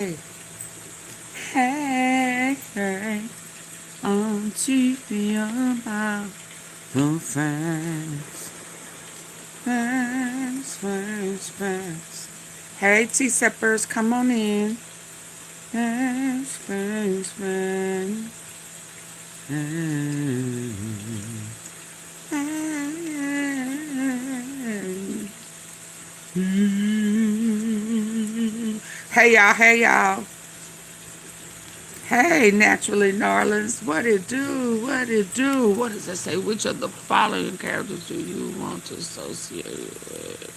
Hey, hey, on TV about the facts. Hey, T-Seppers, come on in. Facts. Hey, y'all, hey, y'all. Hey, naturally, darlings, what it do? What it do? What does it say? Which of the following characters do you want to associate with?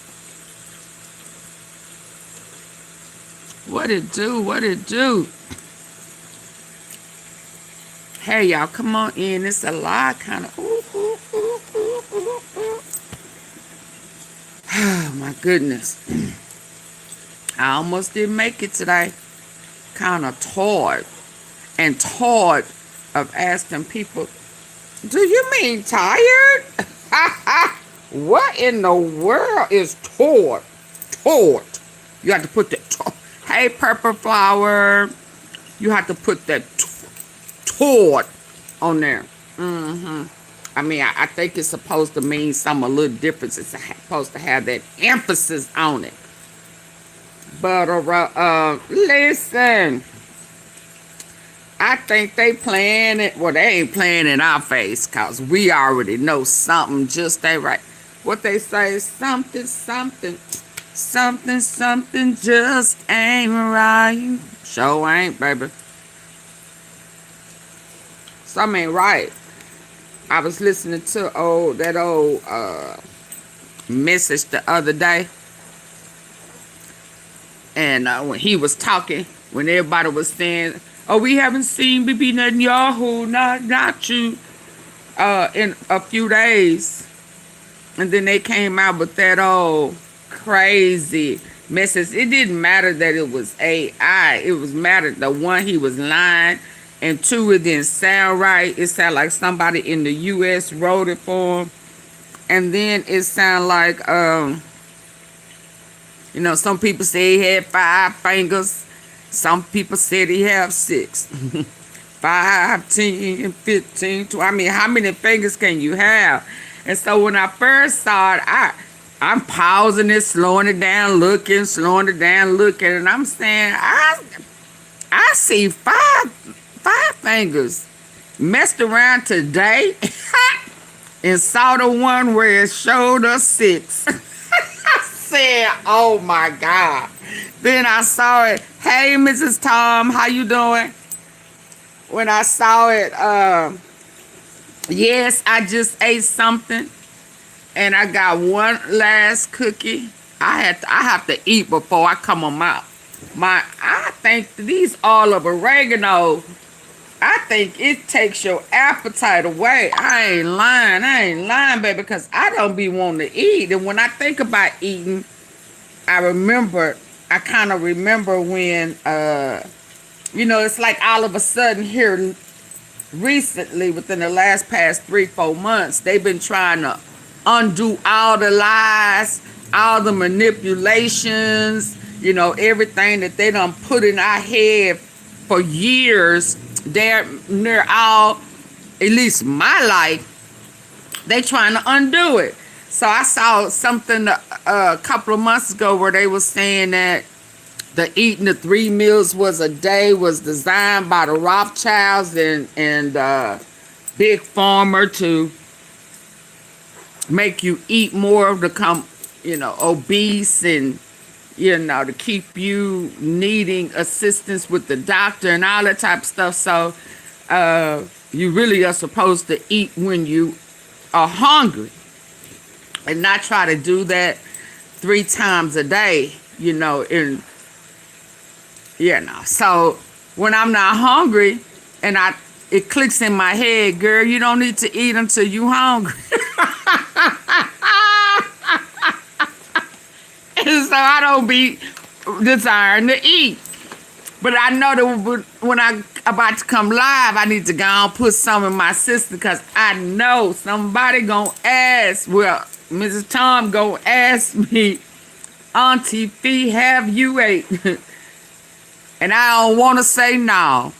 What it do? What it do? Hey, y'all, come on in. It's a lot, kind of. Oh, my goodness. I almost didn't make it today. Kind of tired of asking people, do you mean tired? What in the world is toward? You have to put that. Hey, purple flower. You have to put that toward on there. I mean, I think it's supposed to mean something a little different. It's supposed to have that emphasis on it. But listen. I think they playing it. Well, they ain't playing in our face because we already know something just ain't right. What they say is something just ain't right. Sure ain't, baby. Something ain't right. I was listening to that old message the other day. And when he was talking, when everybody was saying, oh, we haven't seen Bibi Netanyahu, not you, in a few days. And then they came out with that old crazy message. It didn't matter that it was AI. It was mattered the one, he was lying. And two, it didn't sound right. It sounded like somebody in the U.S. wrote it for him. And then it sounded like, some people say he had 5 fingers. Some people said he have 6. 5, 10, 15, 20. I mean, how many fingers can you have? And so when I first saw it, I'm pausing it, slowing it down, looking, and I'm saying, I see 5 fingers. Messed around today and saw the one where it showed us 6. I said, oh my God. Then I saw it. Hey, Mrs. Tom, how you doing? When I saw it, yes, I just ate something, and I got one last cookie. I have to eat before I come on out. I think these all of oregano. I think it takes your appetite away. I ain't lying, baby, because I don't be wanting to eat. And when I think about eating, I kind of remember when, it's like all of a sudden here recently, within the past 3-4 months, they've been trying to undo all the lies, all the manipulations, everything that they done put in our head for years. They're all, at least my life, they trying to undo it. So I saw something a couple of months ago where they were saying that the eating the 3 meals was a day was designed by the Rothschilds and Big Pharma to make you eat more, become, obese, and, to keep you needing assistance with the doctor and all that type of stuff. So you really are supposed to eat when you are hungry and not try to do that 3 times a day, So when I'm not hungry and it clicks in my head, girl, you don't need to eat until you hungry. And so I don't be desiring to eat. But I know that when I'm about to come live, I need to go and put some in my system because I know somebody gonna ask. Well, Mrs. Tom gonna ask me, Auntie Fee, have you ate? And I don't want to say no.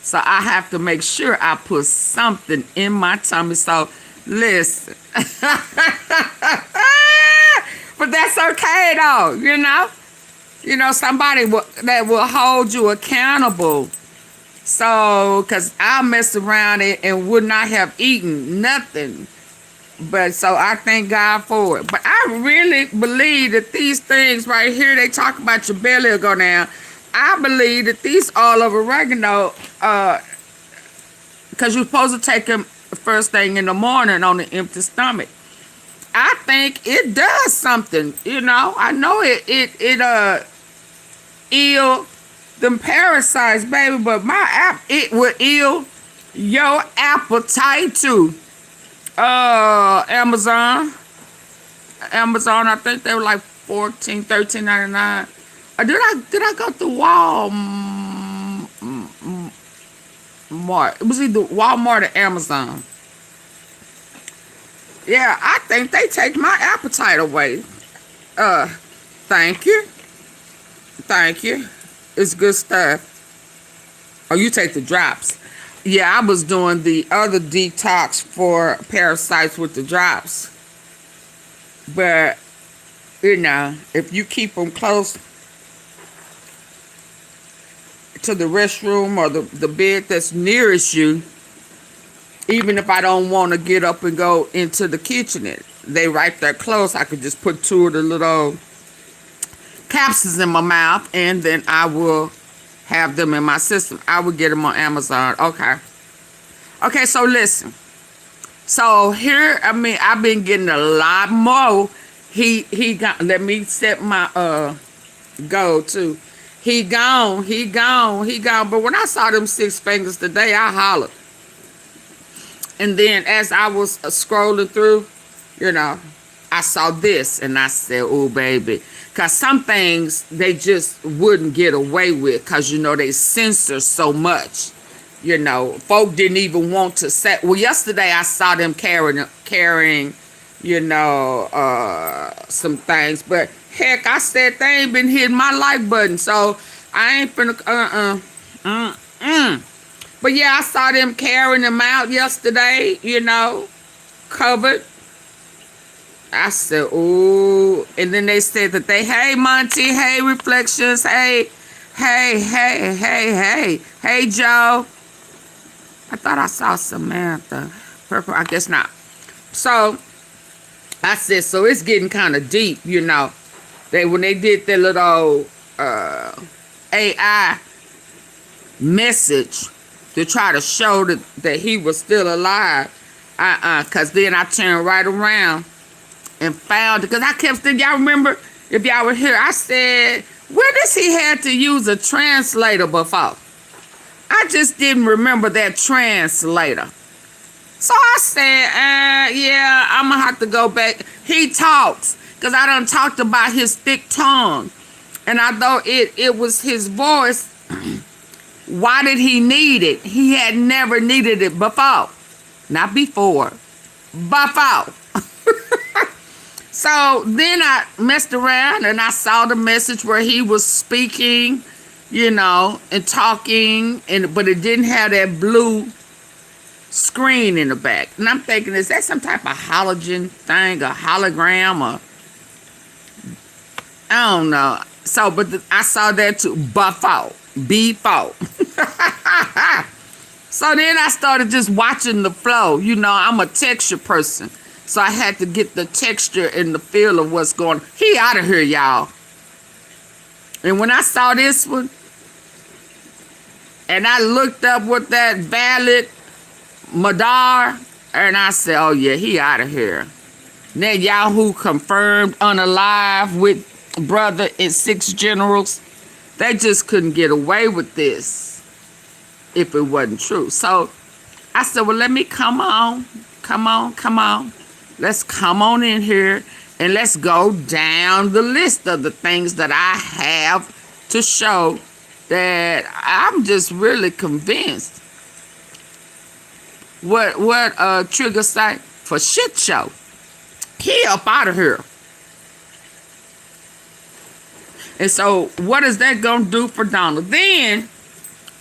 So I have to make sure I put something in my tummy. So listen. But that's okay though, you know. You know, somebody that will hold you accountable. So, because I messed around and would not have eaten nothing. But so I thank God for it. But I really believe that these things right here, they talk about your belly will go down. I believe that these olive oregano, because you're supposed to take them first thing in the morning on an empty stomach. I think it does something, you know. I know it ill them parasites, baby, but it will ill your appetite too. Amazon, I think they were like $13.99. Did I go through Walmart? It was either Walmart or Amazon. Yeah, I think they take my appetite away. Thank you. Thank you. It's good stuff. Oh, you take the drops. Yeah, I was doing the other detox for parasites with the drops. But, you know, if you keep them close to the restroom or the bed that's nearest you, even if I don't want to get up and go into the kitchen, they right there close. I could just put 2 of the little capsules in my mouth, and then I will have them in my system. I will get them on Amazon. Okay, so listen. So here, I mean, I've been getting a lot more. He got, let me set my goal too. He gone. But when I saw them 6 fingers today, I hollered. And then as I was scrolling through, you know, I saw this and I said, oh, baby. Because some things they just wouldn't get away with because, you know, they censor so much. You know, folk didn't even want to say. Well, yesterday I saw them carrying, you know, some things. But heck, I said they ain't been hitting my like button. So I ain't finna, But yeah, I saw them carrying them out yesterday, you know, covered. I said, ooh. And then they said that hey, Monty, hey, Reflections, hey, Joe. I thought I saw Samantha. Purple, I guess not. So I said, so it's getting kind of deep, you know. When they did their little AI message to try to show that he was still alive. Because then I turned right around and found it. Because I kept thinking, y'all remember, if y'all were here, I said, where does he have to use a translator before? I just didn't remember that translator. So I said, yeah, I'm going to have to go back. He talks. Because I done talked about his thick tongue. And I thought it was his voice. Why did he need it? He had never needed it before. Not before. Before. So then I messed around and I saw the message where he was speaking, you know, and talking, but it didn't have that blue screen in the back. And I'm thinking, is that some type of halogen thing, a hologram, or I don't know. So, but I saw that too. Before. So then I started just watching the flow. You know, I'm a texture person. So I had to get the texture and the feel of what's going on. He out of here, y'all. And when I saw this one, and I looked up with that valid Madar, and I said, oh yeah, he out of here. Netanyahu confirmed unalive with brother and 6 generals. They just couldn't get away with this if it wasn't true. So I said, well, let me come on. Let's come on in here and let's go down the list of the things that I have to show that I'm just really convinced. What Trigger say? For shit show. He up out of here. And so what is that going to do for Donald? Then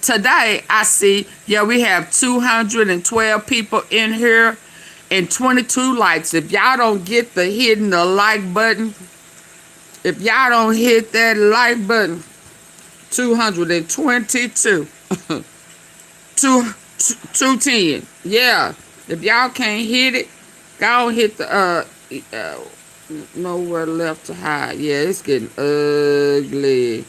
today I see, yeah, we have 212 people in here and 22 likes. If y'all don't get the hitting the like button, if y'all don't hit that like button, 222. 210. Yeah. If y'all can't hit it, go hit the nowhere left to hide. Yeah, it's getting ugly.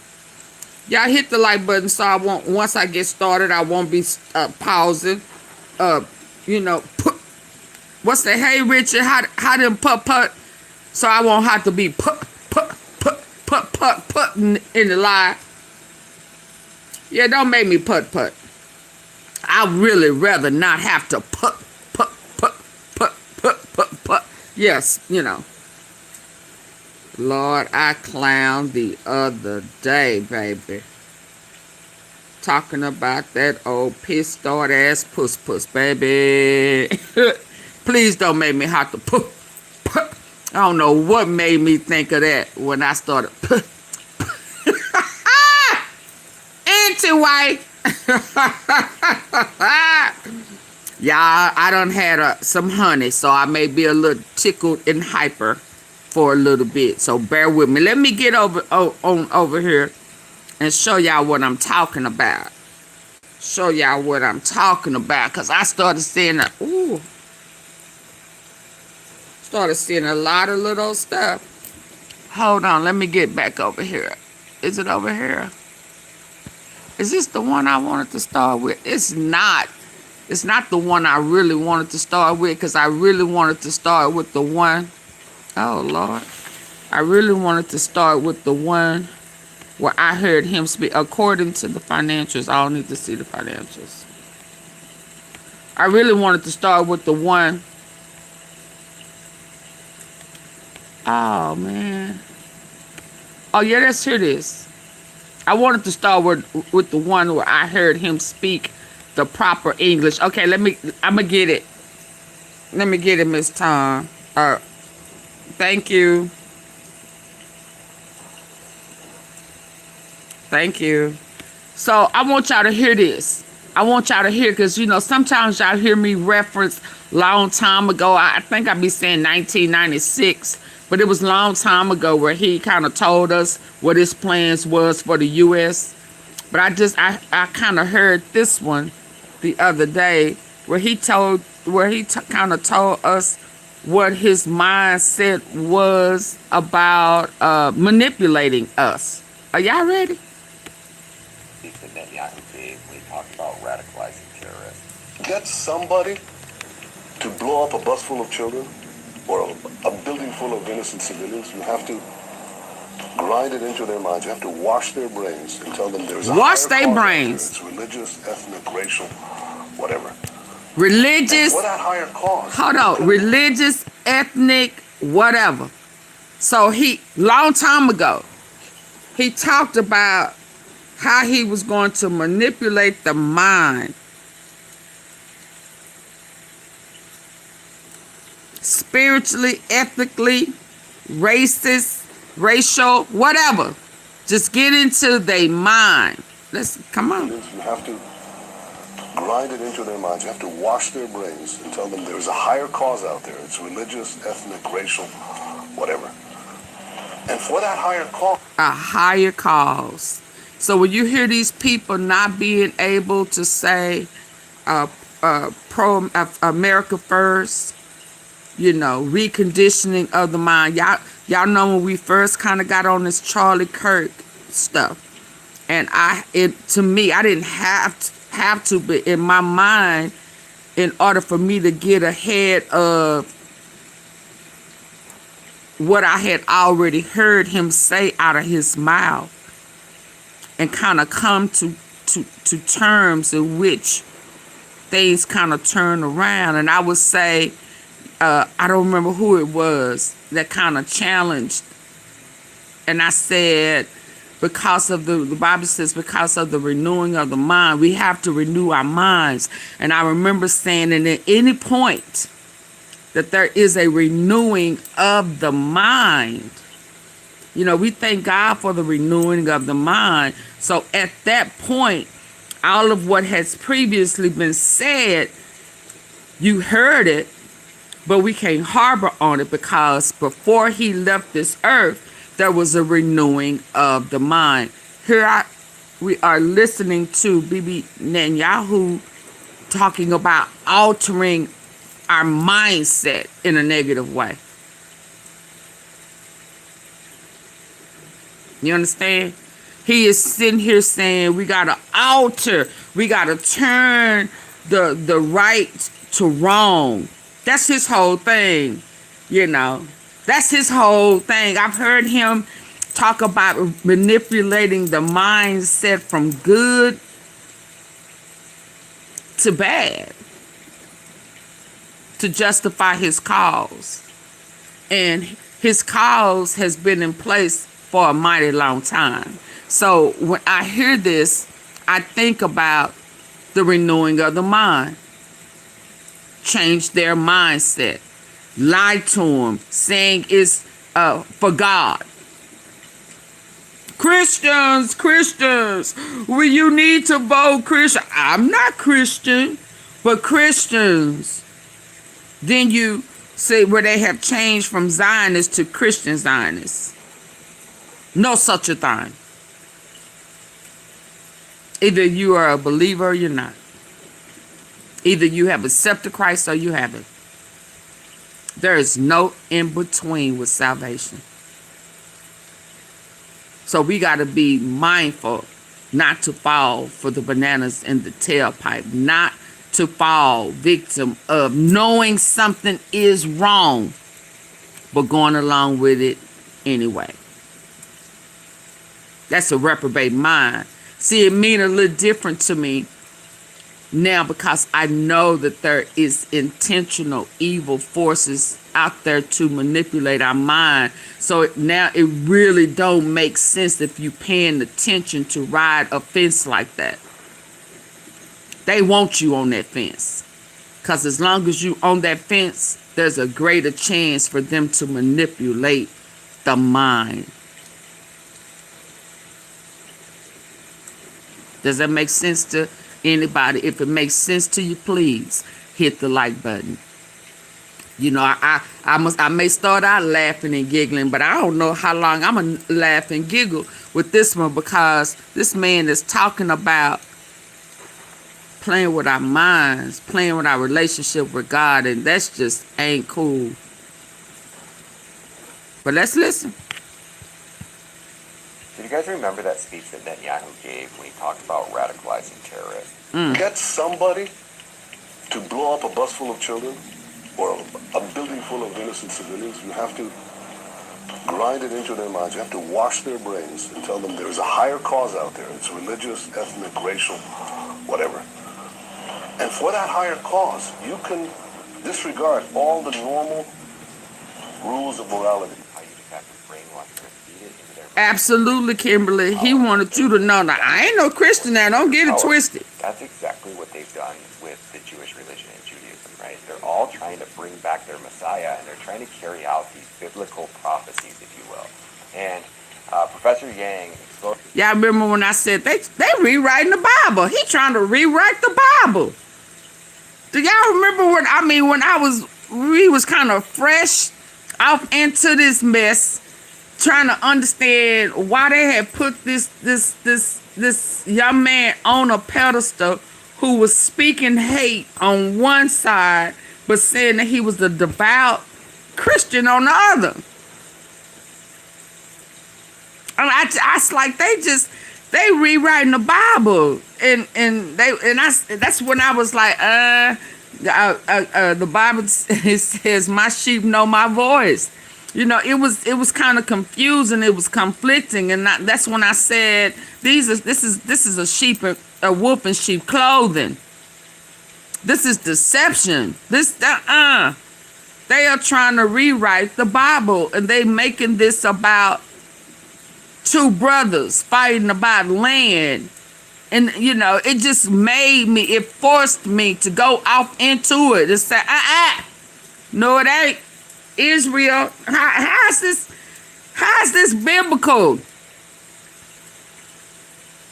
Y'all hit the like button so I won't, once I get started, I won't be pausing. You know, what's the hey Richard, how them put so I won't have to be put in the live. Yeah, don't make me put. I really rather not have to put. Yes, you know. Lord, I clowned the other day, baby. Talking about that old pissed-out ass puss, baby. Please don't make me have to put. I don't know what made me think of that when I started. Anti-white. Y'all, I done had some honey, so I may be a little tickled and hyper for a little bit. So bear with me. Let me get over here and show y'all what I'm talking about. Show y'all what I'm talking about, cause I started seeing a lot of little stuff. Hold on, let me get back over here. Is it over here? Is this the one I wanted to start with? It's not. It's not the one I really wanted to start with, because I really wanted to start with the one. Oh, Lord. I really wanted to start with the one where I heard him speak. According to the financials, I don't need to see the financials. I really wanted to start with the one. Oh, man. Oh, yeah, let's hear this. I wanted to start with the one where I heard him speak the proper English. Okay, I'm gonna get it. Let me get it, Miss Tom. Thank you. Thank you. So I want y'all to hear this. I want y'all to hear, because, you know, sometimes y'all hear me reference long time ago. I think I be saying 1996, but it was a long time ago where he kind of told us what his plans was for the U.S. But I kind of heard this one the other day where he kind of told us what his mindset was about manipulating us. Are y'all ready? Netanyahu did when he talked about radicalizing terrorists. Get somebody to blow up a bus full of children or a building full of innocent civilians. You have to grind it into their minds. You have to wash their brains and tell them there's a wash higher their cause brains. It's religious, ethnic, racial, whatever. Religious. What that higher cause? Hold on. Religious, ethnic, whatever. So long time ago, he talked about how he was going to manipulate the mind. Spiritually, ethnically, racist, racial, whatever. Just get into their mind. Come on. You have to grind it into their minds. You have to wash their brains and tell them there's a higher cause out there. It's religious, ethnic, racial, whatever. And for that higher cause. A higher cause. So when you hear these people not being able to say America first, you know, reconditioning of the mind. Y'all know when we first kind of got on this Charlie Kirk stuff. And to me, I didn't have to, but in my mind, in order for me to get ahead of what I had already heard him say out of his mouth, and kind of come to terms in which things kind of turn around. And I would say, I don't remember who it was that kind of challenged. And I said, because of the Bible says, because of the renewing of the mind, we have to renew our minds. And I remember saying, and at any point that there is a renewing of the mind, You know, we thank God for the renewing of the mind. So at that point, all of what has previously been said, you heard it, but we can't harbor on it, because before he left this earth, there was a renewing of the mind. We are listening to Bibi Netanyahu talking about altering our mindset in a negative way. You understand? He is sitting here saying we got to alter, we got to turn the right to wrong. That's his whole thing, you know. That's his whole thing. I've heard him talk about manipulating the mindset from good to bad to justify his cause. And his cause has been in place for a mighty long time. So when I hear this, I think about the renewing of the mind. Change their mindset. Lie to them, saying it's for God. Christians, well, you need to vote Christian. I'm not Christian, but Christians. Then you say where they have changed from Zionists to Christian Zionists. No such a thing. Either you are a believer or you're not. Either you have accepted Christ or you haven't. There is no in between with salvation. So we got to be mindful not to fall for the bananas in the tailpipe, not to fall victim of knowing something is wrong, but going along with it anyway. That's a reprobate mind. See, it means a little different to me now, because I know that there is intentional evil forces out there to manipulate our mind. So now it really don't make sense if you paying attention to ride a fence like that. They want you on that fence, because as long as you on that fence, there's a greater chance for them to manipulate the mind. Does that make sense to anybody? If it makes sense to you, please hit the like button. You know, I may start out laughing and giggling, but I don't know how long I'm gonna laugh and giggle with this one, because this man is talking about playing with our minds, playing with our relationship with God, and that's just ain't cool. But let's listen. Do you guys remember that speech that Netanyahu gave when he talked about radicalizing terrorists? Get somebody to blow up a bus full of children or a building full of innocent civilians. You have to grind it into their minds. You have to wash their brains and tell them there's a higher cause out there. It's religious, ethnic, racial, whatever. And for that higher cause, you can disregard all the normal rules of morality. How you just have to brainwash them, feed it into their Absolutely, Kimberly. He wanted you to know that I ain't no Christian now. Don't get it twisted. That's exactly what they've done with the Jewish religion and Judaism, right? They're all trying to bring back their Messiah, and they're trying to carry out these biblical prophecies, if you will. And Professor Yang exposed... Y'all remember when I said they rewriting the Bible? He trying to rewrite the Bible. Do y'all remember when we was kind of fresh off into this mess, trying to understand why they had put this young man on a pedestal who was speaking hate on one side, but saying that he was the devout Christian on the other. And I like they rewriting the Bible, and that's when I was like, the Bible says my sheep know my voice. You know, it was kind of confusing. It was conflicting, and that's when I said, this is a wolf in sheep clothing. This is deception. They are trying to rewrite the Bible, and they making this about two brothers fighting about land. And, you know, it just it forced me to go off into it and say, no, it ain't. Israel, how is this? How is this biblical?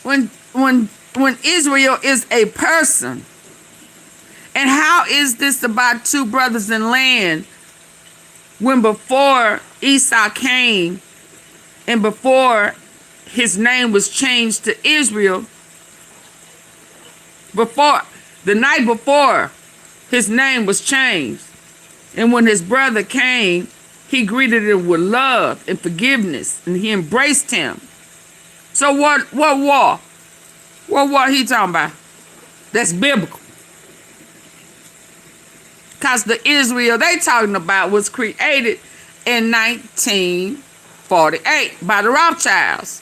When Israel is a person? And how is this about two brothers in land when before Esau came and before his name was changed to Israel, before the night before his name was changed, and when his brother came, he greeted him with love and forgiveness, and he embraced him. So what war? What war he talking about? That's biblical. Because the Israel they talking about was created in 1948 by the Rothschilds.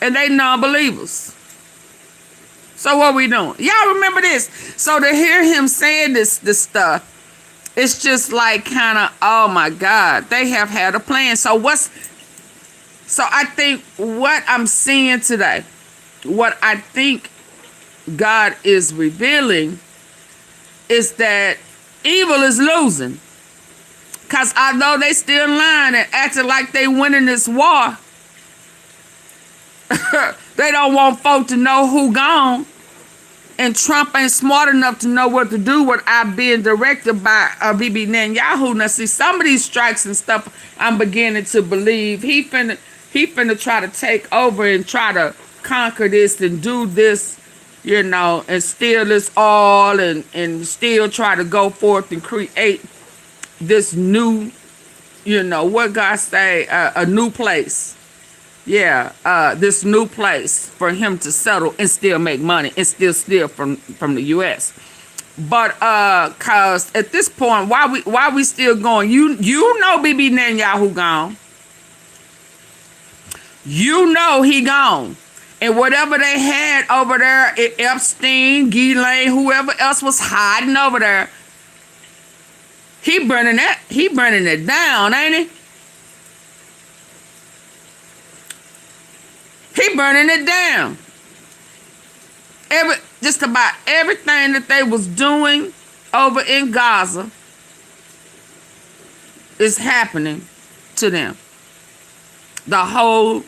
And they non-believers. So what we doing? Y'all remember this? So to hear him saying this stuff, it's just like kind of, oh my God, they have had a plan. So I think what I'm seeing today, what I think God is revealing is that evil is losing. Because although they still lying and acting like they winning this war, they don't want folk to know who gone. And Trump ain't smart enough to know what to do without being directed by Bibi Netanyahu. Now, see, some of these strikes and stuff, I'm beginning to believe he finna try to take over and try to conquer this and do this, you know, and steal this all and still try to go forth and create this new, you know, what God say, a new place. Yeah, this new place for him to settle and still make money and still steal from the U.S. But cause at this point, why we still going? You know, Bibi Netanyahu gone. You know he gone, and whatever they had over there, Epstein, Ghislaine, whoever else was hiding over there, he burning it down, ain't he? He burning it down. Just about everything that they was doing over in Gaza is happening to them. The whole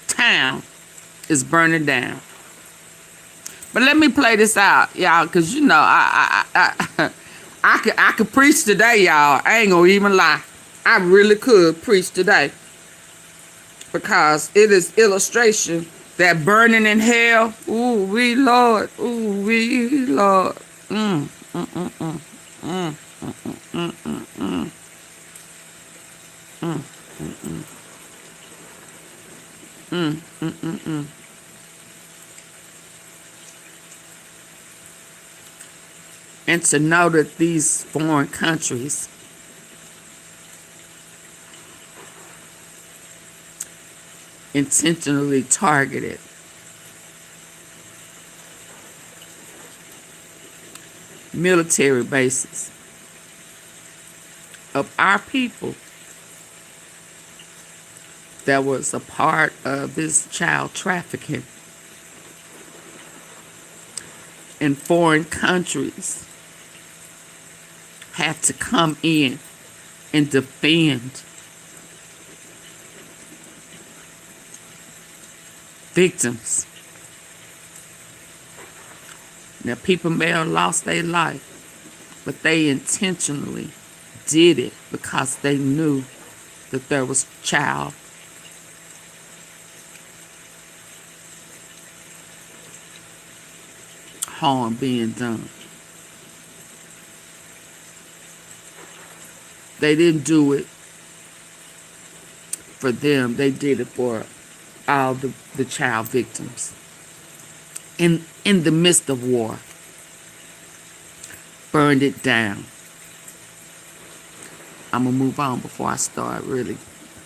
town is burning down. But let me play this out, y'all, because you know I could preach today, y'all. I ain't gonna even lie. I really could preach today. Because it is illustration that burning in hell, ooh, we Lord, ooh, we Lord. And to know that these foreign countries intentionally targeted military bases of our people that was a part of this child trafficking in foreign countries have to come in and defend victims. Now, people may have lost their life, but they intentionally did it because they knew that there was child harm being done. They didn't do it for them. They did it for all the child victims in the midst of war. Burned it down. I'm gonna move on before I start really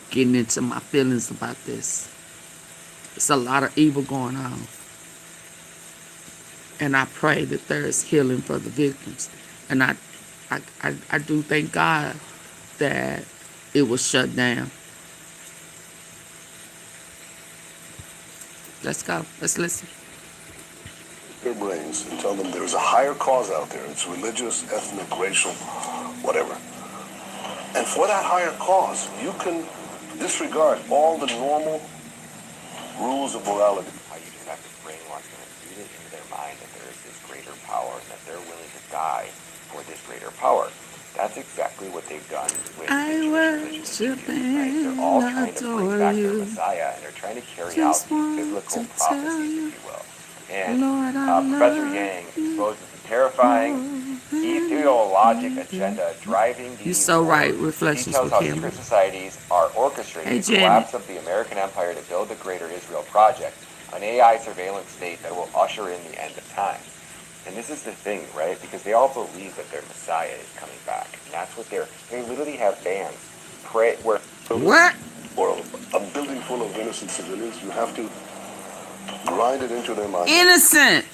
getting into my feelings about this. It's a lot of evil going on, and I pray that there is healing for the victims. And I do thank God that it was shut down. Let's go. Let's listen. Their brains and tell them there's a higher cause out there. It's religious, ethnic, racial, whatever. And for that higher cause, you can disregard all the normal rules of morality. How you just have to brainwash them and feed it into their mind that there is this greater power and that they're willing to die for this greater power. That's exactly what they've done with the I Jewish religion worship and Judaism, right? They're all and trying to bring adore back their you. Messiah, and they're trying to carry out Just these want biblical to tell prophecies, you, if you will. And Lord, I Professor love Yang you exposes the terrifying more ideologic than agenda driving You're these so right. wars. He Reflections details with how him. secret societies are orchestrating Hey, the Janet. collapse of the American empire to build the Greater Israel Project, an AI surveillance state that will usher in the end of time. And this is the thing, right? Because they all believe that their Messiah is coming back. And that's what they literally have bands pray where What? Or a building full of innocent civilians, you have to grind it into their mind. Innocent.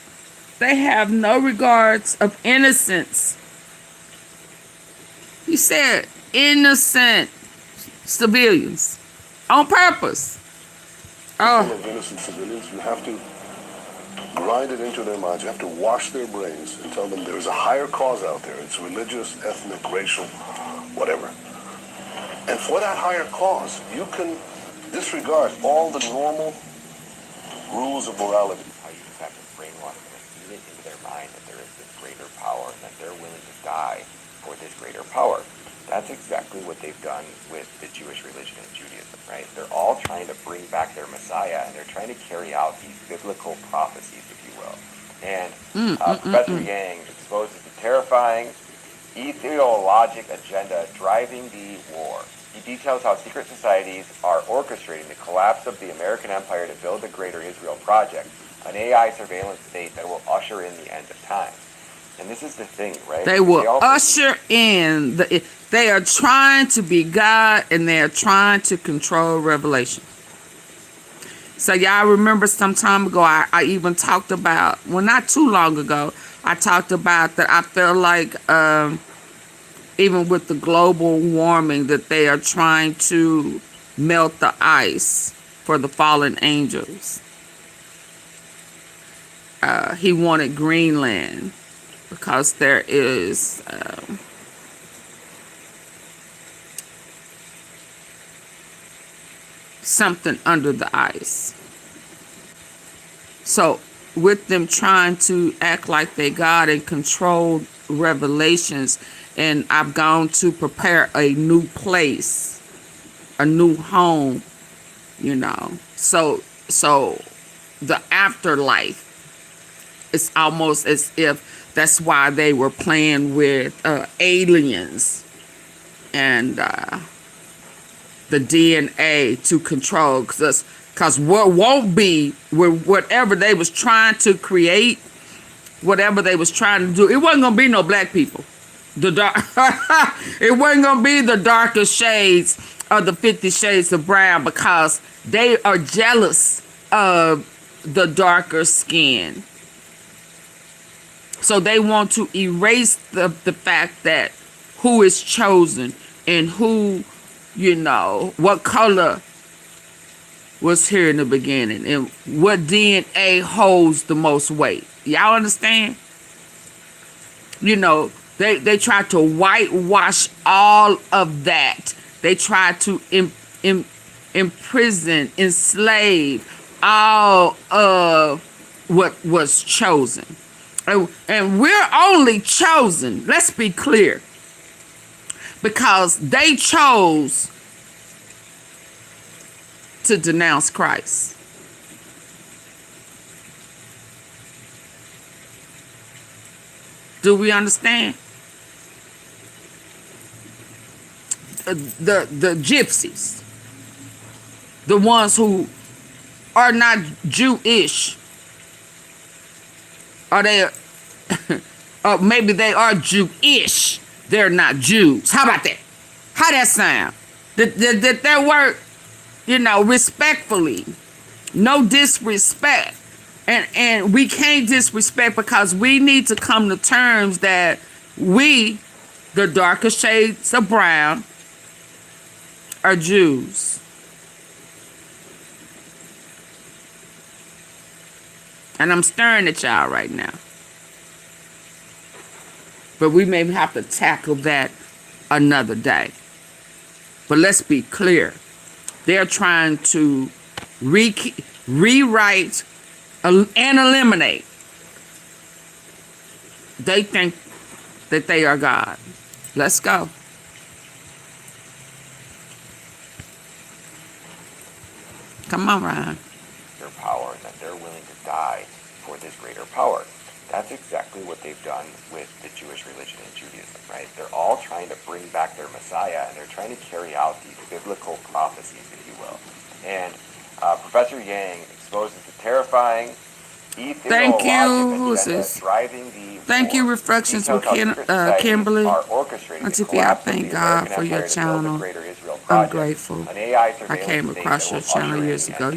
They have no regards of innocence. He said innocent civilians on purpose. Full Oh, of innocent civilians, you have to grind it into their minds. You have to wash their brains and tell them there's a higher cause out there. It's religious, ethnic, racial, whatever. And for that higher cause, you can disregard all the normal rules of morality. how you just have to brainwash them and feed it into their mind that there is this greater power and that they're willing to die for this greater power. That's exactly what they've done with the Jewish religion and Judaism, right? They're all trying to bring back their Messiah, and they're trying to carry out these biblical prophecies, if you will. And Professor Yang exposes the terrifying ideologic agenda driving the war. He details how secret societies are orchestrating the collapse of the American empire to build the Greater Israel Project, an AI surveillance state that will usher in the end of time. And this is the thing, right? they will usher in the. They are trying to be God, and they are trying to control revelation. So y'all remember some time ago, I even talked about, well, not too long ago, I talked about that I feel like even with the global warming, that they are trying to melt the ice for the fallen angels. He wanted Greenland because there is something under the ice. So with them trying to act like they God and control revelations, and I've gone to prepare a new place, a new home, you know. So the afterlife, it's almost as if that's why they were playing with aliens and the DNA to control, because what won't be, whatever they was trying to create, whatever they was trying to do, it wasn't gonna be no black people. The dark, it wasn't gonna be the darker shades of the 50 Shades of Brown, because they are jealous of the darker skin. So they want to erase the fact that who is chosen and who, you know, what color was here in the beginning and what DNA holds the most weight. Y'all understand? You know, they try to whitewash all of that. They try to imprison, enslave all of what was chosen. And we're only chosen, let's be clear, because they chose to denounce Christ. Do we understand? The gypsies, the ones who are not Jewish, or they, or maybe they are Jewish, they're not Jews. How about that? How that sound? Did that work? You know, respectfully, no disrespect, and we can't disrespect, because we need to come to terms that we, the darker shades of brown, are Jews. And I'm staring at y'all right now. But we may have to tackle that another day. But let's be clear. They're trying to rewrite and eliminate. They think that they are God. Let's go. Come on, Ryan. Their power, and that they're willing to die for this greater power. That's exactly what they've done with the Jewish religion and Judaism, right? They're all trying to bring back their Messiah, and they're trying to carry out these biblical prophecies, if you will. And Professor Yang exposes the terrifying Thank you. Who's this? Driving the Thank you, Reflections from Kimberly. Auntie, I thank God for your channel. I'm grateful. I came across your channel years ago.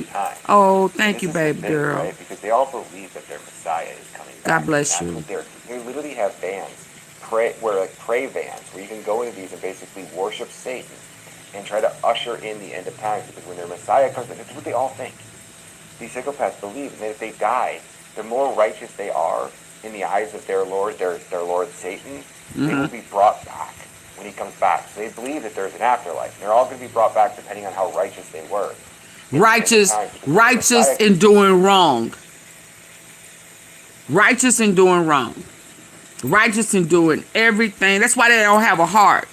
Oh, thank you, baby girl. Right? Because they all believe that their Messiah is coming back. God bless you. They literally have vans, pray vans, where you can go into these and basically worship Satan and try to usher in the end of times. Because when their Messiah comes, that's what they all think. These psychopaths believe that if they die, the more righteous they are in the eyes of their Lord, their Lord Satan, they will be brought back when he comes back. So they believe that there's an afterlife. And they're all going to be brought back depending on how righteous they were. Righteous in doing wrong. Righteous in doing wrong. Righteous in doing everything. That's why they don't have a heart.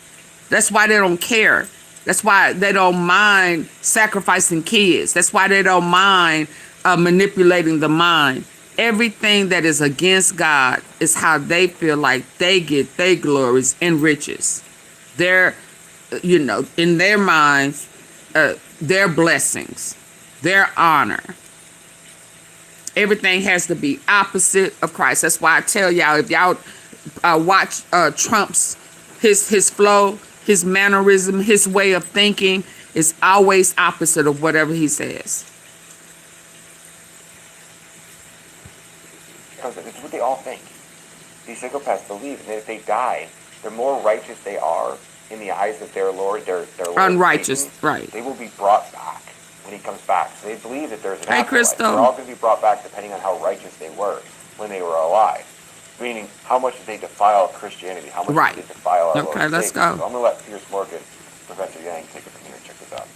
That's why they don't care. That's why they don't mind sacrificing kids. That's why they don't mind manipulating the mind. Everything that is against God is how they feel like they get their glories and riches. Their, in their minds, their blessings, their honor. Everything has to be opposite of Christ. That's why I tell y'all, if y'all watch Trump's, his flow, his mannerism, his way of thinking is always opposite of whatever he says. It's what they all think. These psychopaths believe that if they die, the more righteous they are in the eyes of their Lord, their Lord unrighteous, Satan, right? They will be brought back when he comes back. So they believe that there's an afterlife. Crystal. They're all going to be brought back depending on how righteous they were when they were alive. Meaning, how much did they defile Christianity? How much did they defile our Lord? Okay, let's go. So I'm going to let Piers Morgan, Professor Yang, take it from here. Check this out.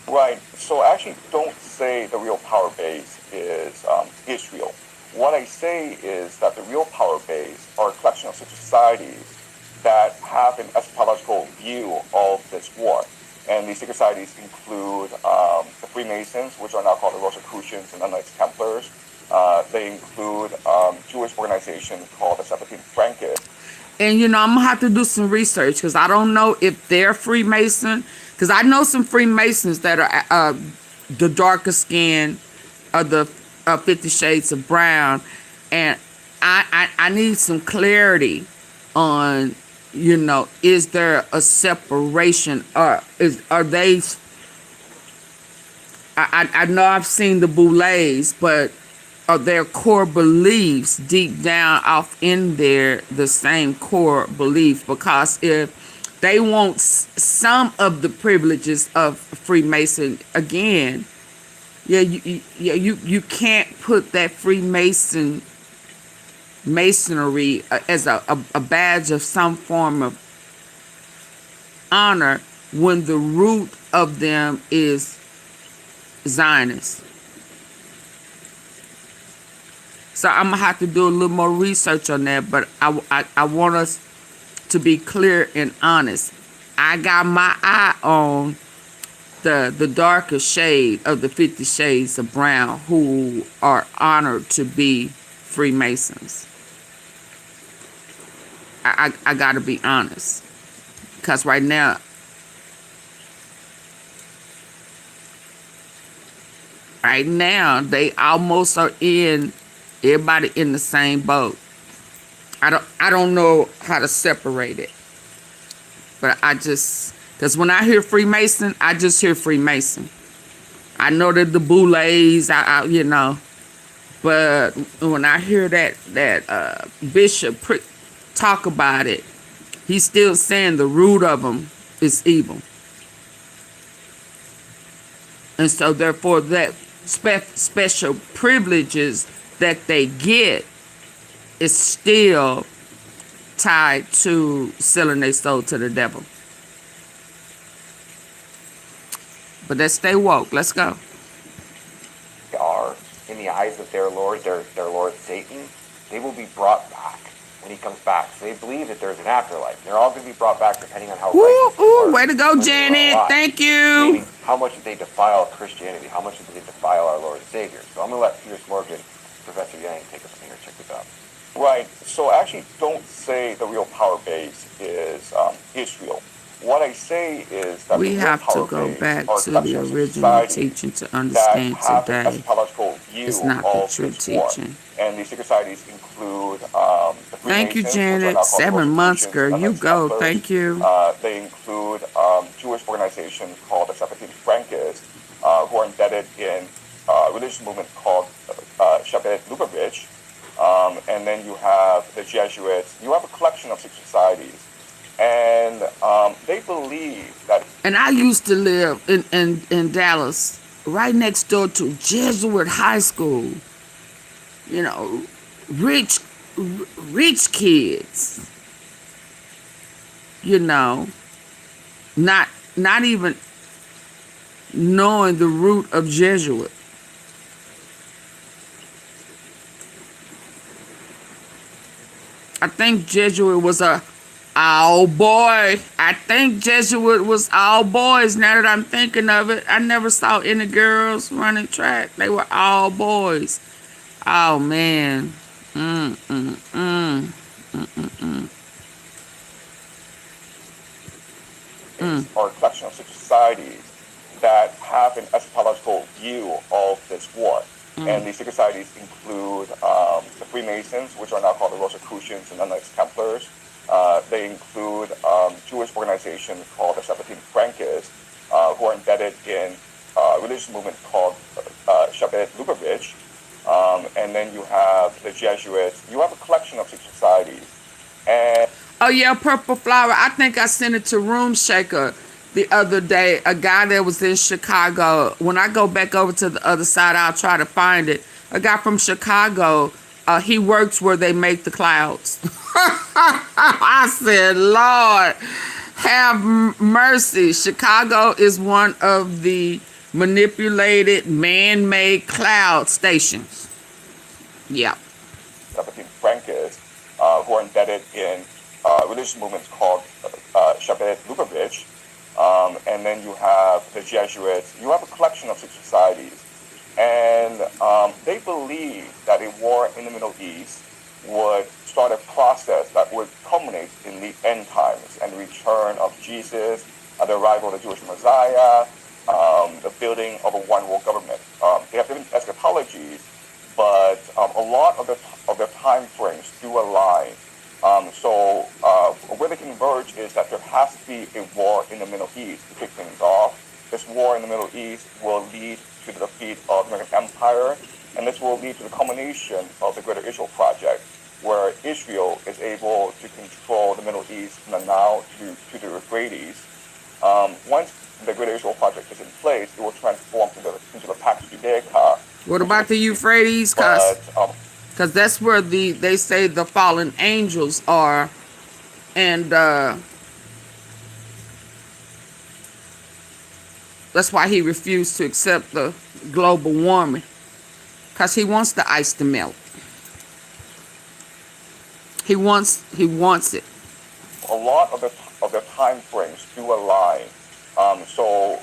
Right. So I actually don't say the real power base is Israel. What I say is that the real power base are a collection of societies that have an eschatological view of this war. And these societies include the Freemasons, which are now called the Rosicrucians and the Knights Templars. They include Jewish organization called the 17th Frankists. And, I'm going to have to do some research because I don't know if they're Freemason. Because I know some Freemasons that are the darker skin of the 50 Shades of Brown. And I need some clarity on, is there a separation? Are they... I know I've seen the Boulets, but are their core beliefs deep down off in there the same core belief? Because if they want some of the privileges of Freemason, again, you can't put that masonry as a badge of some form of honor when the root of them is Zionist. So I'm gonna have to do a little more research on that, but I want us to be clear and honest. I got my eye on the darker shade of the 50 Shades of Brown who are honored to be Freemasons. I gotta be honest, because right now they almost are everybody in the same boat. I don't know how to separate it, but because when I hear Freemason, I just hear Freemason. I know that the Boulets, but when I hear that bishop talk about it, he's still saying the root of them is evil. And so therefore that special privileges that they get is still tied to selling their soul to the devil. But let's stay woke. Let's go. Are in the eyes of their Lord, their Lord Satan, they will be brought back when he comes back. So they believe that there's an afterlife. They're all going to be brought back depending on how righteous they were. Way to go, when they were Janet. alive. Thank you. Meaning, how much did they defile Christianity? How much did they defile our Lord and Savior? So I'm going to let Piers Morgan, Professor Yang, take us from here. Check this out. Right. So I actually don't say the real power base is Israel. What I say is that We the real have power to go base back are to the collections of original societies teaching to that understand have an today. eschatological view It's not the of true this war. teaching. And these secret societies include the Thank you, Freemasons, which are Janet. now called 7 months, Rosicrucians girl. and You Knights go. Templars. Thank you. They include Jewish organization called the Sephardim Frankists, who are embedded in a religious movement called Shabbat Lubavitch. And then you have the Jesuits. You have a collection of secret societies. And they believe that... And I used to live in Dallas, right next door to Jesuit High School. You know, rich kids. You know, not even knowing the root of Jesuit. I think Jesuit was all boy. I think Jesuit was all boys. Now that I'm thinking of it, I never saw any girls running track. They were all boys. Oh man. Or a collection of secret societies that have an eschatological view of this war. And these secret societies include the Freemasons, which are now called the Rosicrucians and the Knights Templars. They include Jewish organization called the Sephardim Frankists, who are embedded in a religious movement called Shabbat Lubavitch. And then you have the Jesuits. You have a collection of secret societies. And Oh yeah, Purple Flower. I think I sent it to Room Shaker the other day. A guy that was in Chicago. When I go back over to the other side, I'll try to find it. A guy from Chicago. He works where they make the clouds. I said, Lord, have mercy. Chicago is one of the manipulated, man-made cloud stations. Yeah. Sephardim Frankists, who are embedded in religious movements called Shabbat Lubavitch. And then you have the Jesuits. You have a collection of secret societies. And they believe that a war in the Middle East would start a process that would culminate in the end times and the return of Jesus, the arrival of the Jewish Messiah, the building of a one world government. They have different eschatologies, but a lot of their time frames do align. So where they converge is that there has to be a war in the Middle East to kick things off. This war in the Middle East will lead to the defeat of the American Empire, and this will lead to the culmination of the Greater Israel Project, where Israel is able to control the Middle East from the Nile to the Euphrates. Once the Greater Israel Project is in place, it will transform into the Pax Judaica. What about the Euphrates? Because that's where they say the fallen angels are. And that's why he refused to accept the global warming. Because he wants the ice to melt. He wants it. A lot of their time frames do align. So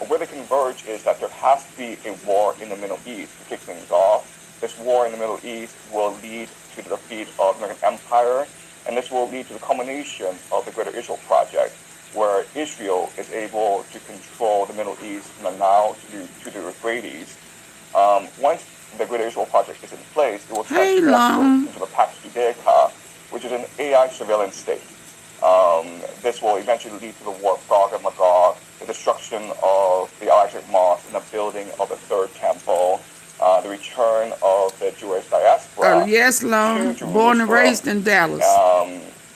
where they converge is that there has to be a war in the Middle East to kick things off. This war in the Middle East will lead to the defeat of the American Empire, and this will lead to the culmination of the Greater Israel Project, where Israel is able to control the Middle East from the Nile to the Euphrates. Once the Greater Israel Project is in place, it will transform into the Pax Judaica, which is an AI surveillance state. This will eventually lead to the war of Gog and Magog, the destruction of the Al-Aqsa Mosque, and the building of the Third Temple, the return of the Jewish diaspora. Yes, Lord. Born and raised in Dallas.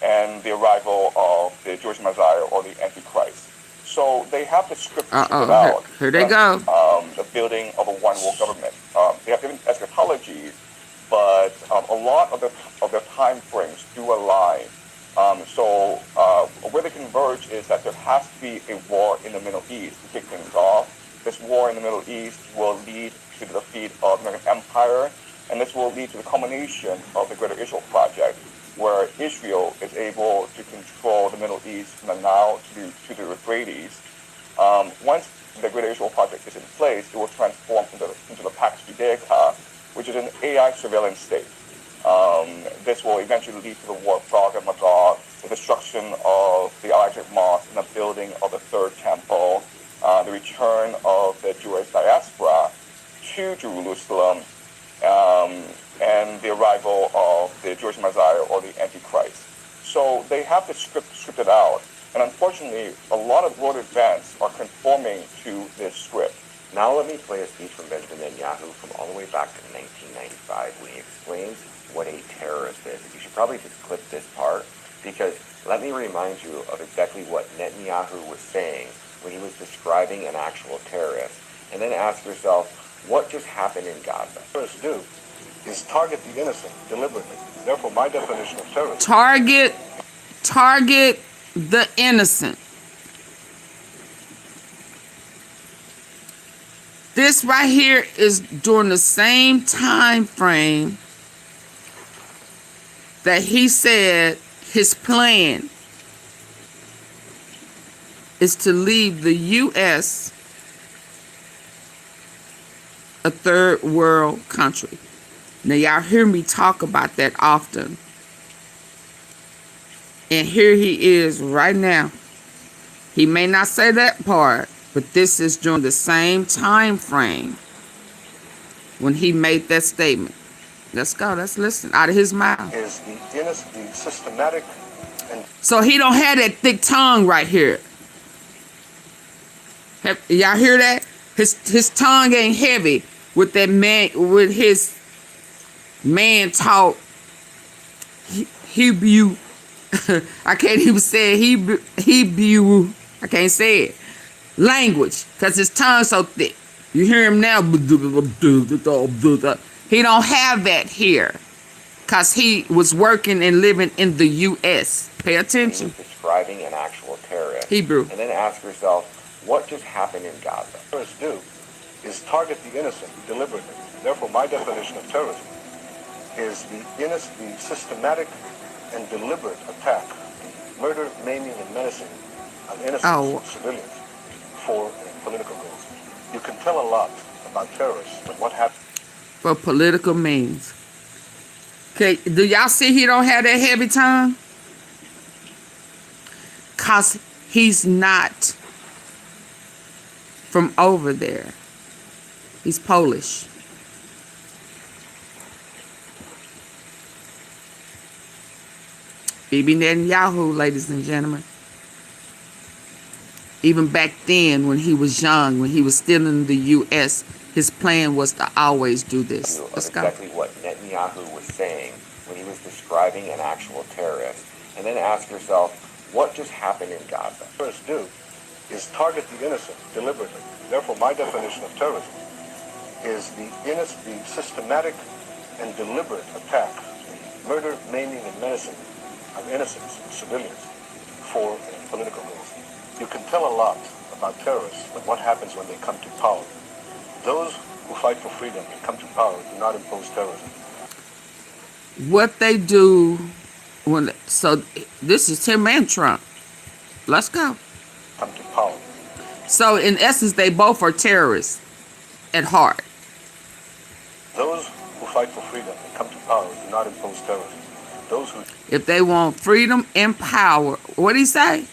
And the arrival of the Jewish Messiah or the Antichrist. So they have the scriptures out. Here they go. The building of a one world government. They have different eschatologies, but a lot of their time frames do align. Where they converge is that there has to be a war in the Middle East to kick things off. This war in the Middle East will lead to the defeat of the American Empire, and this will lead to the culmination of the Greater Israel Project, where Israel is able to control the Middle East from the Nile to the Euphrates. Once the Greater Israel Project is in place, it will transform into the Pax Judaica, which is an AI surveillance state. This will eventually lead to the war of Gog and Magog, the destruction of the Al-Aqsa Mosque and the building of the Third Temple, the return of the Jewish diaspora to Jerusalem, and the arrival of the Jewish Messiah or the Antichrist. So they have this scripted out, and unfortunately, a lot of world events are conforming to this script. Now let me play a speech from Benjamin Netanyahu from all the way back to 1995 when he explains what a terrorist is. You should probably just clip this part, because let me remind you of exactly what Netanyahu was saying when he was describing an actual terrorist, and then ask yourself, what just happened in Gaza? Terrorists do is target the innocent deliberately. Therefore, my definition of terrorism. Target the innocent. This right here is during the same time frame that he said his plan is to leave the U.S. a third world country. Now, y'all hear me talk about that often. And here he is right now. He may not say that part, but this is during the same time frame when he made that statement. Let's go. Let's listen out of his mouth. Is the innocent, the systematic, and So he don't have that thick tongue right here. Y'all hear that? His tongue ain't heavy with that man, with his man talk Hebrew. I can't even say it. Hebrew. I can't say it. Language, because his tongue's so thick. You hear him now. He don't have that here, because he was working and living in the U.S. Pay attention. Describing an actual terrorist. Hebrew. And then ask yourself, what just happened in Gaza? terrorists do is target the innocent deliberately. Therefore, my definition of terrorism is the systematic and deliberate attack, murder, maiming, and menacing of innocent civilians for political goals. You can tell a lot about terrorists, but what happens For political means. Okay, do y'all see he don't have that heavy tongue? Because he's not from over there. He's Polish. Bibi Netanyahu, ladies and gentlemen. Even back then, when he was young, when he was still in the U.S., his plan was to always do this. Let's go. Exactly what Netanyahu was saying when he was describing an actual terrorist. And then ask yourself, what just happened in Gaza? terrorists do is target the innocent deliberately. Therefore, my definition of terrorism is the systematic and deliberate attack, murder, maiming, and menacing of innocent civilians for political goals. You can tell a lot about terrorists, but what happens when they come to power? Those who fight for freedom and come to power do not impose terrorism. What they do when, so this is him and Trump. Let's go. Come to power. So in essence, they both are terrorists at heart. Those who fight for freedom and come to power do not impose terrorism. Those who If they want freedom and power, what did he say?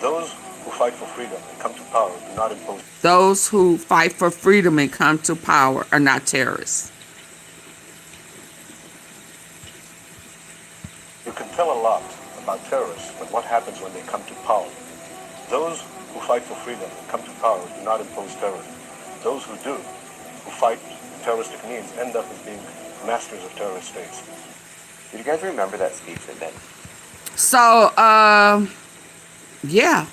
Those who fight for freedom and come to power do not impose. Those who fight for freedom and come to power are not terrorists. You can tell a lot about terrorists, but what happens when they come to power? Those who fight for freedom and come to power do not impose terrorism. Those who do, who fight terroristic means, end up as being masters of terrorist states. Did you guys remember that speech that then? So, yeah.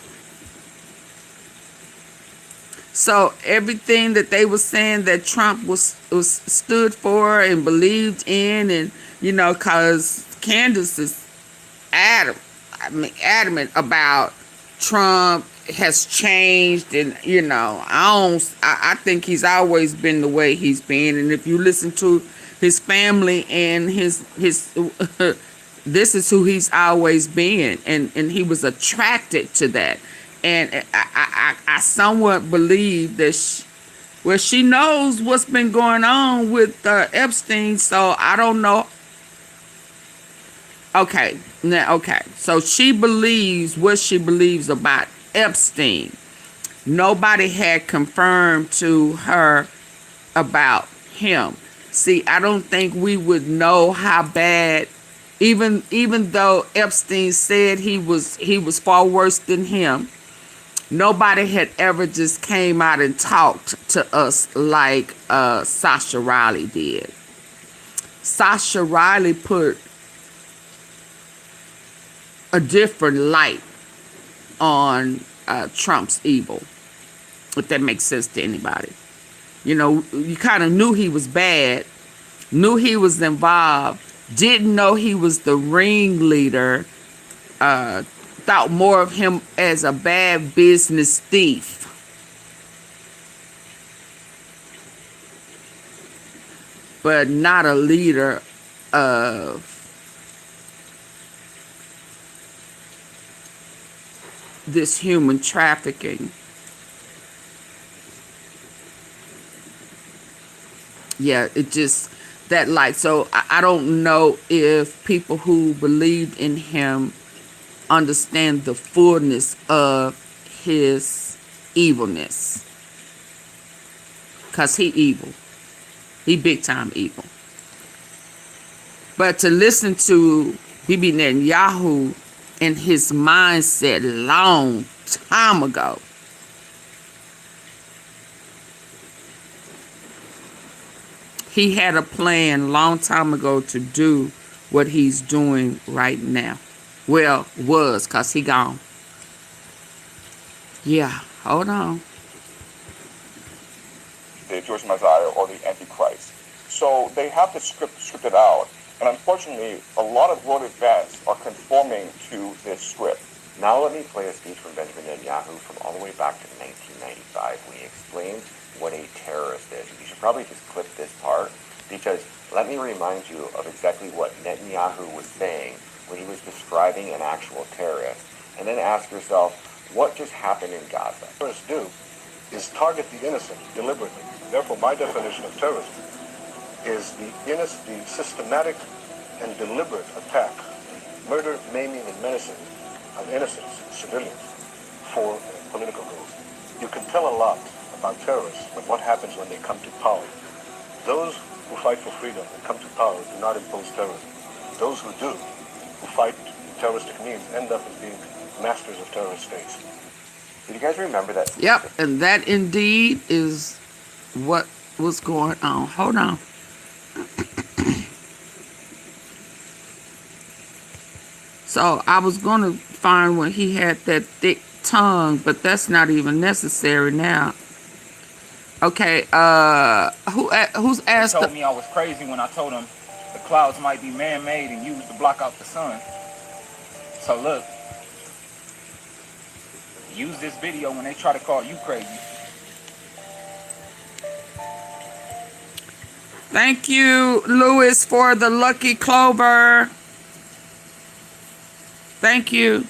So everything that they were saying that Trump was stood for and believed in, and you know, cause Candace is adamant about Trump has changed, and I think he's always been the way he's been. And if you listen to his family and his this is who he's always been, and he was attracted to that. And I somewhat believe that she knows what's been going on with Epstein, so I don't know. Okay, so she believes what she believes about Epstein. Nobody had confirmed to her about him. See, I don't think we would know how bad, even though Epstein said he was far worse than him. Nobody had ever just came out and talked to us like Sasha Riley did. Sasha Riley put a different light on Trump's evil, if that makes sense to anybody. You kind of knew he was bad, knew he was involved, didn't know he was the ringleader, thought more of him as a bad business thief. But not a leader of this human trafficking. Yeah, it just that light. So I don't know if people who believed in him understand the fullness of his evilness. Because he evil. He big time evil. But to listen to Bibi Netanyahu and his mindset long time ago, he had a plan long time ago to do what he's doing right now. Well, was, because he gone. Yeah, hold on. The Jewish Messiah or the Antichrist. So they have to script it out. And unfortunately, a lot of world events are conforming to this script. Now let me play a speech from Benjamin Netanyahu from all the way back to 1995 when he explained what a terrorist is. You should probably just clip this part, because let me remind you of exactly what Netanyahu was saying when he was describing an actual terrorist, and then ask yourself, what just happened in Gaza? What terrorists do is target the innocent deliberately. Therefore, my definition of terrorism is the systematic and deliberate attack, murder, maiming, and menacing of innocents, civilians, for political goals. You can tell a lot about terrorists, but what happens when they come to power? Those who fight for freedom and come to power do not impose terrorism. Those who do, who fight terroristic means, end up as being masters of terrorist states. Did you guys remember that? Yep, and that indeed is what was going on. Hold on. So I was going to find when he had that thick tongue, but that's not even necessary now. Okay, who's asked? He told me I was crazy when I told him the clouds might be man-made and used to block out the sun. So look, use this video when they try to call you crazy. Thank you, Louis, for the lucky clover. Thank you.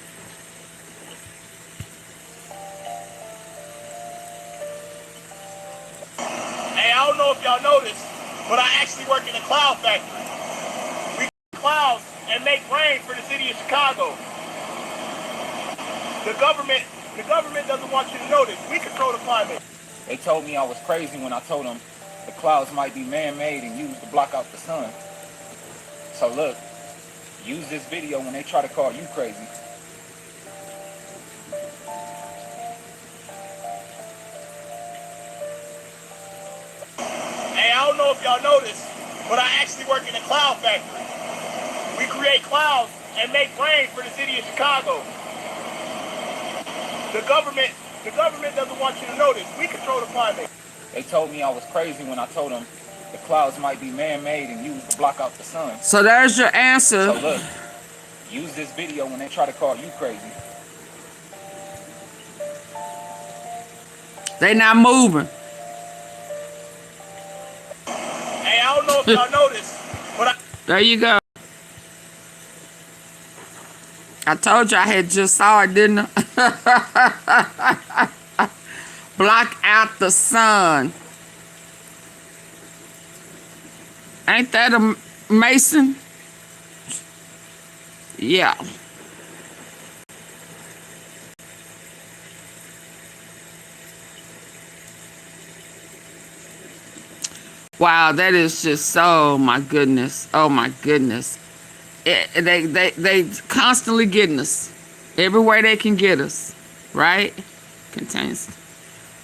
Hey, I don't know if y'all know this, but I actually work in a cloud factory. We clouds and make rain for the city of Chicago. The government doesn't want you to know this. We control the climate. They told me I was crazy when I told them the clouds might be man-made and used to block out the sun. So look, use this video when they try to call you crazy. Hey, I don't know if y'all know this, but I actually work in a cloud factory. We create clouds and make rain for the city of Chicago. The government doesn't want you to know this. We control the climate. They told me I was crazy when I told them the clouds might be man-made and used to block out the sun. So there's your answer. So look, use this video when they try to call you crazy. They not moving. Hey, I don't know if y'all know this, but There you go. I told you I had just saw it, didn't I? Block out the sun. Ain't that a Mason? Yeah. Wow, that is just so, my goodness. Oh my goodness. They constantly getting us. Every way they can get us. Right? Contains.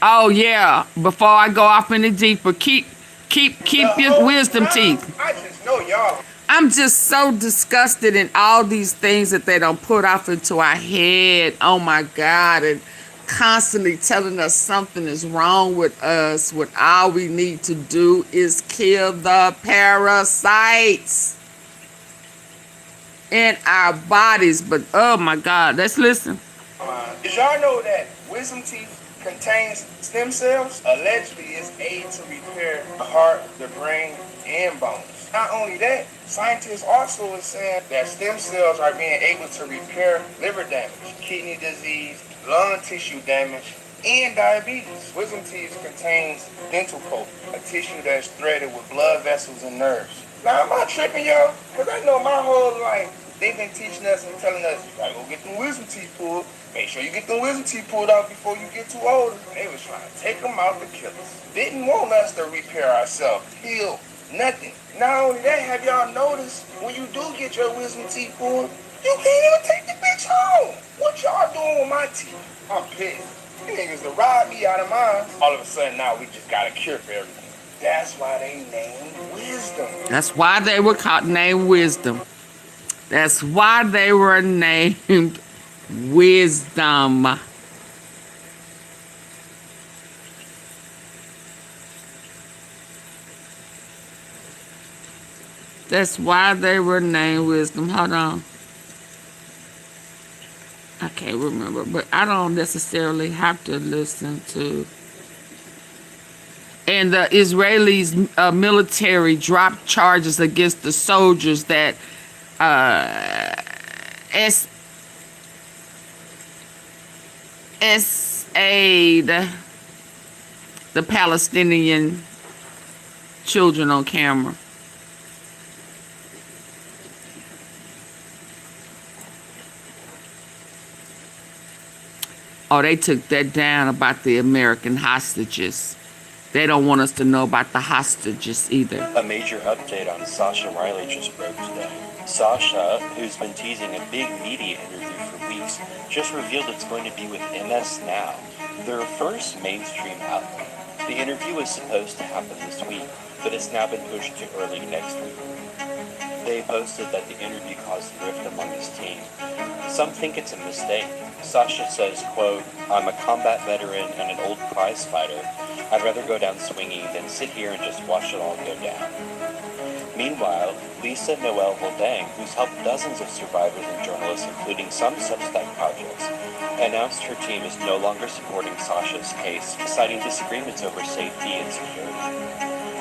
Oh yeah. Before I go off any deeper, keep your wisdom teeth. I just know y'all. I'm just so disgusted in all these things that they don't put off into our head. Oh my God. And constantly telling us something is wrong with us when all we need to do is kill the parasites in our bodies. But oh my God, let's listen. Did y'all know that wisdom teeth contains stem cells? Allegedly, it's aid to repair the heart, the brain, and bones. Not only that, scientists also are saying that stem cells are being able to repair liver damage, kidney disease, lung tissue damage, and diabetes. Wisdom teeth contains dental pulp, a tissue that's threaded with blood vessels and nerves. Now, am I tripping, y'all? Because I know my whole life, they've been teaching us and telling us, you gotta go get them wisdom teeth pulled. Make sure you get them wisdom teeth pulled out before you get too old. They was trying to take them out to kill us. Didn't want us to repair ourselves, heal, nothing. Not only that, have y'all noticed, when you do get your wisdom teeth pulled, you can't even take the bitch home. What y'all doing with my teeth? I'm pissed. You niggas to rob me out of mine. All of a sudden now we just got a cure for everything. That's why they named wisdom. That's why they were named wisdom. That's why they were named wisdom. That's why they were named wisdom. Hold on. I can't remember, but I don't necessarily have to listen to. And the Israelis military dropped charges against the soldiers that SA'd the Palestinian children on camera. Oh, they took that down about the American hostages. They don't want us to know about the hostages either. A major update on Sasha Riley just broke today. Sasha, who's been teasing a big media interview for weeks, just revealed it's going to be with MS Now, their first mainstream outlet. The interview was supposed to happen this week, but it's now been pushed to early next week. They posted that the interview caused a rift among his team. Some think it's a mistake. Sasha says, quote, "I'm a combat veteran and an old prize fighter. I'd rather go down swinging than sit here and just watch it all go down." Meanwhile, Lisa Noel Voldang, who's helped dozens of survivors and journalists, including some Substack projects, announced her team is no longer supporting Sasha's case, citing disagreements over safety and security.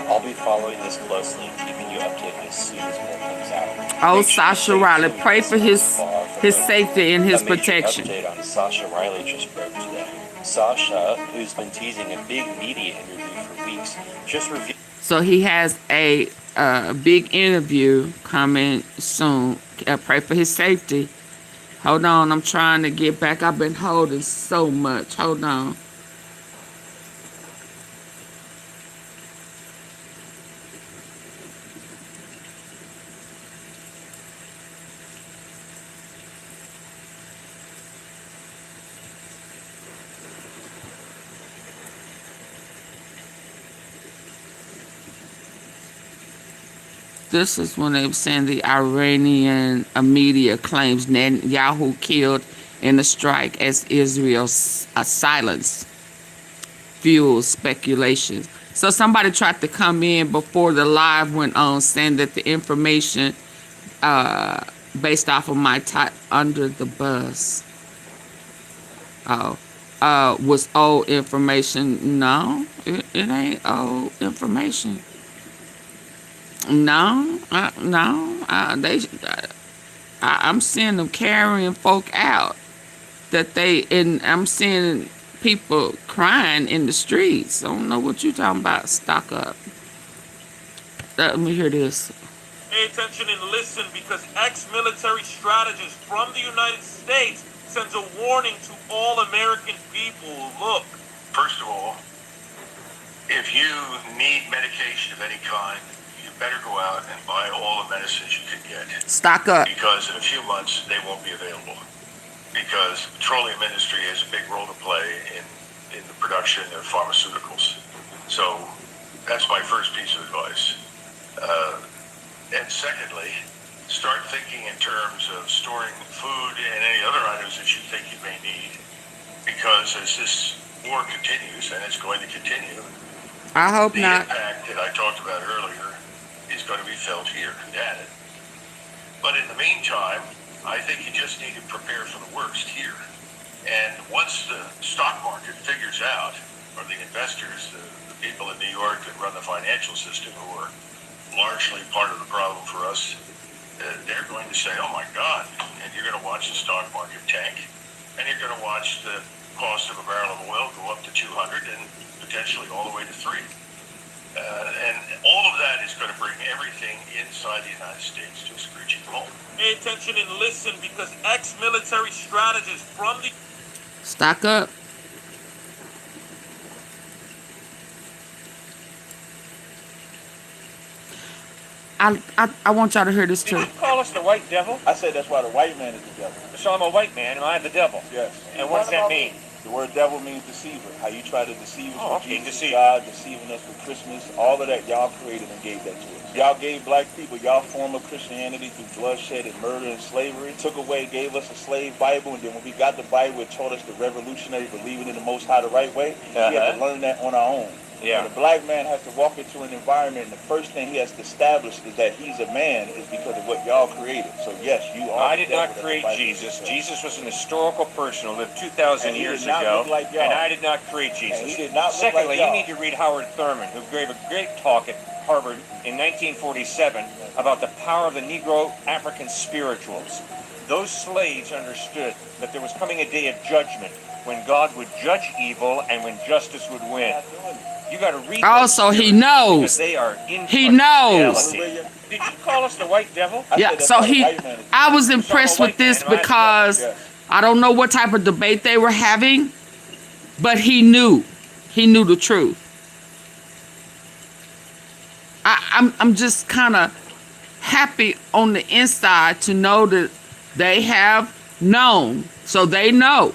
I'll be following this closely and keeping you updated as soon as more comes out. Oh, Make sure to Sasha stay Riley, tuned pray this for his fall for the safety and his A major protection. update on Sasha Riley just broke today. Sasha, who's been teasing a big media interview for weeks, just revealed. So he has a big interview coming soon. Pray for his safety. Hold on, I'm trying to get back. I've been holding so much. Hold on. This is when they were saying the Iranian media claims Netanyahu killed in a strike as Israel's silence fuels speculation. So somebody tried to come in before the live went on saying that the information based off of my type under the bus was old information. No, it ain't old information. No, I'm seeing them carrying folk out and I'm seeing people crying in the streets. I don't know what you talking about. Stock up. Let me hear this. Pay attention and listen, because ex-military strategist from the United States sends a warning to all American people. Look. First of all, if you need medication of any kind, you better go out and buy all the medicines you can get. Stock up. Because in a few months, they won't be available. Because the petroleum industry has a big role to play in the production of pharmaceuticals. So that's my first piece of advice. And secondly, start thinking in terms of storing food and any other items that you think you may need. Because as this war continues, and it's going to continue, I hope the not. impact that I talked about earlier is going to be felt here at it. But in the meantime, I think you just need to prepare for the worst here. And once the stock market figures out, or the investors, the people in New York that run the financial system, who are largely part of the problem for us, they're going to say, oh my God, and you're going to watch the stock market tank, and you're going to watch the cost of a barrel of oil go up to 200 and potentially all the way to 3. And all of that is going to bring everything inside the United States to a screeching halt. Pay attention and listen, because ex-military strategist from the... Stock up. I want y'all to hear this too. Did you call us the white devil? I said that's why the white man is the devil. So I'm a white man, and I'm the devil. Yes. And what does that mean? The word devil means deceiver. How you try to deceive us Oh, with okay, Jesus, deceiver. God, deceiving us with Christmas, all of that y'all created and gave that to us. Y'all gave black people y'all form of Christianity through bloodshed and murder and slavery. Took away, gave us a slave Bible, and then when we got the Bible, it taught us the revolutionary believing in the Most High the right way. We had to learn that on our own. Yeah. When a black man has to walk into an environment, and the first thing he has to establish is that he's a man is because of what y'all created. So yes, you are. I did not create Jesus. Jesus was an historical person who lived 2,000 And he years did not ago, look like y'all. and I did not create Jesus. And he did not look Secondly, like y'all. you need to read Howard Thurman, who gave a great talk at Harvard in 1947 about the power of the Negro African spirituals. Those slaves understood that there was coming a day of judgment when God would judge evil and when justice would win. You got to read. Also, he knows. Because they are in He touch with knows. reality. Did you call us the white devil? Yeah, so I was impressed with this because I don't know what type of debate they were having, but he knew the truth. I'm just kind of happy on the inside to know that they have known, so they know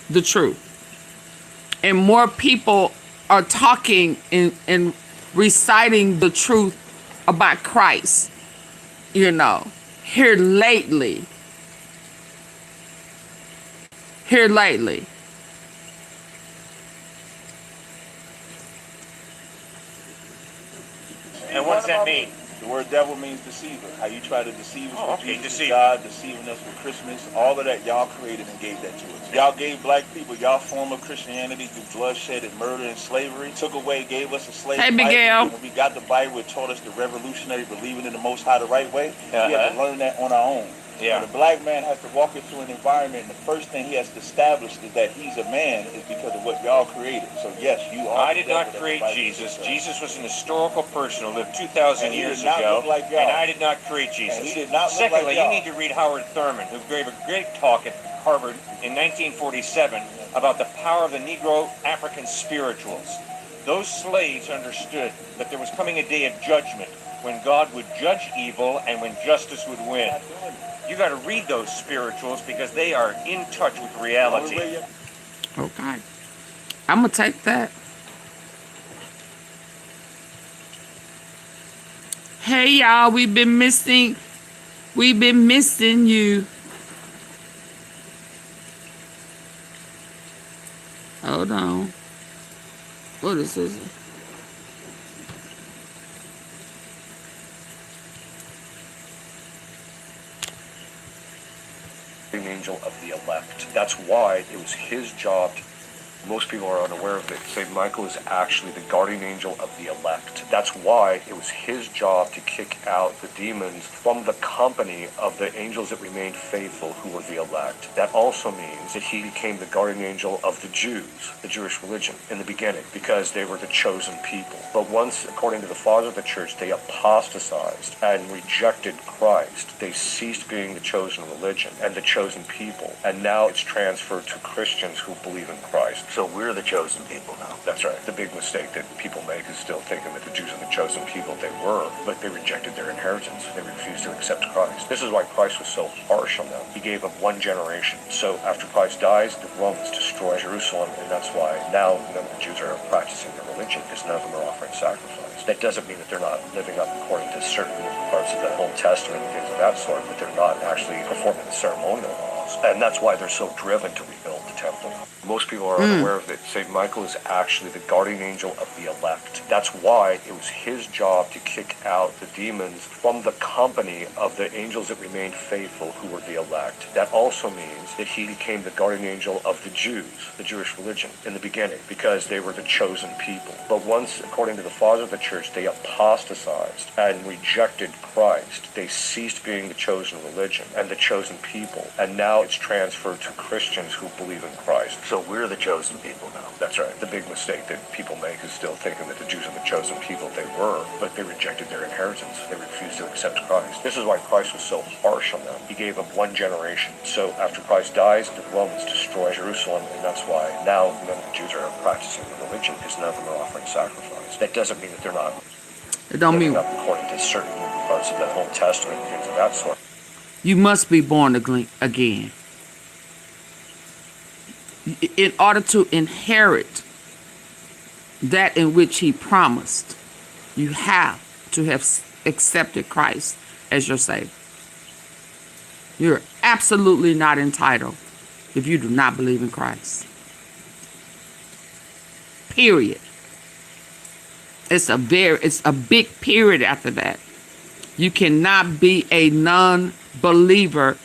the truth. And more people are talking and reciting the truth about Christ, here lately. And what does that mean? The word devil means deceiver. How you try to deceive us Oh, with okay, Jesus, deceiver. God, deceiving us with Christmas, all of that y'all created and gave that to us. Y'all gave black people y'all form of Christianity through bloodshed and murder and slavery. Took away, gave us a slave Hey, Bible. Miguel. And when we got the Bible, it taught us the revolutionary believing in the Most High the right way. We had to learn that on our own. Yeah. When a black man has to walk into an environment, and the first thing he has to establish is that he's a man is because of what y'all created. So yes, you are. I the did devil not that create the Bible Jesus. says. Jesus was an historical person who lived 2,000 And he years did not ago, look like y'all. and I did not create Jesus. And he did not look Secondly, like y'all. you need to read Howard Thurman, who gave a great talk at Harvard in 1947 about the power of the Negro African spirituals. Those slaves understood that there was coming a day of judgment when God would judge evil and when justice would win. You got to read those spirituals because they are in touch with reality. Okay. I'm going to take that. Hey, y'all, we've been missing you. Hold on. What is this? angel of the elect. That's why it was his job to, most people are unaware of it. St. Michael is actually the guardian angel of the elect. That's why it was his job to kick out the demons from the company of the angels that remained faithful, who were the elect. That also means that he became the guardian angel of the Jews, the Jewish religion, in the beginning, because they were the chosen people. But once, according to the fathers of the church, they apostatized and rejected Christ, they ceased being the chosen religion and the chosen people. And now it's transferred to Christians who believe in Christ. So we're the chosen people now. That's right. The big mistake that people make is still thinking that the Jews are the chosen people. They were, but they rejected their inheritance. They refused to accept Christ. This is why Christ was so harsh on them. He gave them one generation. So after Christ dies, the Romans destroy Jerusalem, and that's why now none of the Jews are practicing their religion, because none of them are offering sacrifice. That doesn't mean that they're not living up according to certain parts of the Old Testament and things of that sort, but they're not actually performing the ceremonial laws. And that's why they're so driven to rebuild the temple. Most people are unaware of it. St. Michael is actually the guardian angel of the elect. That's why it was his job to kick out the demons from the company of the angels that remained faithful, who were the elect. That also means that he became the guardian angel of the Jews, the Jewish religion, in the beginning, because they were the chosen people. But once, according to the fathers of the church, they apostatized and rejected Christ, they ceased being the chosen religion and the chosen people. And now it's transferred to Christians who believe in Christ. So we're the chosen people now. That's right. The big mistake that people make is still thinking that the Jews are the chosen people. They were, but they rejected their inheritance. They refused to accept Christ. This is why Christ was so harsh on them. He gave them one generation. So after Christ dies, the Romans destroy Jerusalem, and that's why now none of the Jews are practicing the religion, because none of them are offering sacrifice. That doesn't mean that they're not living up according to certain parts of the Old Testament and things of that sort. You must be born again. In order to inherit that in which he promised, you have to have accepted Christ as your Savior. You're absolutely not entitled if you do not believe in Christ. Period. It's a big period after that. You cannot be a non-believer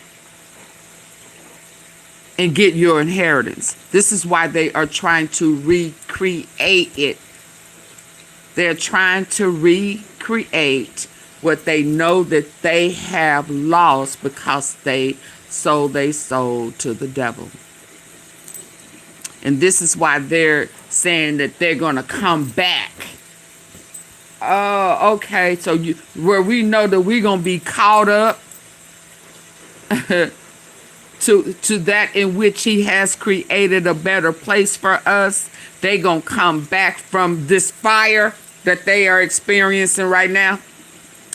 and get your inheritance. This is why they are trying to recreate it. They're trying to recreate what they know that they have lost because they sold their soul to the devil. And this is why they're saying that they're going to come back. Oh, okay. So where we know that we're going to be caught up to that in which he has created a better place for us, they gonna come back from this fire that they are experiencing right now,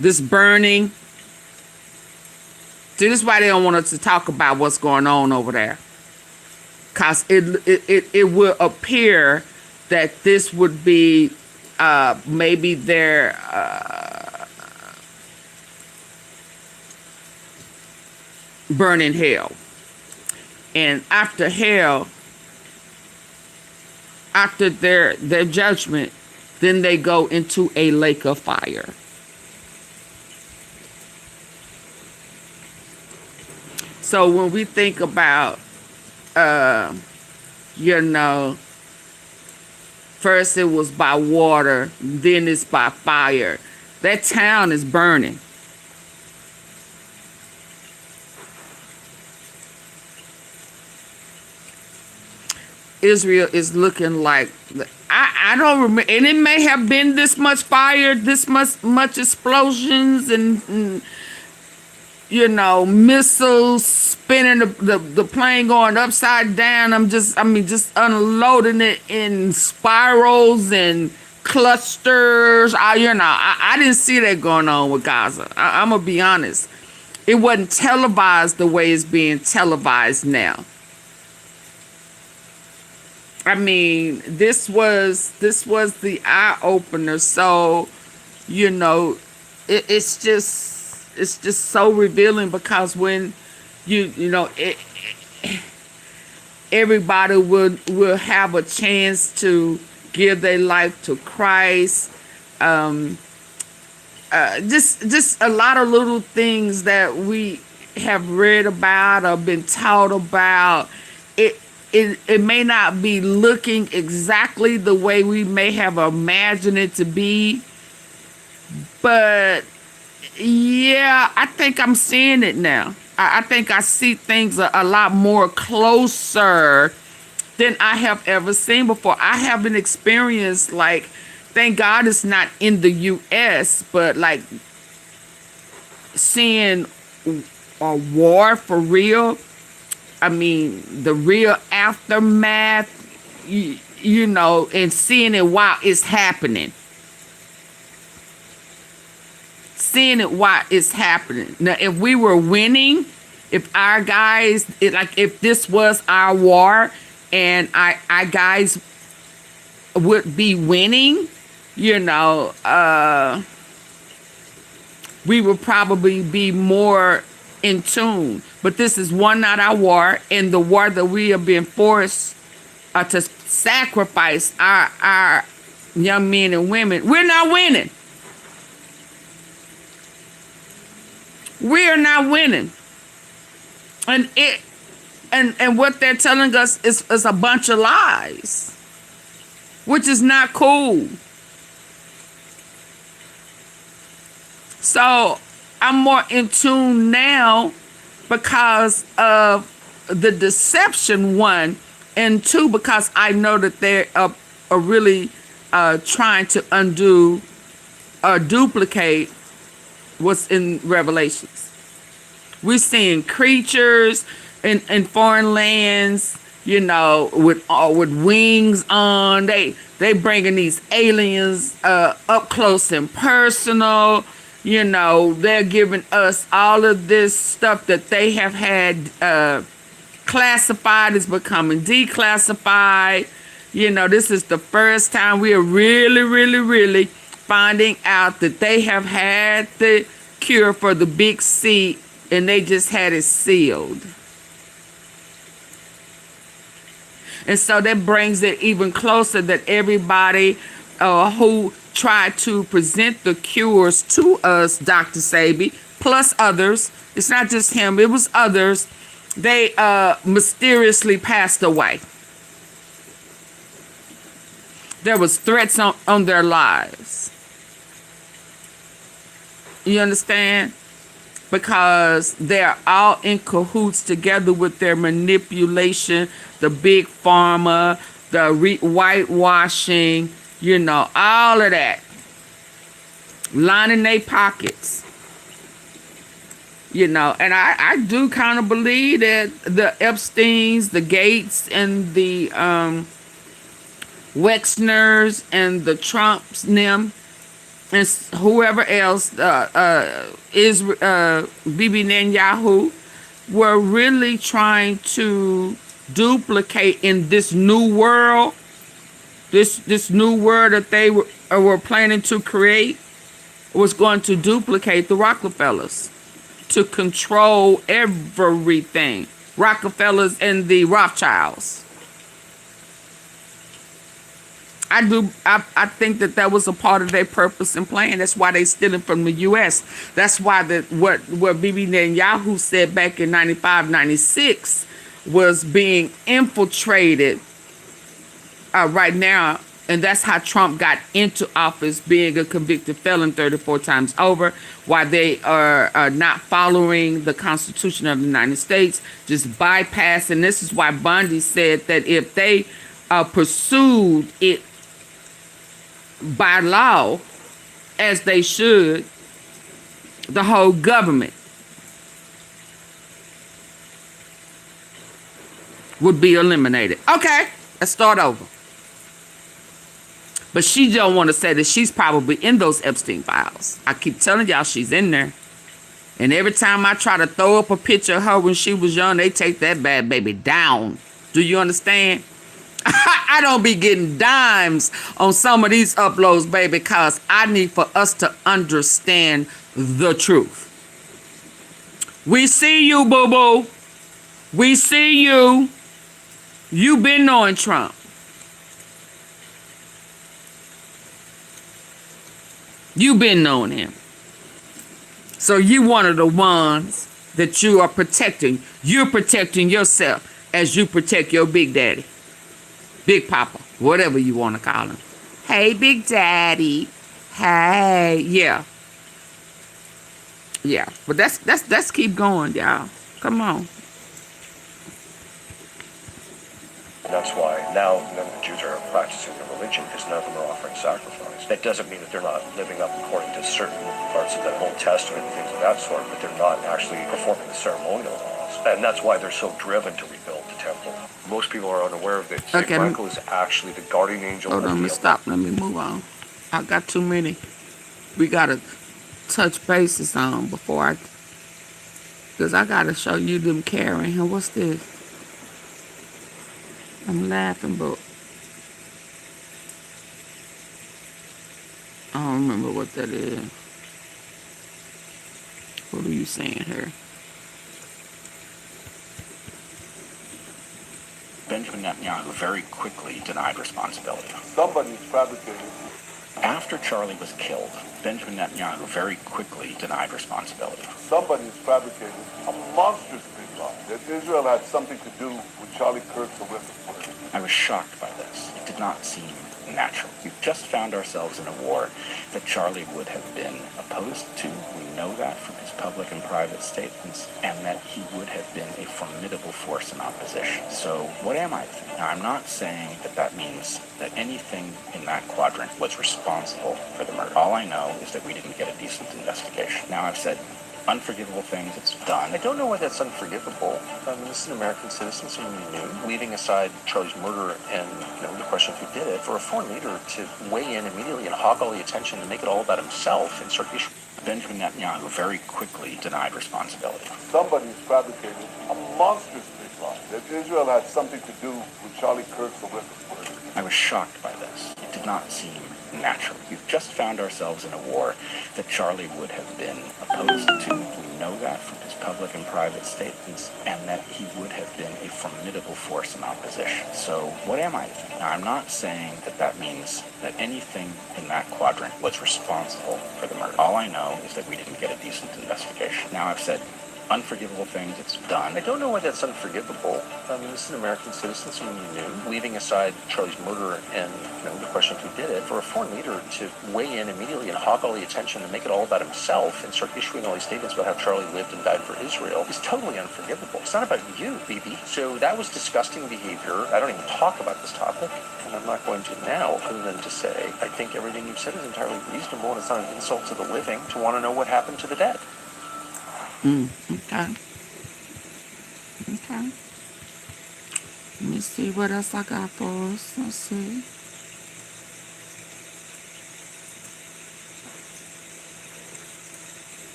this burning. See, this is why they don't want us to talk about what's going on over there, because it will appear that this would be maybe their burning hell. And after hell, after their judgment, then they go into a lake of fire. So when we think about, first it was by water, then it's by fire. That town is burning. Israel is looking like, I don't remember, and it may have been this much fire, this much explosions, and missiles spinning, the plane going upside down. just unloading it in spirals and clusters. I didn't see that going on with Gaza. I'm gonna be honest. It wasn't televised the way it's being televised now. I mean, this was the eye opener. So, it's just so revealing, because when everybody will have a chance to give their life to Christ. Just a lot of little things that we have read about or been taught about, it may not be looking exactly the way we may have imagined it to be. But yeah, I think I'm seeing it now. I think I see things a lot more closer than I have ever seen before. I haven't experienced, like, thank God it's not in the U.S., but like seeing a war for real. I mean, the real aftermath, you know, and seeing it while it's happening. Seeing it while it's happening. Now, if we were winning, if our guys, if this was our war and our guys would be winning, you know, we would probably be more in tune. But this is one, not our war, and the war that we are being forced to sacrifice our young men and women. We're not winning. We are not winning. And what they're telling us is a bunch of lies, which is not cool. So I'm more in tune now because of the deception, one, and two, because I know that they are really trying to undo or duplicate what's in Revelations. We're seeing creatures in foreign lands, you know, with wings on. They bringing these aliens up close and personal. You know, they're giving us all of this stuff that they have had classified is becoming declassified. You know, this is the first time we are really, really, really finding out that they have had the cure for the big C and they just had it sealed. And so that brings it even closer that everybody who tried to present the cures to us, Dr. Sabi, plus others, it's not just him, it was others, they mysteriously passed away. There was threats on their lives. You understand? Because they're all in cahoots together with their manipulation, the big pharma, the whitewashing, you know, all of that. Lining their pockets. You know, and I do kind of believe that the Epsteins, the Gates, and the Wexners, and the Trumps, them, and whoever else is Bibi Netanyahu were really trying to duplicate in this new world, this new world that they were planning to create, was going to duplicate the Rockefellers to control everything. Rockefellers and the Rothschilds. I think that was a part of their purpose and plan. That's why they stealing from the U.S. That's why what Bibi Netanyahu said back in 95, 96 was being infiltrated right now. And that's how Trump got into office, being a convicted felon 34 times over, why they are not following the Constitution of the United States, just bypassing. This is why Bondi said that if they pursued it by law, as they should, the whole government would be eliminated. Okay, let's start over. But she don't want to say that she's probably in those Epstein files. I keep telling y'all she's in there. And every time I try to throw up a picture of her when she was young, they take that bad baby down. Do you understand? I don't be getting dimes on some of these uploads, baby, because I need for us to understand the truth. We see you, boo-boo. We see you. You been knowing Trump. You been knowing him. So you one of the ones that you are protecting. You're protecting yourself as you protect your big daddy, big papa, whatever you want to call him. Hey, big daddy. Hey, yeah. Yeah, but let's keep going, y'all. Come on. And that's why now none of the Jews are practicing their religion because none of them are offering sacrifice. That doesn't mean that they're not living up according to certain parts of the Old Testament and things of that sort, but they're not actually performing the ceremonial laws. And that's why they're so driven to rebuild the temple. Most people are unaware of it. St. Michael is actually the guardian angel. Hold on, let me stop. Let me move on. I got too many. We got to touch bases on before because I got to show you them carrying. What's this? I'm laughing, but I don't remember what that is. What are you saying here? Benjamin Netanyahu very quickly denied responsibility. Somebody's fabricating. After Charlie was killed, Benjamin Netanyahu very quickly denied responsibility. Somebody's fabricating a monstrous big lie that Israel had something to do with Charlie Kirk's horrific murder. I was shocked by this. It did not seem natural. We've just found ourselves in a war that Charlie would have been opposed to. We know that from his public and private statements, and that he would have been a formidable force in opposition. So what am I thinking? Now, I'm not saying that that means that anything in that quadrant was responsible for the murder. All I know is that we didn't get a decent investigation. Now, I've said unforgivable things, it's done. I don't know why that's unforgivable. This is an American citizen, someone we knew. Leaving aside Charlie's murder and the question of who did it, for a foreign leader to weigh in immediately and hog all the attention and make it all about himself and start issuing. Benjamin Netanyahu very quickly denied responsibility. Somebody's fabricating a monstrous big lie that Israel had something to do with Charlie Kirk's horrific murder. I was shocked by this. It did not seem natural. We've just found ourselves in a war that Charlie would have been opposed to. We know that from his public and private statements, and that he would have been a formidable force in opposition. So what am I thinking? Now, I'm not saying that that means that anything in that quadrant was responsible for the murder. All I know is that we didn't get a decent investigation. Now, I've said unforgivable things, it's done. I don't know why that's unforgivable. This is an American citizen, someone you knew. Leaving aside Charlie's murder and the question of who did it, for a foreign leader to weigh in immediately and hog all the attention and make it all about himself and start issuing all these statements about how Charlie lived and died for Israel is totally unforgivable. It's not about you, Bibi. So that was disgusting behavior. I don't even talk about this topic, and I'm not going to now, other than to say I think everything you've said is entirely reasonable, and it's not an insult to the living to want to know what happened to the dead. Okay. Okay. Let me see what else I got for us. Let's see.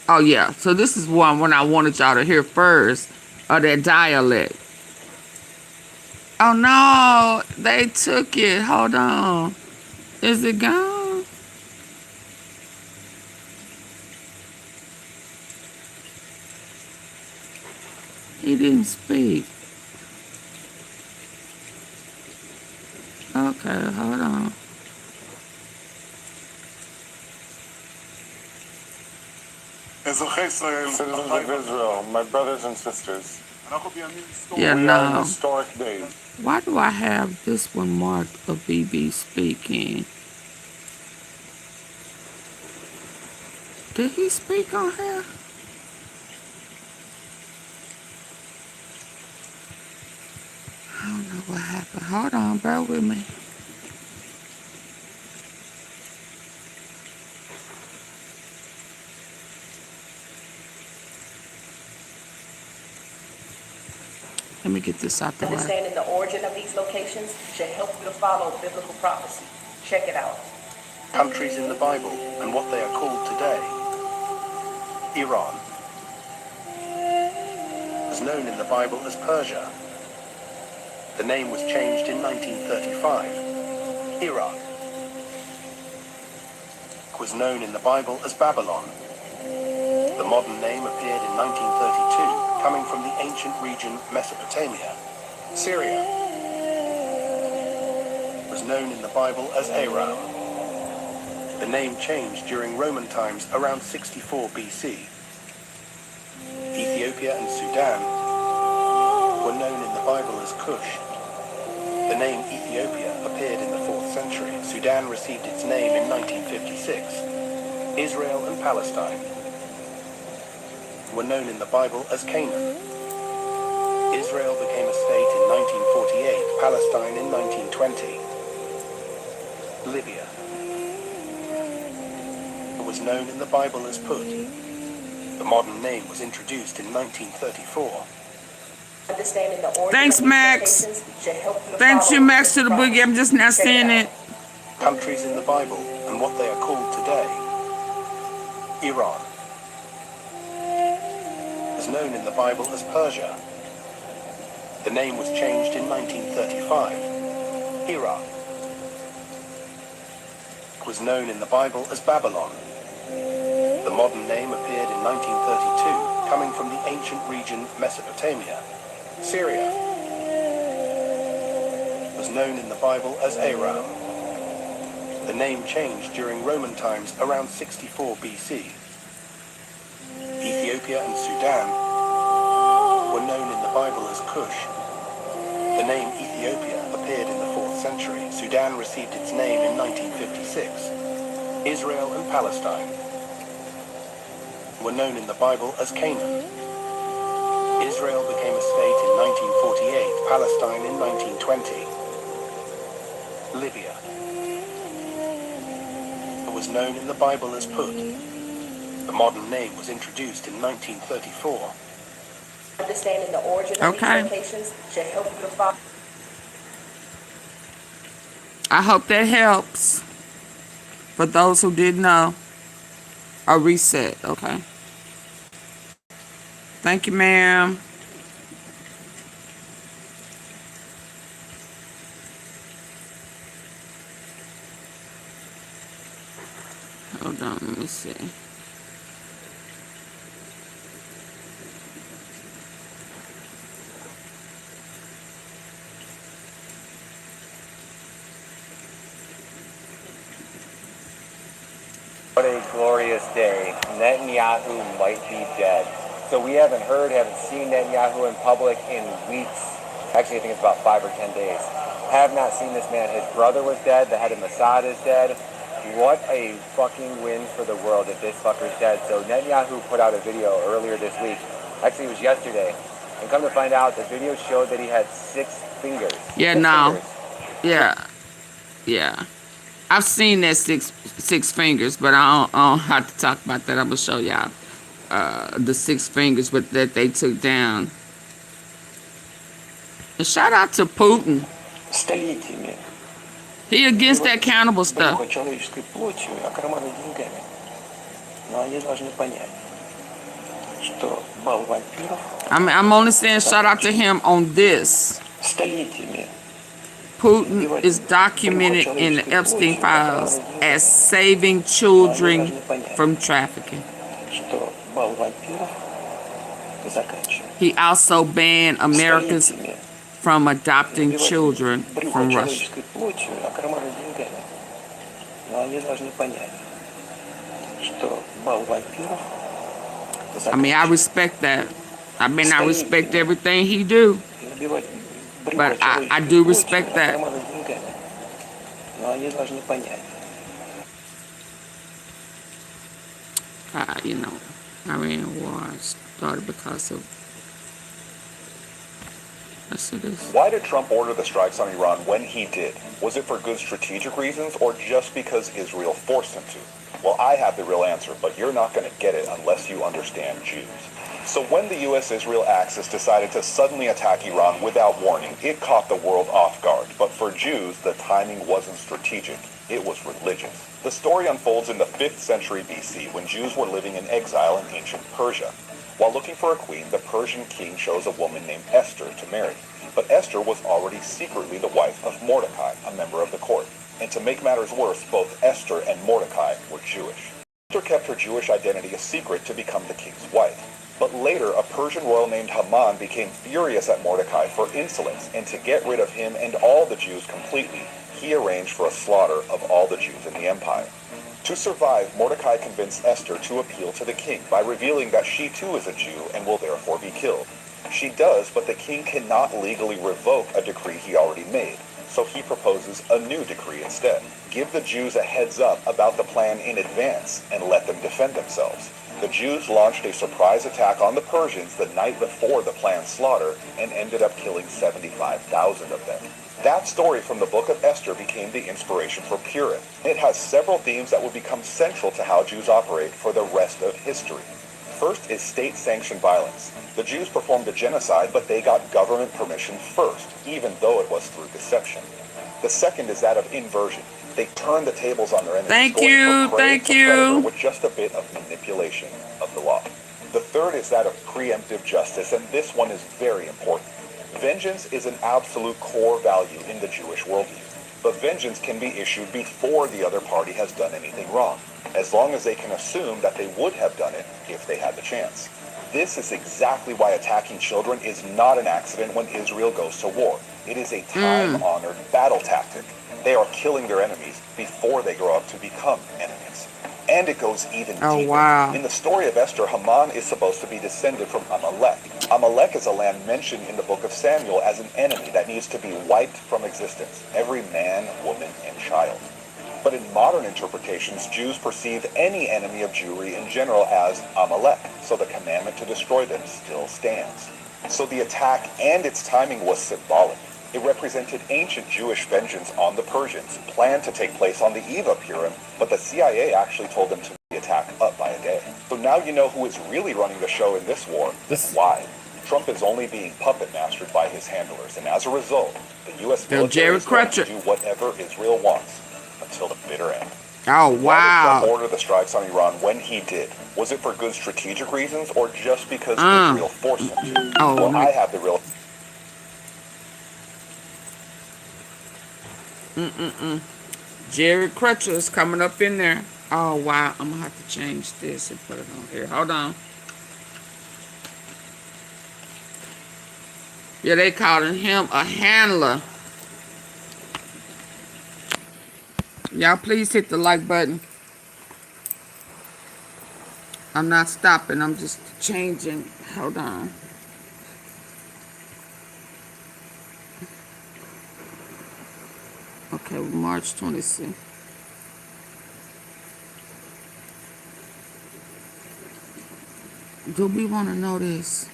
Oh, yeah. So this is one when I wanted y'all to hear first, that dialect. Oh, no. They took it. Hold on. Is it gone? He didn't speak. Okay, hold on. Citizens of Israel, my brothers and sisters. Yeah, We are in no. historic days. Why do I have this one marked of Bibi speaking? Did he speak on here? I don't know what happened. Hold on, bear with me. Let me get this out the way. Understanding the origin of these locations should help you to follow biblical prophecy. Check it out. Countries in the Bible and what they are called today. Iran was known in the Bible as Persia. The name was changed in 1935. Iraq was known in the Bible as Babylon. The modern name appeared in 1932, coming from the ancient region Mesopotamia. Syria was known in the Bible as Aram. The name changed during Roman times around 64 BC. Ethiopia and Sudan were known in the Bible as Cush. The name Ethiopia appeared in the 4th century. Sudan received its name in 1956. Israel and Palestine were known in the Bible as Canaan. Israel became a state in 1948, Palestine in 1920. Libya was known in the Bible as Put. The modern name was introduced in 1934. Thanks, Max. Thanks you, Max, to the boogie. I'm just not seeing it. Countries in the Bible and what they are called today. Iran is known in the Bible as Persia. The name was changed in 1935. Iraq was known in the Bible as Babylon. The modern name appeared in 1932, coming from the ancient region Mesopotamia. Syria was known in the Bible as Aram. The name changed during Roman times around 64 BC. Ethiopia and Sudan were known in the Bible as Cush. The name Ethiopia appeared in the 4th century. Sudan received its name in 1956. Israel and Palestine were known in the Bible as Canaan. Israel became a state in 1948, Palestine in 1920. Libya was known in the Bible as Put. The modern name was introduced in 1934. Understanding the origin of these locations should help you to follow. I hope that helps. For those who didn't know, a reset, okay? Thank you, ma'am. Hold on, let me see. What a glorious day. Netanyahu might be dead. So we haven't seen Netanyahu in public in weeks. Actually, I think it's about 5 or 10 days. Have not seen this man. His brother was dead. The head of Mossad is dead. What a fucking win for the world that this fucker's dead. So Netanyahu put out a video earlier this week. Actually, it was yesterday. And come to find out, the video showed that he had 6 fingers. Yeah, no. Yeah. I've seen that six fingers, but I don't have to talk about that. I'm going to show y'all the 6 fingers that they took down. And shout out to Putin. He against that cannibal stuff. I'm only saying shout out to him on this. Putin is documented in the Epstein files as saving children from trafficking. He also banned Americans from adopting children from Russia. I mean, I respect that. I mean, I respect everything he do. But I do respect that. You know, Iran war started because of. Let's see this. Why did Trump order the strikes on Iran when he did? Was it for good strategic reasons or just because Israel forced him to? Well, I have the real answer, but you're not going to get it unless you understand Jews. So when the U.S.-Israel axis decided to suddenly attack Iran without warning, it caught the world off guard. But for Jews, the timing wasn't strategic. It was religious. The story unfolds in the 5th century BC when Jews were living in exile in ancient Persia. While looking for a queen, the Persian king chose a woman named Esther to marry. But Esther was already secretly the wife of Mordecai, a member of the court. And to make matters worse, both Esther and Mordecai were Jewish. Esther kept her Jewish identity a secret to become the king's wife. But later, a Persian royal named Haman became furious at Mordecai for insolence, and to get rid of him and all the Jews completely, he arranged for a slaughter of all the Jews in the empire. To survive, Mordecai convinced Esther to appeal to the king by revealing that she too is a Jew and will therefore be killed. She does, but the king cannot legally revoke a decree he already made, so he proposes a new decree instead. Give the Jews a heads up about the plan in advance and let them defend themselves. The Jews launched a surprise attack on the Persians the night before the planned slaughter and ended up killing 75,000 of them. That story from the book of Esther became the inspiration for Purim. It has several themes that will become central to how Jews operate for the rest of history. First is state-sanctioned violence. The Jews performed a genocide, but they got government permission first, even though it was through deception. The second is that of inversion. They turned the tables on their enemies. Thank you, thank you. With just a bit of manipulation of the law. The third is that of preemptive justice, and this one is very important. Vengeance is an absolute core value in the Jewish worldview, but vengeance can be issued before the other party has done anything wrong, as long as they can assume that they would have done it if they had the chance. This is exactly why attacking children is not an accident when Israel goes to war. It is a time-honored battle tactic. They are killing their enemies before they grow up to become enemies. And it goes even deeper. Wow. In the story of Esther, Haman is supposed to be descended from Amalek. Amalek is a land mentioned in the book of Samuel as an enemy that needs to be wiped from existence. Every man, woman, and child. But in modern interpretations, Jews perceive any enemy of Jewry in general as Amalek, so the commandment to destroy them still stands. So the attack and its timing was symbolic. It represented ancient Jewish vengeance on the Persians, planned to take place on the eve of Purim, but the CIA actually told them to the attack up by a day. So now you know who is really running the show in this war, and why. Trump is only being puppet mastered by his handlers, and as a result, the U.S. military is going to do whatever Israel wants until the bitter end. Oh, Why did wow. Trump order the strikes on Iran when he did? Was it for good strategic reasons or just because Israel forced him to? Oh, well, I have the real... Jerry Crutcher is coming up in there. Oh, wow. I'm going to have to change this and put it on here. Hold on. Yeah, they calling him a handler. Y'all please hit the like button. I'm not stopping. I'm just changing. Hold on. Okay, March 26th. Do we want to know this?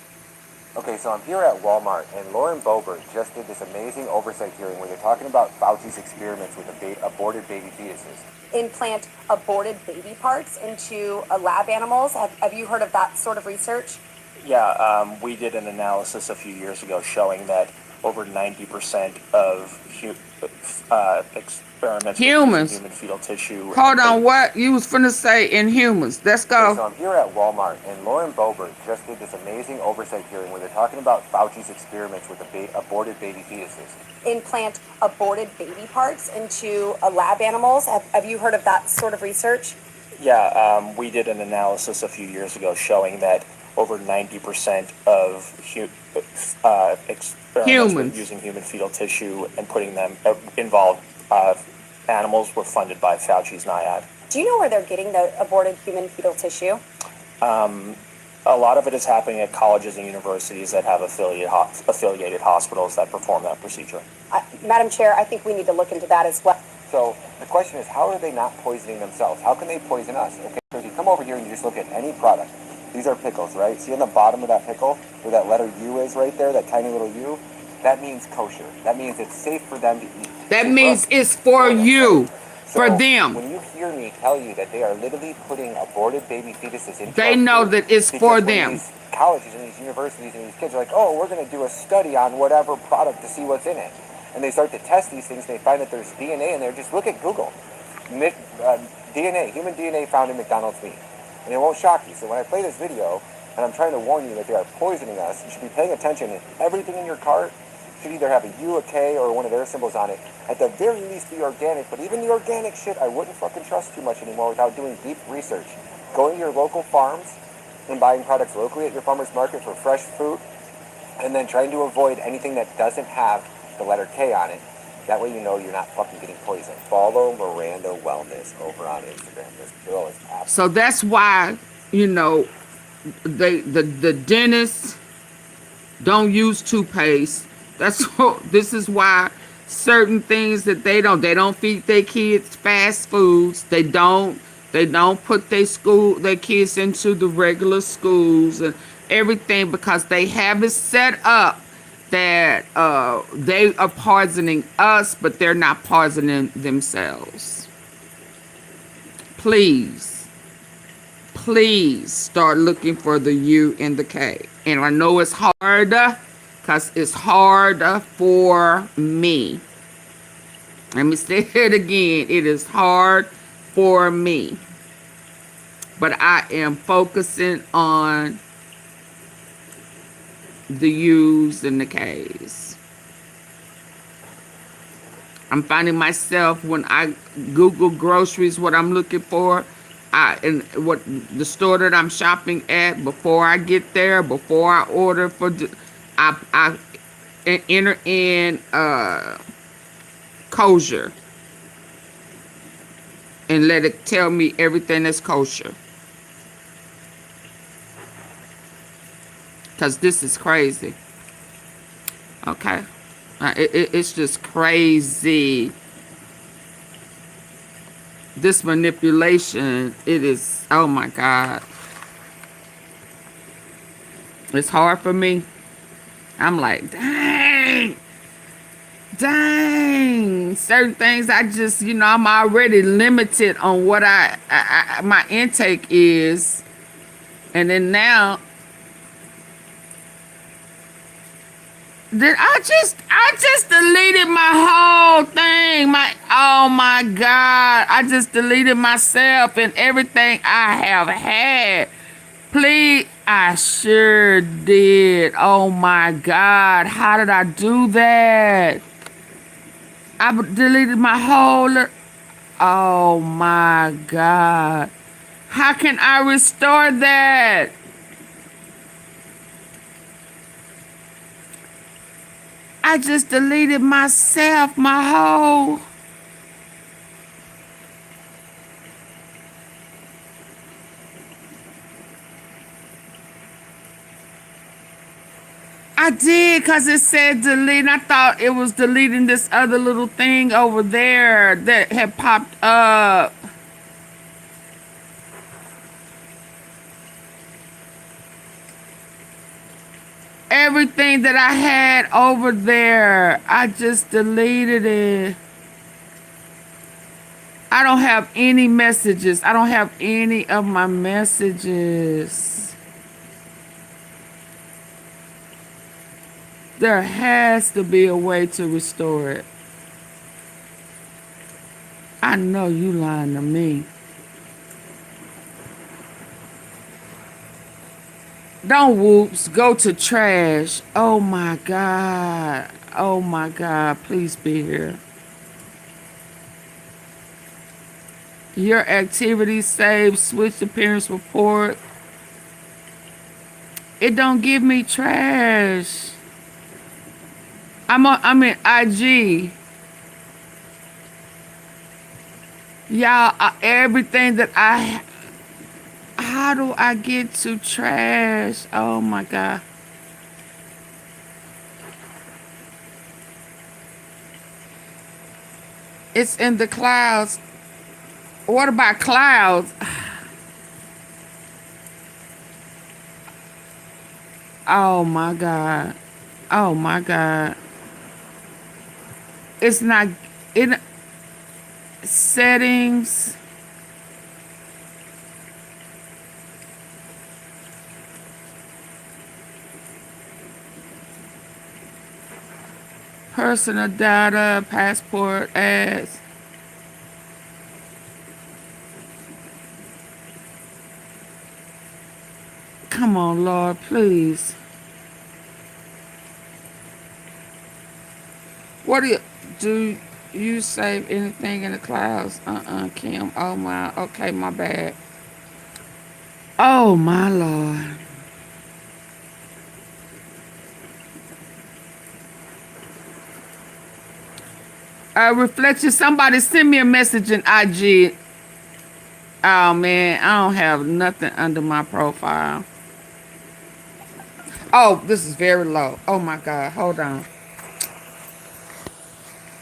Okay, so I'm here at Walmart, and Lauren Boebert just did this amazing oversight hearing where they're talking about Fauci's experiments with aborted baby fetuses. Implant aborted baby parts into lab animals. Have you heard of that sort of research? Yeah, we did an analysis a few years ago showing that over 90% of experiments Humans. with human fetal tissue. Hold on, what? You was finna say in humans. Let's go. Okay, so I'm here at Walmart, and Lauren Boebert just did this amazing oversight hearing where they're talking about Fauci's experiments with aborted baby fetuses. Implant aborted baby parts into lab animals. Have you heard of that sort of research? Yeah, we did an analysis a few years ago showing that over 90% of experiments with using human fetal tissue and putting them involved animals were funded by Fauci's NIAID. Do you know where they're getting the aborted human fetal tissue? A lot of it is happening at colleges and universities that have affiliated hospitals that perform that procedure. Madam Chair, I think we need to look into that as well. So the question is, how are they not poisoning themselves? How can they poison us? Okay, so if you come over here and you just look at any product, these are pickles, right? See on the bottom of that pickle, where that letter U is right there, that tiny little U? That means kosher. That means it's safe for them to eat. That means it's for you, for them. When you hear me tell you that they are literally putting aborted baby fetuses in, They know that it's for them. These colleges and these universities and these kids are like, oh, we're going to do a study on whatever product to see what's in it. And they start to test these things, and they find that there's DNA in there. Just look at Google. DNA, human DNA found in McDonald's meat. And it won't shock you. So when I play this video, and I'm trying to warn you that they are poisoning us, you should be paying attention. Everything in your cart should either have a U, a K, or one of their symbols on it. At the very least, be organic. But even the organic shit, I wouldn't fucking trust too much anymore without doing deep research. Going to your local farms and buying products locally at your farmer's market for fresh fruit, and then trying to avoid anything that doesn't have the letter K on it. That way you know you're not fucking getting poisoned. Follow Miranda Wellness over on Instagram. This girl is absolutely... So that's why, you know, the dentists don't use toothpaste. This is why certain things that they don't feed their kids fast foods. They don't put their kids into the regular schools and everything, because they have it set up that they are poisoning us, but they're not poisoning themselves. Please start looking for the U and the K. And I know it's hard, because it's hard for me. Let me say it again. It is hard for me. But I am focusing on the U's and the K's. I'm finding myself, when I Google groceries, what I'm looking for, and what the store that I'm shopping at, before I get there, before I order I enter in kosher and let it tell me everything that's kosher. Because this is crazy. Okay? It's just crazy. This manipulation, it is, oh my God. It's hard for me. I'm like, dang. Certain things I just, you know, I'm already limited on what my intake is. And then now, I just deleted my whole thing. Oh my God. I just deleted myself and everything I have had. Please, I sure did. Oh my God. How did I do that? I deleted my whole... Oh my God. How can I restore that? I just deleted myself, my whole... I did, because it said delete. I thought it was deleting this other little thing over there that had popped up. Everything that I had over there, I just deleted it. I don't have any messages. I don't have any of my messages. There has to be a way to restore it. I know you lying to me. Don't whoops. Go to trash. Oh my God. Oh my God. Please be here. Your activity saved. Switch appearance report. It don't give me trash. I'm in IG. Y'all, everything that how do I get to trash? Oh my God. It's in the clouds. What about clouds? Oh my God. Oh my God. It's not in settings. Personal data, passport, ads. Come on, Lord, please. What do you save anything in the clouds? Kim. Oh my, okay, my bad. Oh my Lord. Reflection, somebody send me a message in IG. Oh, man, I don't have nothing under my profile. Oh, this is very low. Oh, my God. Hold on.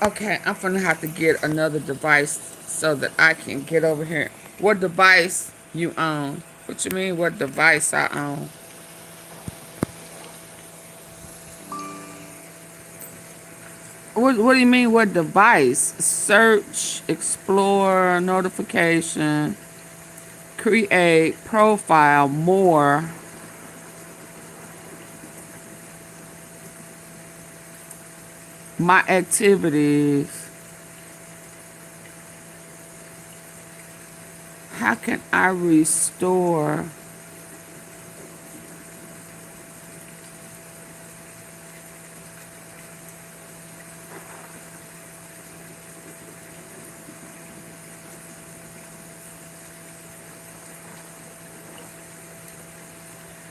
Okay, I'm going to have to get another device so that I can get over here. What device you own? What you mean, what device I own? What do you mean, what device? Search, explore, notification, create, profile, more. My activities. How can I restore?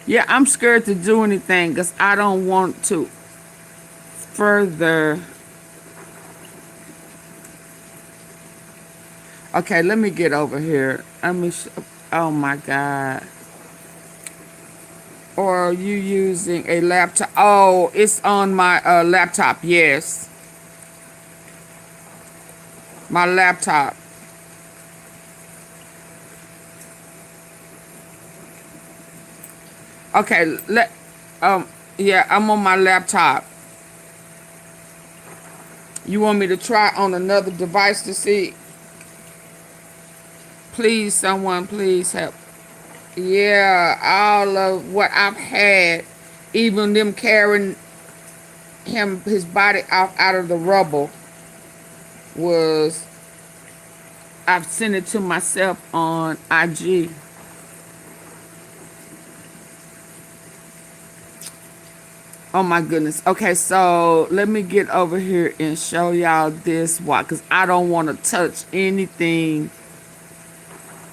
Yeah, I'm scared to do anything because I don't want to further. Okay, let me get over here. Oh my God. Or are you using a laptop? Oh, it's on my laptop. Yes. My laptop. Okay, yeah, I'm on my laptop. You want me to try on another device to see? Please, someone, please help. Yeah, all of what I've had, even them carrying his body out of the rubble, I've sent it to myself on IG. Oh my goodness. Okay, so let me get over here and show y'all this. Why? Because I don't want to touch anything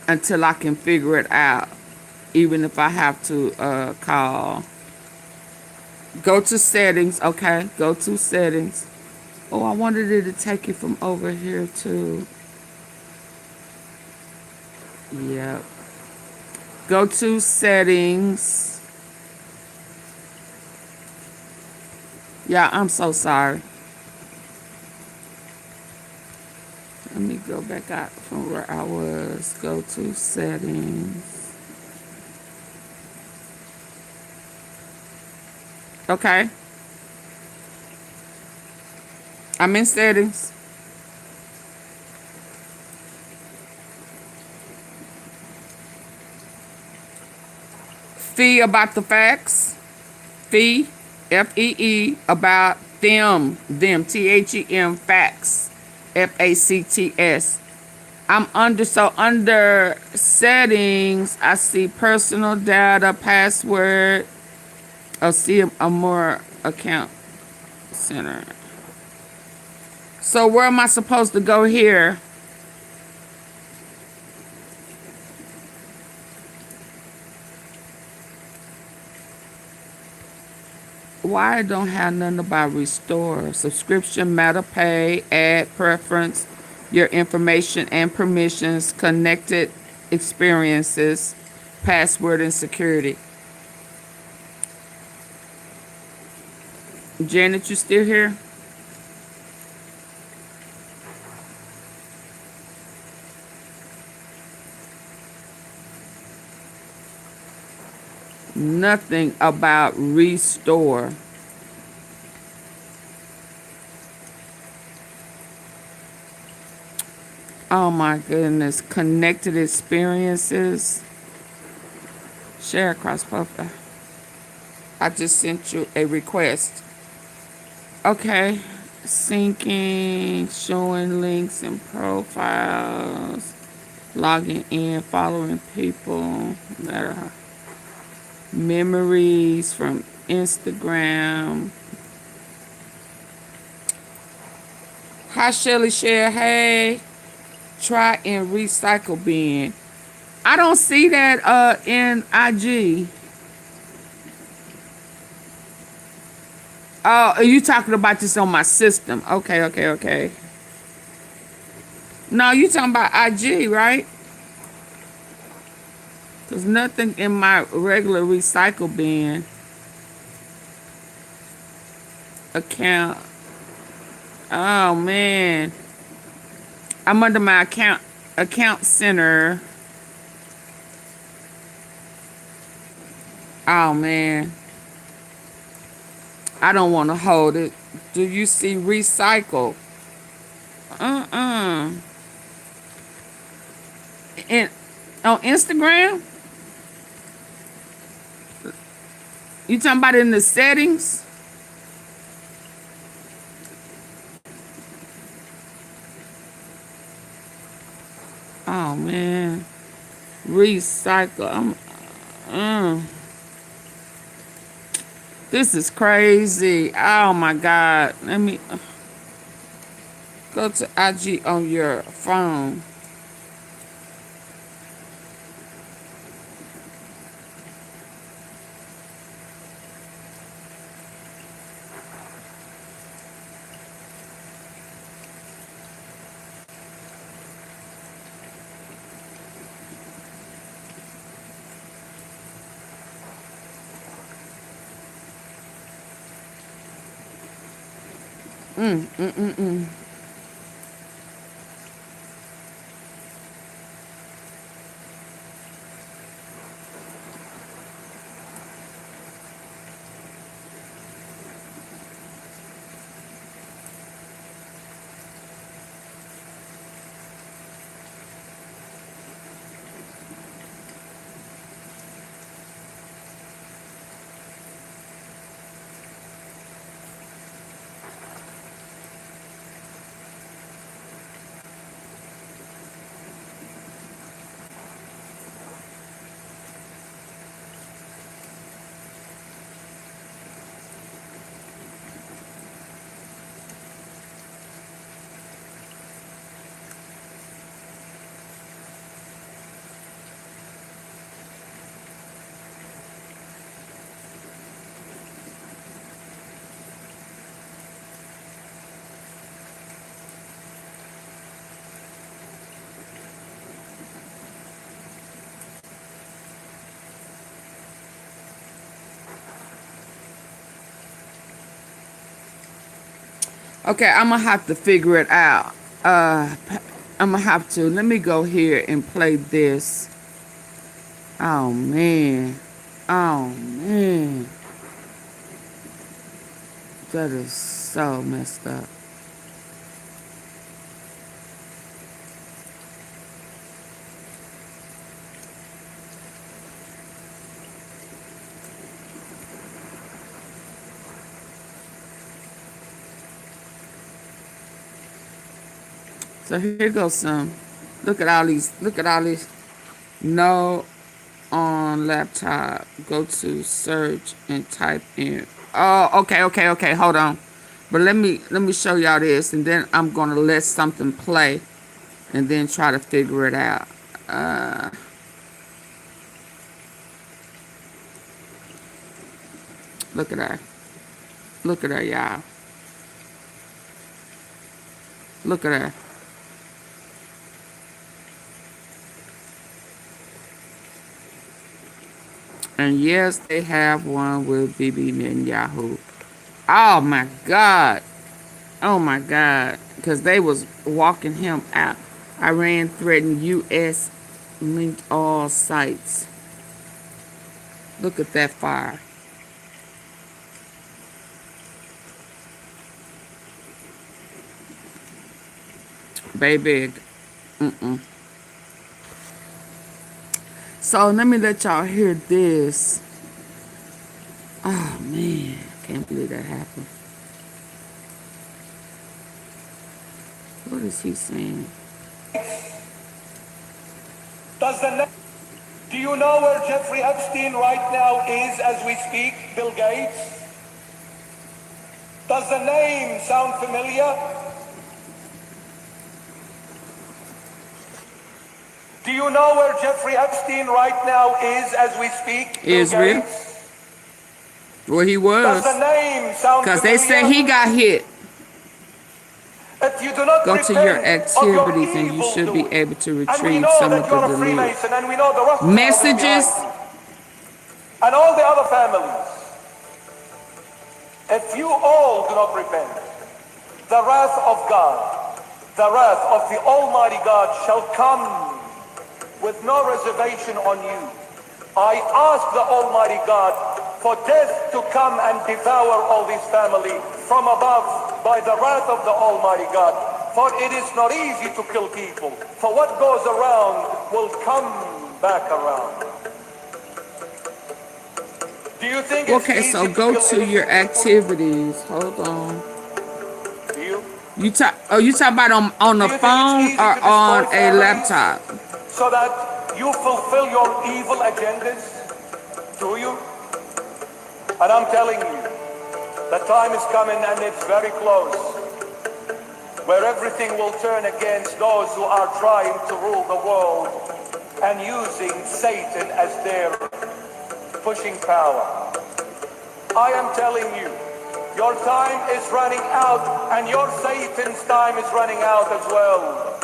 until I can figure it out. Even if I have to call. Go to settings. Okay, go to settings. Oh, I wanted it to take you from over here too. Yep. Go to settings. Yeah, I'm so sorry. Let me go back out from where I was. Go to settings. Okay. I'm in settings. Fee about the facts. Fee. F-E-E, about them, T-H-E-M, facts, F-A-C-T-S. I'm under settings, I see personal data, password, I'll see a more account center. So where am I supposed to go here? Why I don't have nothing about restore? Subscription, meta pay, add preference, your information and permissions, connected experiences, password and security. Janet, you still here? Nothing about restore. Oh my goodness. Connected experiences. Share across profile. I just sent you a request. Okay. Syncing, showing links and profiles, logging in, following people that are memories from Instagram. Hi, Shelly Share. Hey, try and recycle bin. I don't see that in IG. Oh, are you talking about this on my system? Okay. No, you talking about IG, right? There's nothing in my regular recycle bin account. Oh man. I'm under my account center. Oh man. I don't want to hold it. Do you see recycle? Uh-uh. And on Instagram? You talking about in the settings? Oh man. Recycle. This is crazy. Oh my God. Let me go to IG on your phone. Mm, mm, mm, mm. Okay, I'm gonna have to figure it out. I'm gonna have to. Let me go here and play this. Oh man. Oh man. That is so messed up. So here goes some. Look at all these. Look at all these. No on laptop. Go to search and type in. Oh, okay. Hold on. But let me show y'all this, and then I'm gonna let something play, and then try to figure it out. Look at her. Look at her, y'all. Look at her. And yes, they have one with Bibi Netanyahu. Oh my God. Oh my God. Because they was walking him out. Iran threatened U.S. linked all sites. Look at that fire. Baby. Mm-mm. So let me let y'all hear this. Oh man. Can't believe that happened. What is he saying? Do you know where Jeffrey Epstein right now is as we speak, Bill Gates? Does the name sound familiar? Do you know where Jeffrey Epstein right now is as we speak, Bill Israel. Gates? Well, he was. Does the name sound familiar? Because they said he got hit. If you do not Go to your repent of your activities and you evil should be doing, able to and we retrieve know some that of you the are a deleted Freemason, and we know the Rothschild is messages. behind you, and all the other families, if you all do not repent, the wrath of God, the wrath of the Almighty God shall come with no reservation on you. I ask the Almighty God for death to come and devour all this family from above by the wrath of the Almighty God. For it is not easy to kill people. For what goes around will come back around. Do you think it's Okay, easy so to go kill to your innocent people? activities. Hold on. Do you? You talk about on Do the you think it's phone easy or to destroy on a families laptop? so that you fulfill your evil agendas? Do you? And I'm telling you, the time is coming and it's very close, where everything will turn against those who are trying to rule the world and using Satan as their pushing power. I am telling you, your time is running out, and your Satan's time is running out as well.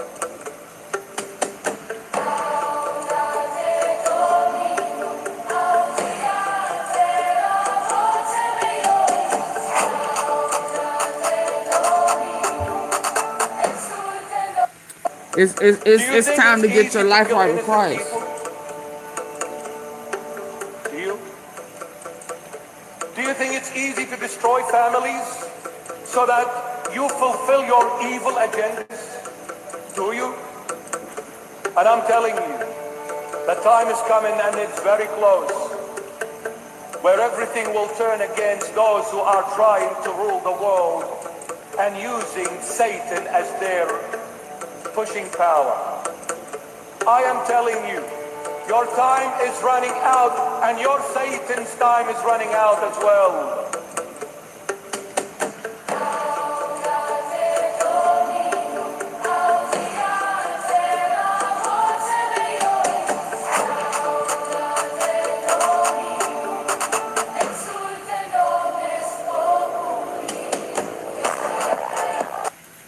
It's time to get your life right with Christ. Do you? Do you think it's easy to destroy families so that you fulfill your evil agendas? Do you? And I'm telling you, the time is coming and it's very close, where everything will turn against those who are trying to rule the world and using Satan as their pushing power. I am telling you, your time is running out, and your Satan's time is running out as well.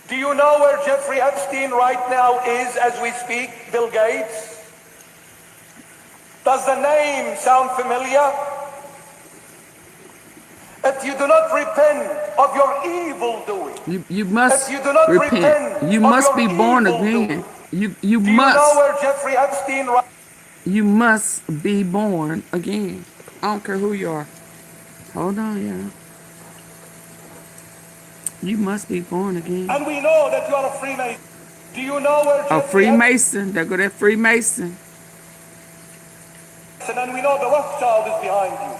Do you know where Jeffrey Epstein right now is as we speak, Bill Gates? Does the name sound familiar? If you do not repent of your evil doing, You must if you do not repent. You of must your be born evil again. doing, You do you know must. where Jeffrey Epstein right? You must be born again. I don't care who you are. Hold on, y'all. You must be born again. And we know that you are a Freemason. Do you know where A Jeffrey Freemason. There go that Freemason. Epstein, and we know the Rothschild is behind you.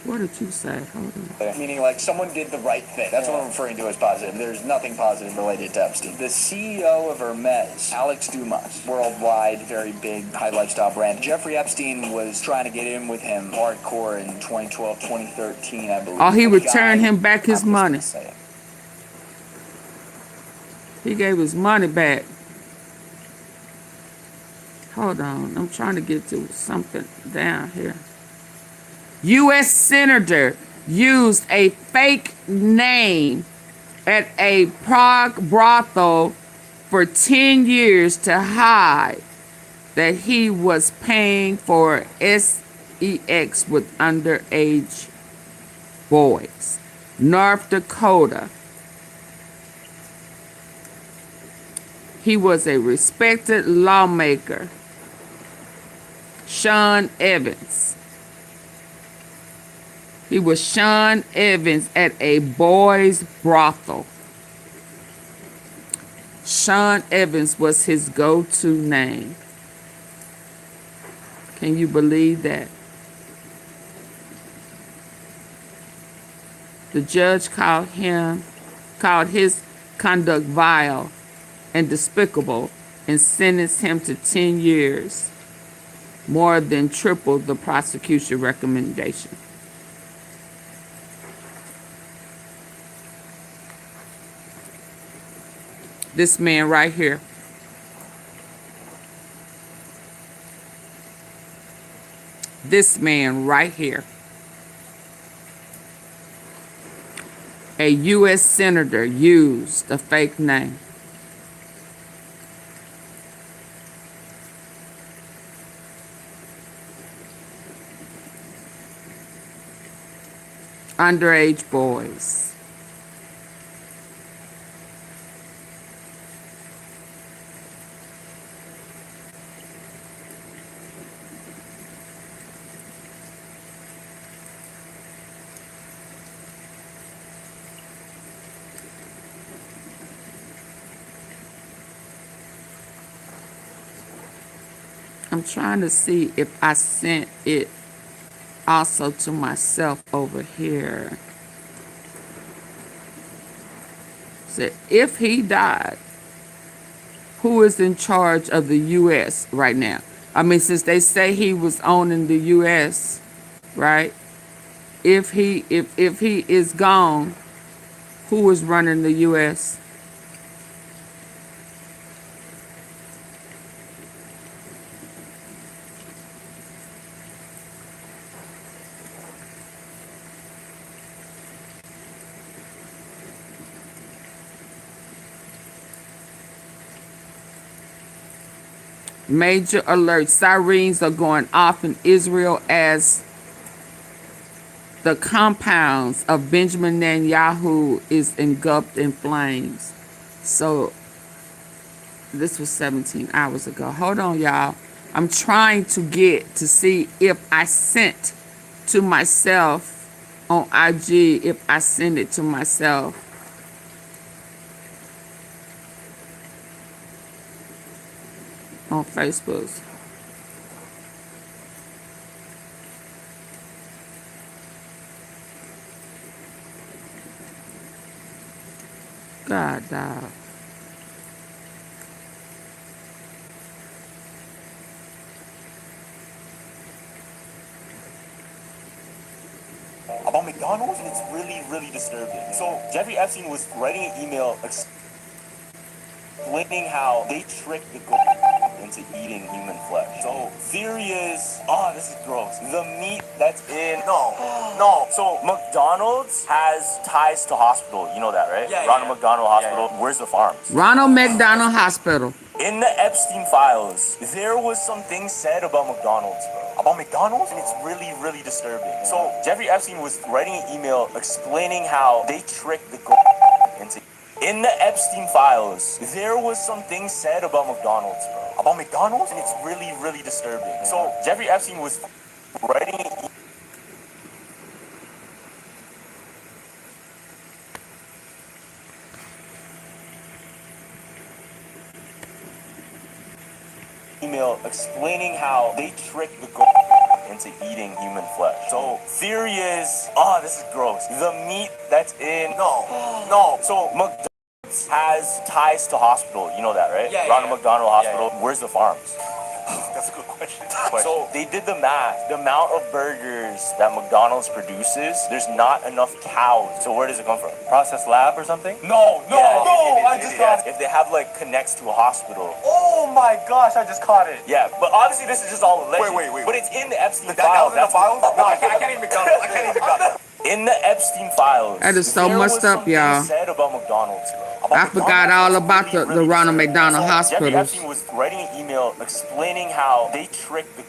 What did you say? Hold on. Meaning like someone did the right thing. That's what I'm referring to as positive. There's nothing positive related to Epstein. The CEO of Hermes, Alex Dumas, worldwide, very big, high lifestyle brand. Jeffrey Epstein was trying to get in with him hardcore in 2012, 2013, I believe. Oh, he returned him back his money. He gave his money back. Hold on. I'm trying to get to something down here. U.S. Senator used a fake name at a Prague brothel for 10 years to hide that he was paying for sex with underage boys. North Dakota. He was a respected lawmaker. Sean Evans. He was Sean Evans at a boys' brothel. Sean Evans was his go-to name. Can you believe that? The judge called his conduct vile and despicable and sentenced him to 10 years, more than triple the prosecution recommendation. This man right here. This man right here. A U.S. senator used a fake name. Underage boys. I'm trying to see if I sent it also to myself over here. Said, if he died, who is in charge of the U.S. right now? I mean, since they say he was owning the U.S., right? If he is gone, who is running the U.S.? Major alert. Sirens are going off in Israel as the compounds of Benjamin Netanyahu is engulfed in flames. So this was 17 hours ago. Hold on, y'all. I'm trying to get to see if I sent to myself on IG, if I send it to myself. On Facebook. God, dog. About McDonald's, and it's really, really disturbing. So Jeffrey Epstein was writing an email explaining how they tricked the into eating human flesh. So theory is, this is gross. The meat that's in, no. So McDonald's has ties to hospital. You know that, right? Yeah. Ronald McDonald Hospital. Yeah. Where's the farms? Ronald McDonald Hospital. In the Epstein files, there was some things said about McDonald's, bro. About McDonald's, and it's really, really disturbing. So Jeffrey Epstein was writing an email explaining how they tricked the into. In the Epstein files, there was some things said about McDonald's, bro. About McDonald's, and it's really, really disturbing. So Jeffrey Epstein was writing email explaining how they tricked the into eating human flesh. So theory is, this is gross. The meat that's in, no. So McDonald's has ties to hospital. You know that, right? Yeah. Ronald McDonald Hospital. Yeah. Where's the farms? That's a good question. So they did the math. The amount of burgers that McDonald's produces, there's not enough cows. So where does it come from? Processed lab or something? No. I just got it. If they have connects to a hospital. Oh my gosh, I just caught it. Yeah, but obviously this is just all alleged. Wait. But it's in the Epstein files. That was in the files? No, I can't even got it. In the Epstein files. That is so messed up, y'all. Said about McDonald's, bro. I forgot all about the Ronald McDonald Hospital. Jeffrey Epstein was writing an email explaining how they tricked the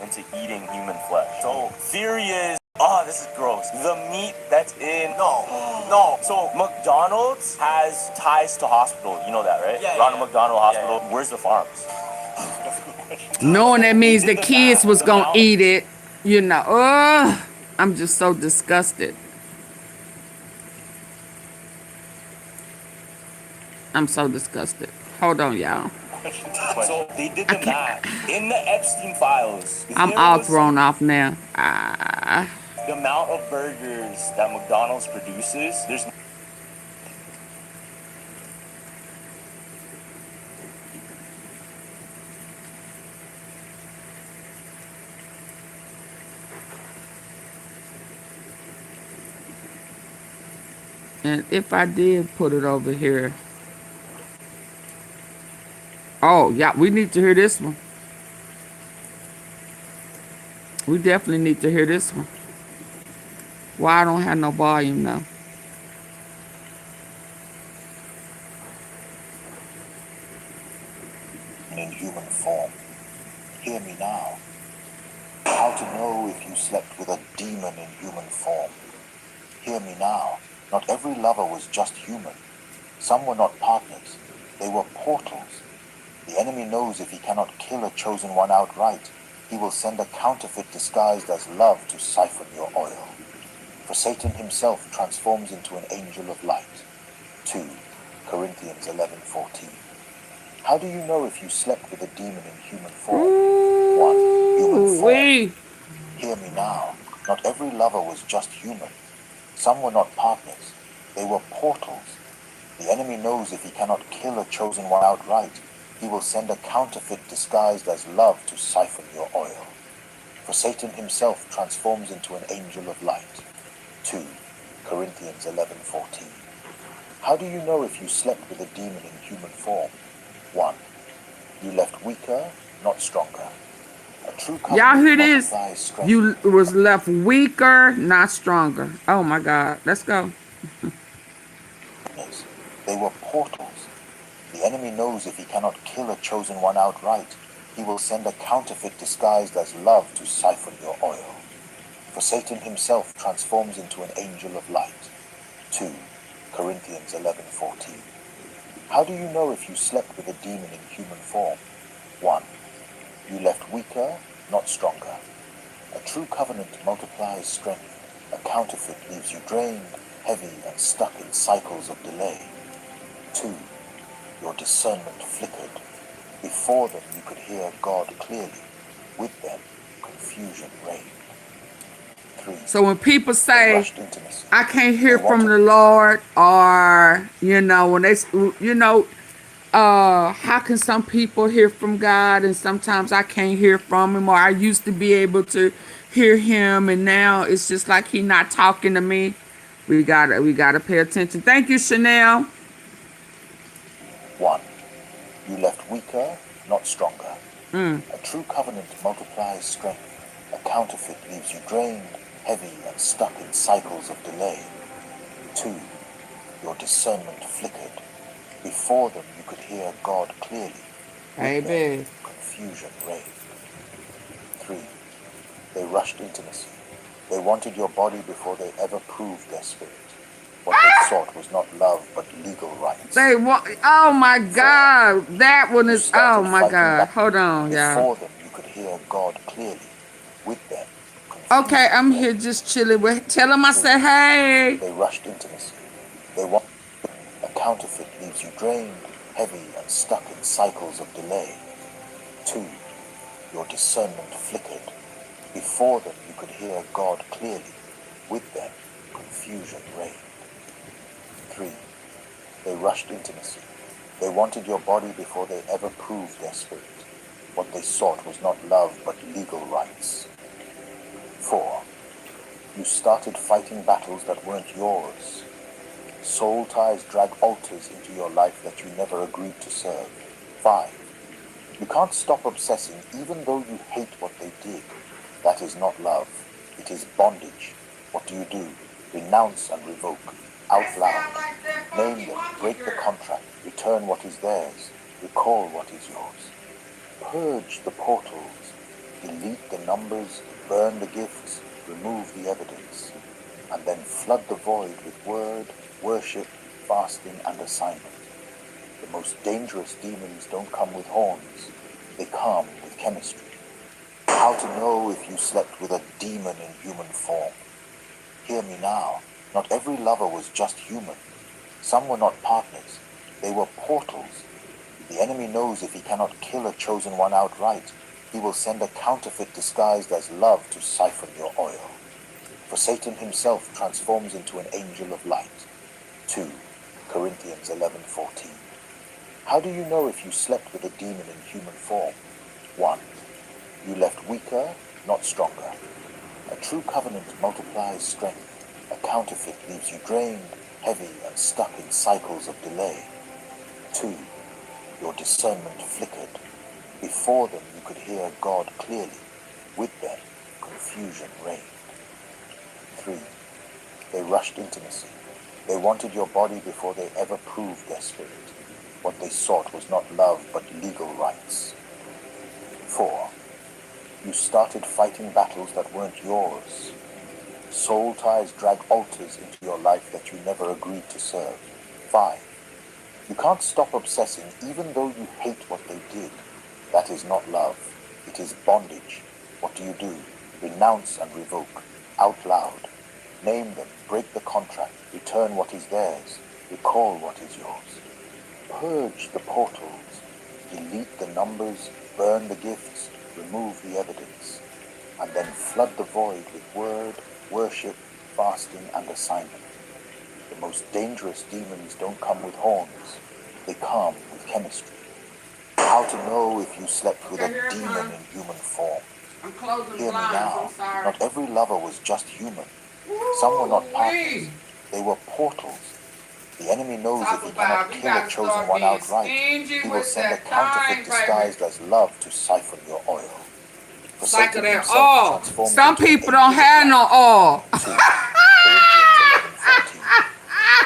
into eating human flesh. So theory is, this is gross. The meat that's in, no. So McDonald's has ties to hospital. You know that, right? Yeah. Ronald McDonald Hospital. Yeah. Where's the farms? Knowing that means the kids was gonna eat it, I'm just so disgusted. I'm so disgusted. Hold on, y'all. So they did the math. In the Epstein files. I'm all thrown off now. The amount of burgers that McDonald's produces, there's and if I did put it over here. Oh, yeah, we need to hear this one. We definitely need to hear this one. Why I don't have no volume now. human form. Hear me now. How to know if you slept with a demon in human form. Hear me now. Not every lover was just human. Some were not partners. They were portals. The enemy knows if he cannot kill a chosen one outright, he will send a counterfeit disguised as love to siphon your oil. For Satan himself transforms into an angel of light. 2 Corinthians 11:14. How do you know if you slept with a demon in human form? 1 Human form. Hear me now. Not every lover was just human. Some were not partners. They were portals. The enemy knows if he cannot kill a chosen one outright, he will send a counterfeit disguised as love to siphon your oil. For Satan himself transforms into an angel of light. 2 Corinthians 11:14. How do you know if you slept with a demon in human form? 1. You left weaker, not stronger. A true Y'all hear covenant this? multiplies strength. You was left weaker, not stronger. Oh my God. Let's go. They were portals. The enemy knows if he cannot kill a chosen one outright, he will send a counterfeit disguised as love to siphon your oil. For Satan himself transforms into an angel of light. 2 Corinthians 11:14. How do you know if you slept with a demon in human form? 1. You left weaker, not stronger. A true covenant multiplies strength. A counterfeit leaves you drained, heavy, and stuck in cycles of delay. 2. Your discernment flickered. Before them you could hear God clearly. With them, confusion reigned. 3. So when people say, I can't hear from the Lord, or, when they, how can some people hear from God and sometimes I can't hear from him, or I used to be able to hear him and now it's just like he not talking to me. We gotta pay attention. Thank you, Chanel. 1. You left weaker, not stronger. A true covenant multiplies strength. A counterfeit leaves you drained, heavy, and stuck in cycles of delay. 2. Your discernment flickered. Before them you could hear God clearly. With them, confusion reigned. 3. They rushed intimacy. They wanted your body before they ever proved their spirit. What they sought was not love, but legal rights. Oh my God, that one is, oh my God. Hold on, y'all. Before them you could hear God clearly. With them, okay, I'm here just chilling with, tell them I said, hey. They rushed intimacy. They want a counterfeit leaves you drained, heavy, and stuck in cycles of delay. 2. Your discernment flickered. Before them you could hear God clearly. With them, confusion reigned. 3. They rushed intimacy. They wanted your body before they ever proved their spirit. What they sought was not love, but legal rights. 4. You started fighting battles that weren't yours. Soul ties drag altars into your life that you never agreed to serve. 5. You can't stop obsessing even though you hate what they did. That is not love. It is bondage. What do? Renounce and revoke. Out loud. Name them. Break the contract. Return what is theirs. Recall what is yours. Purge the portals. Delete the numbers. Burn the gifts. Remove the evidence. And then flood the void with word, worship, fasting, and assignment. The most dangerous demons don't come with horns. They come with chemistry. How to know if you slept with a demon in human form. Hear me now. Not every lover was just human. Some were not partners. They were portals. The enemy knows if he cannot kill a chosen one outright, he will send a counterfeit disguised as love to siphon your oil. For Satan himself transforms into an angel of light. 2 Corinthians 11:14. How do you know if you slept with a demon in human form? 1. You left weaker, not stronger. A true covenant multiplies strength. A counterfeit leaves you drained, heavy, and stuck in cycles of delay. 2. Your discernment flickered. Before them you could hear God clearly. With them, confusion reigned. 3. They rushed intimacy. They wanted your body before they ever proved their spirit. What they sought was not love, but legal rights. You started fighting battles that weren't yours. Soul ties drag altars into your life that you never agreed to serve. 5. You can't stop obsessing even though you hate what they did. That is not love. It is bondage. What do? Renounce and revoke. Out loud. Name them. Break the contract. Return what is theirs. Recall what is yours. Purge the portals. Delete the numbers. Burn the gifts. Remove the evidence. And then flood the void with word, worship, fasting, and assignment. The most dangerous demons don't come with horns. They come with chemistry. How to know if you slept with a demon in human form. Hear me now. Not every lover was just human. Some were not partners. They were portals. The enemy knows if he cannot kill a chosen one outright, he will send a counterfeit disguised as love to siphon your oil. Like that oil. Some people don't have no oil.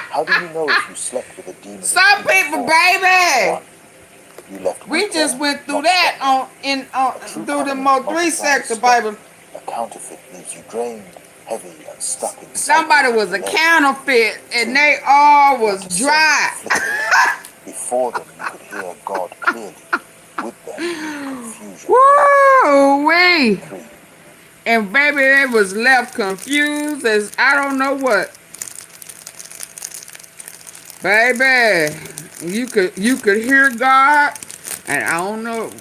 How do you know if you slept with a demon? Some people, baby. You left we just went through that through the Mo 3 sector, Bible. A counterfeit leaves you drained, heavy, and stuck in. Somebody was a counterfeit, and they all was dry. Before them, you could hear God clearly. With them, confusion. Woo-wee. And baby, they was left confused as I don't know what. Baby, you could hear God, and I don't know,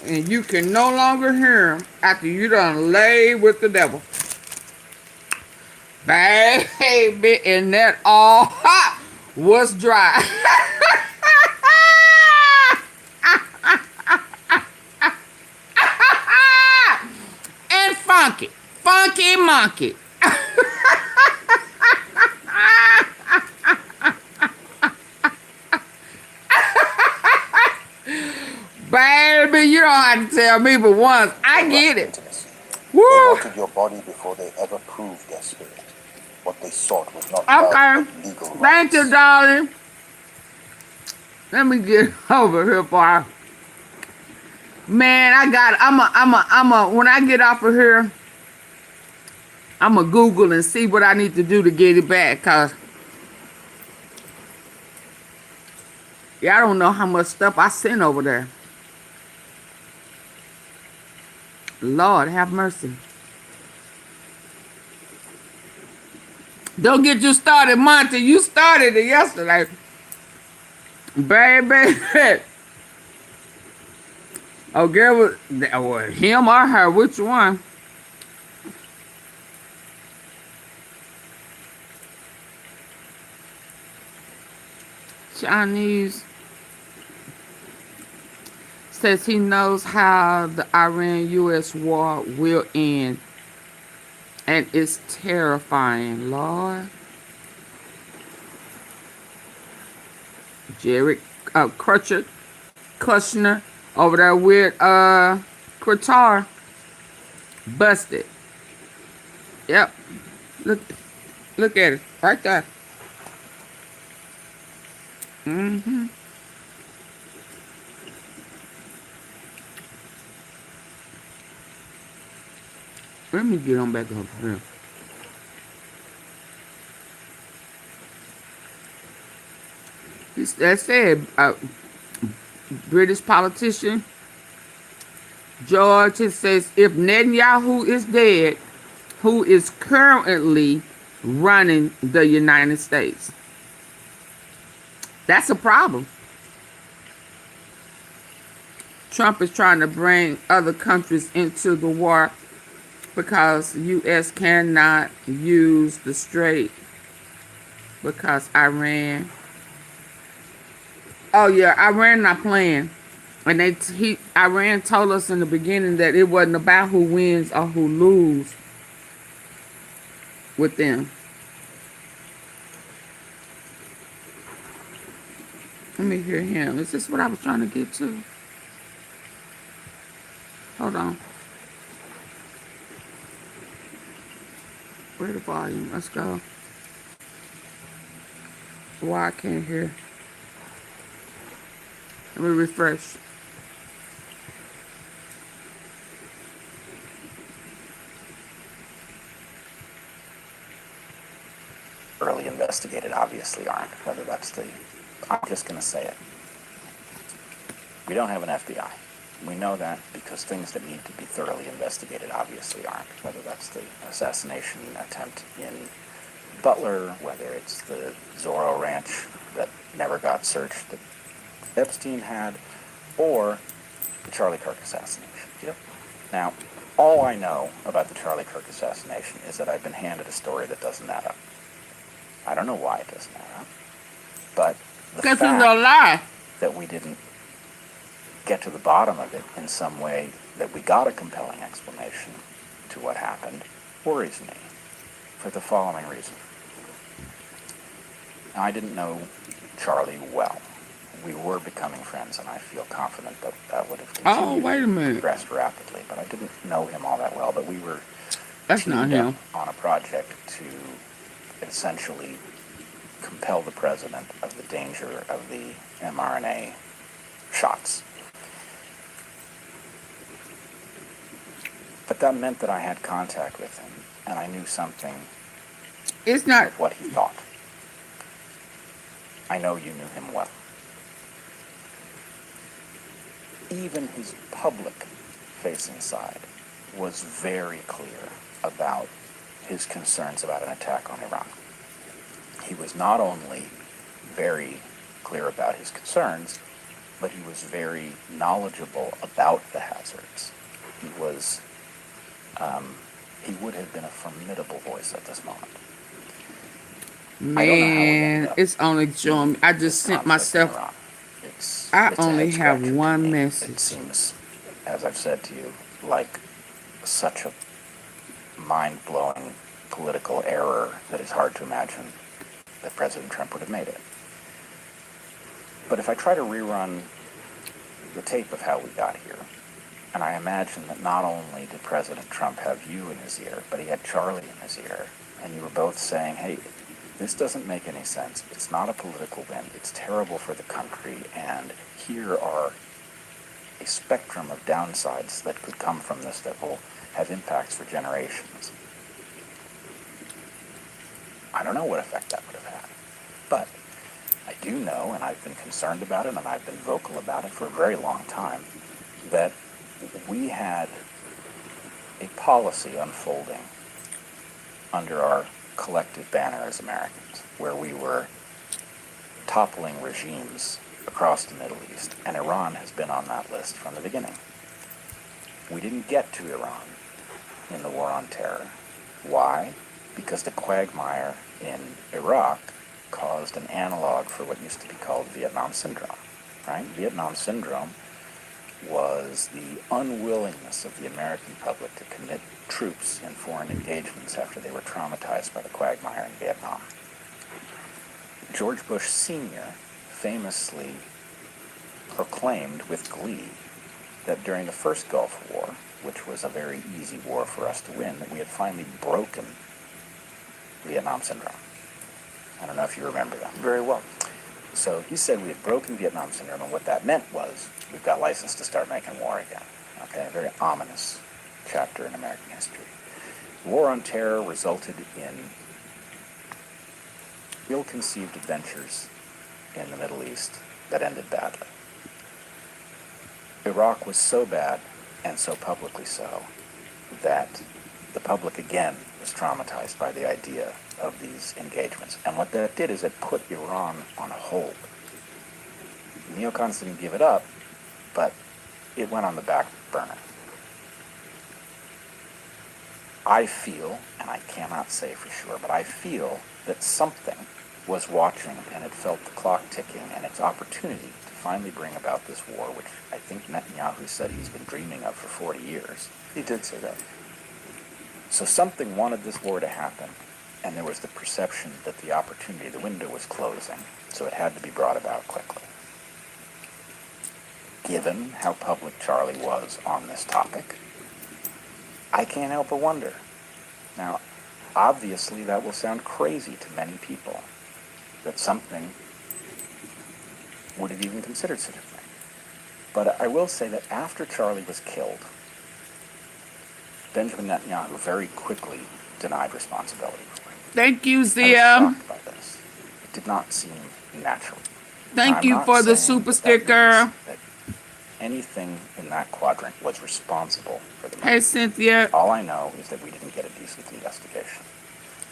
and you can no longer hear him after you done lay with the devil. Baby, and that all was dry. And funky monkey. Baby, you don't have to tell me but once. I get it. Woo. They wanted your body before they ever proved their spirit. What they sought was not love, but legal rights. Thank you, darling. Let me get over here, boy. Man, when I get off of here, I'ma Google and see what I need to do to get it back, cause I don't know how much stuff I sent over there. Lord, have mercy. Don't get you started, Monty. You started it yesterday. Baby. Oh, girl, was him or her? Which one? Chinese says he knows how the Iran-U.S. war will end. And it's terrifying, Lord. Jerry Kushner over there with Qatar. Busted. Yep. Look at it. Right there. Mm-hmm. Let me get on back up here. That said, British politician George says if Netanyahu is dead, who is currently running the United States? That's a problem. Trump is trying to bring other countries into the war because U.S. cannot use the Strait because Iran. Oh yeah, Iran not playing, and Iran told us in the beginning that it wasn't about who wins or who lose with them. Let me hear him. Is this what I was trying to get to? Hold on. Where the volume? Let's go. Why I can't hear? Let me refresh. investigated obviously aren't. Whether that's the, I'm just going to say it. We don't have an FBI. We know that because things that need to be thoroughly investigated obviously aren't. Whether that's the assassination attempt in Butler, whether it's the Zorro Ranch that never got searched that Epstein had, or the Charlie Kirk assassination. Yep. Now, all I know about the Charlie Kirk assassination is that I've been handed a story that doesn't add up. I don't know why it doesn't add up, but the Because it's fact a lie. that we didn't get to the bottom of it in some way, that we got a compelling explanation to what happened, worries me for the following reason. Now, I didn't know Charlie well. We were becoming friends, and I feel confident that that would have continued to progress rapidly, but I didn't know him all that well, but we were teamed up on a project to essentially compel the president of the danger of the mRNA shots. But that meant that I had contact with him, and I knew something of what he thought. I know you knew him well. Even his public-facing side was very clear about his concerns about an attack on Iran. He was not only very clear about his concerns, but he was very knowledgeable about the hazards. He was, he would have been a formidable voice at this moment. Man, it's only showing me. I just sent myself. I only have one message. It seems, as I've said to you, like such a mind-blowing political error that it's hard to imagine that President Trump would have made it. But if I try to rerun the tape of how we got here, and I imagine that not only did President Trump have you in his ear, but he had Charlie in his ear, and you were both saying, hey, this doesn't make any sense. It's not a political win. It's terrible for the country, and here are a spectrum of downsides that could come from this that will have impacts for generations. I don't know what effect that would have had, but I do know, and I've been concerned about it, and I've been vocal about it for a very long time, that we had a policy unfolding under our collective banner as Americans, where we were toppling regimes across the Middle East, and Iran has been on that list from the beginning. We didn't get to Iran in the war on terror. Why? Because the quagmire in Iraq caused an analog for what used to be called Vietnam Syndrome, right? Vietnam Syndrome was the unwillingness of the American public to commit troops in foreign engagements after they were traumatized by the quagmire in Vietnam. George Bush Sr. famously proclaimed with glee that during the first Gulf War, which was a very easy war for us to win, that we had finally broken Vietnam Syndrome. I don't know if you remember that. Very well. So he said we had broken Vietnam Syndrome, and what that meant was we've got license to start making war again. Okay, a very ominous chapter in American history. The war on terror resulted in ill-conceived adventures in the Middle East that ended badly. Iraq was so bad, and so publicly so, that the public again was traumatized by the idea of these engagements. And what that did is it put Iran on hold. The neocons didn't give it up, but it went on the back burner. I feel, and I cannot say for sure, but I feel that something was watching, and it felt the clock ticking, and its opportunity to finally bring about this war, which I think Netanyahu said he's been dreaming of for 40 years. He did say that. So something wanted this war to happen, and there was the perception that the opportunity, the window was closing, so it had to be brought about quickly. Given how public Charlie was on this topic, I can't help but wonder. Now, obviously that will sound crazy to many people, that something would have even considered such a thing. But I will say that after Charlie was killed, Benjamin Netanyahu very quickly denied responsibility. Thank you, I Zia. was shocked by this. did not seem natural. Thank I'm you not for the saying super that that sticker. means that anything in that quadrant was responsible for the Hey, murder. Cynthia. All I know is that we didn't get a decent investigation.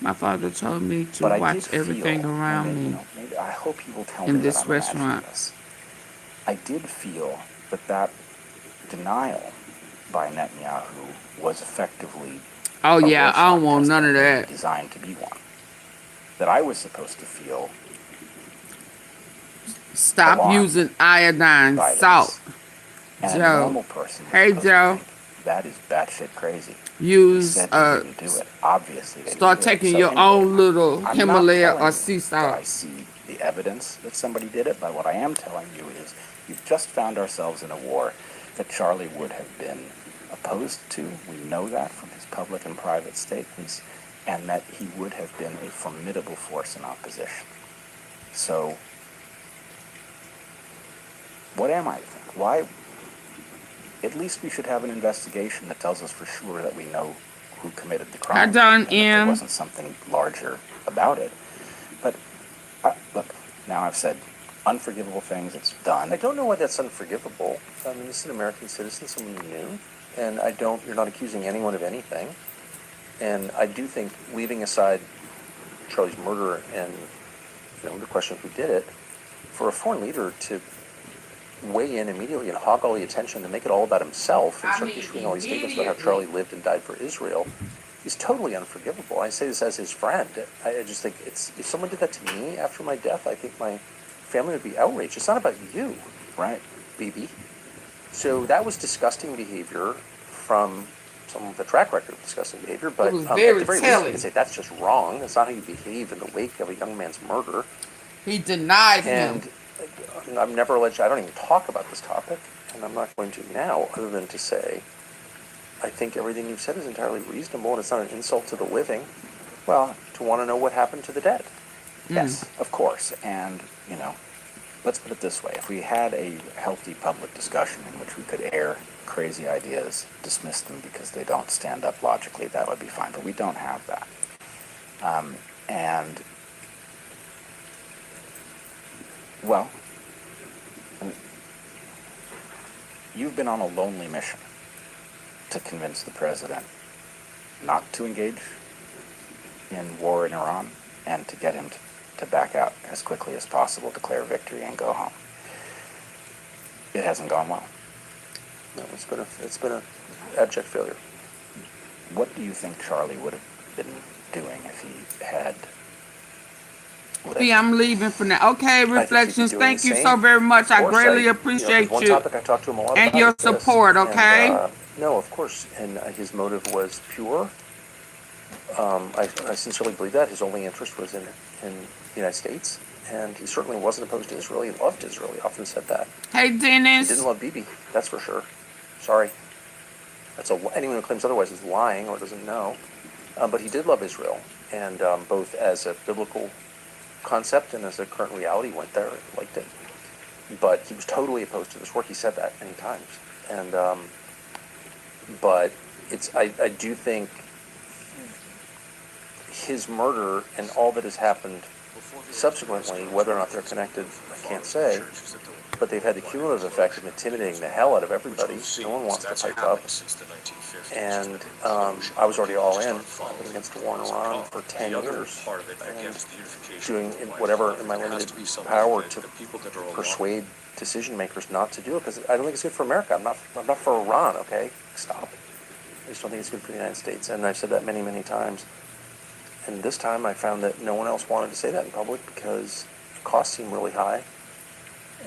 My father told me to But I watch did everything feel, around and me maybe I hope you will tell in me that this I'm imagining restaurant. this. I did feel that denial by Netanyahu was effectively Oh, a yeah, I don't Rorschach want test none of that. designed to be one. That I was supposed to feel Stop alarmed using iodine by salt. this. And a Joe. normal person was Hey, supposed to Joe. think, that is batshit crazy. He Use, said they didn't do it. Obviously they start didn't do it. taking So your anyway, own little I'm not Himalaya telling or you sea that I salt. see the evidence that somebody did it, but what I am telling you is we've just found ourselves in a war that Charlie would have been opposed to. We know that from his public and private statements, and that he would have been a formidable force in opposition. So, what am I to think? Why? At least we should have an investigation that tells us for sure that we know who committed the crime. Hi, Don and that there M. wasn't something larger about it. But, look, now I've said unforgivable things, it's done. I don't know why that's unforgivable. I mean, this is an American citizen, someone you knew, and you're not accusing anyone of anything. And I do think, leaving aside Charlie's murder and, the question of who did it, for a foreign leader to weigh in immediately and hog all the attention and make it all about himself and start issuing all these statements about how Charlie lived and died for Israel is totally unforgivable. I say this as his friend. I just think if someone did that to me after my death, I think my family would be outraged. It's not about you, right, Bibi? So that was disgusting behavior from someone with a track record of disgusting behavior, but It was at the very very least, I telling. can say that's just wrong. That's not how you behave in the wake of a young man's murder. He denied him. And I'm never alleged, I don't even talk about this topic, and I'm not going to now, other than to say, I think everything you've said is entirely reasonable, and it's not an insult to the living, well, to want to know what happened to the dead. Yes, of course. And, let's put it this way. If we had a healthy public discussion in which we could air crazy ideas, dismiss them because they don't stand up logically, that would be fine. But we don't have that. Well, you've been on a lonely mission to convince the president not to engage in war in Iran and to get him to back out as quickly as possible, declare victory, and go home. It hasn't gone well. No, it's been an abject failure. What do you think Charlie would have been doing if he had lived? See, I'm leaving for now. Okay, Reflections, doing thank the you same. so very much. I Of course, greatly there's appreciate one you topic I talked to him a lot and about your is this. support, okay? And, no, of course. And his motive was pure. I sincerely believe that. His only interest was in the United States. And he certainly wasn't opposed to Israel. He loved Israel. He often said that. Hey, Dennis. He didn't love Bibi, that's for sure. Sorry. Anyone who claims otherwise is lying or doesn't know. But he did love Israel. And both as a biblical concept and as a current reality, went there and liked it. But he was totally opposed to this work. He said that many times. And but I do think his murder and all that has happened subsequently, whether or not they're connected, I can't say, but they've had the cumulative effect of intimidating the hell out of everybody. No one wants to pipe up. And I was already all in. I've been against the war in Iran for 10 years. And doing whatever in my limited power to persuade decision makers not to do it, because I don't think it's good for America. I'm not for Iran, okay? Stop. I just don't think it's good for the United States. And I've said that many, many times. And this time I found that no one else wanted to say that in public because the costs seem really high.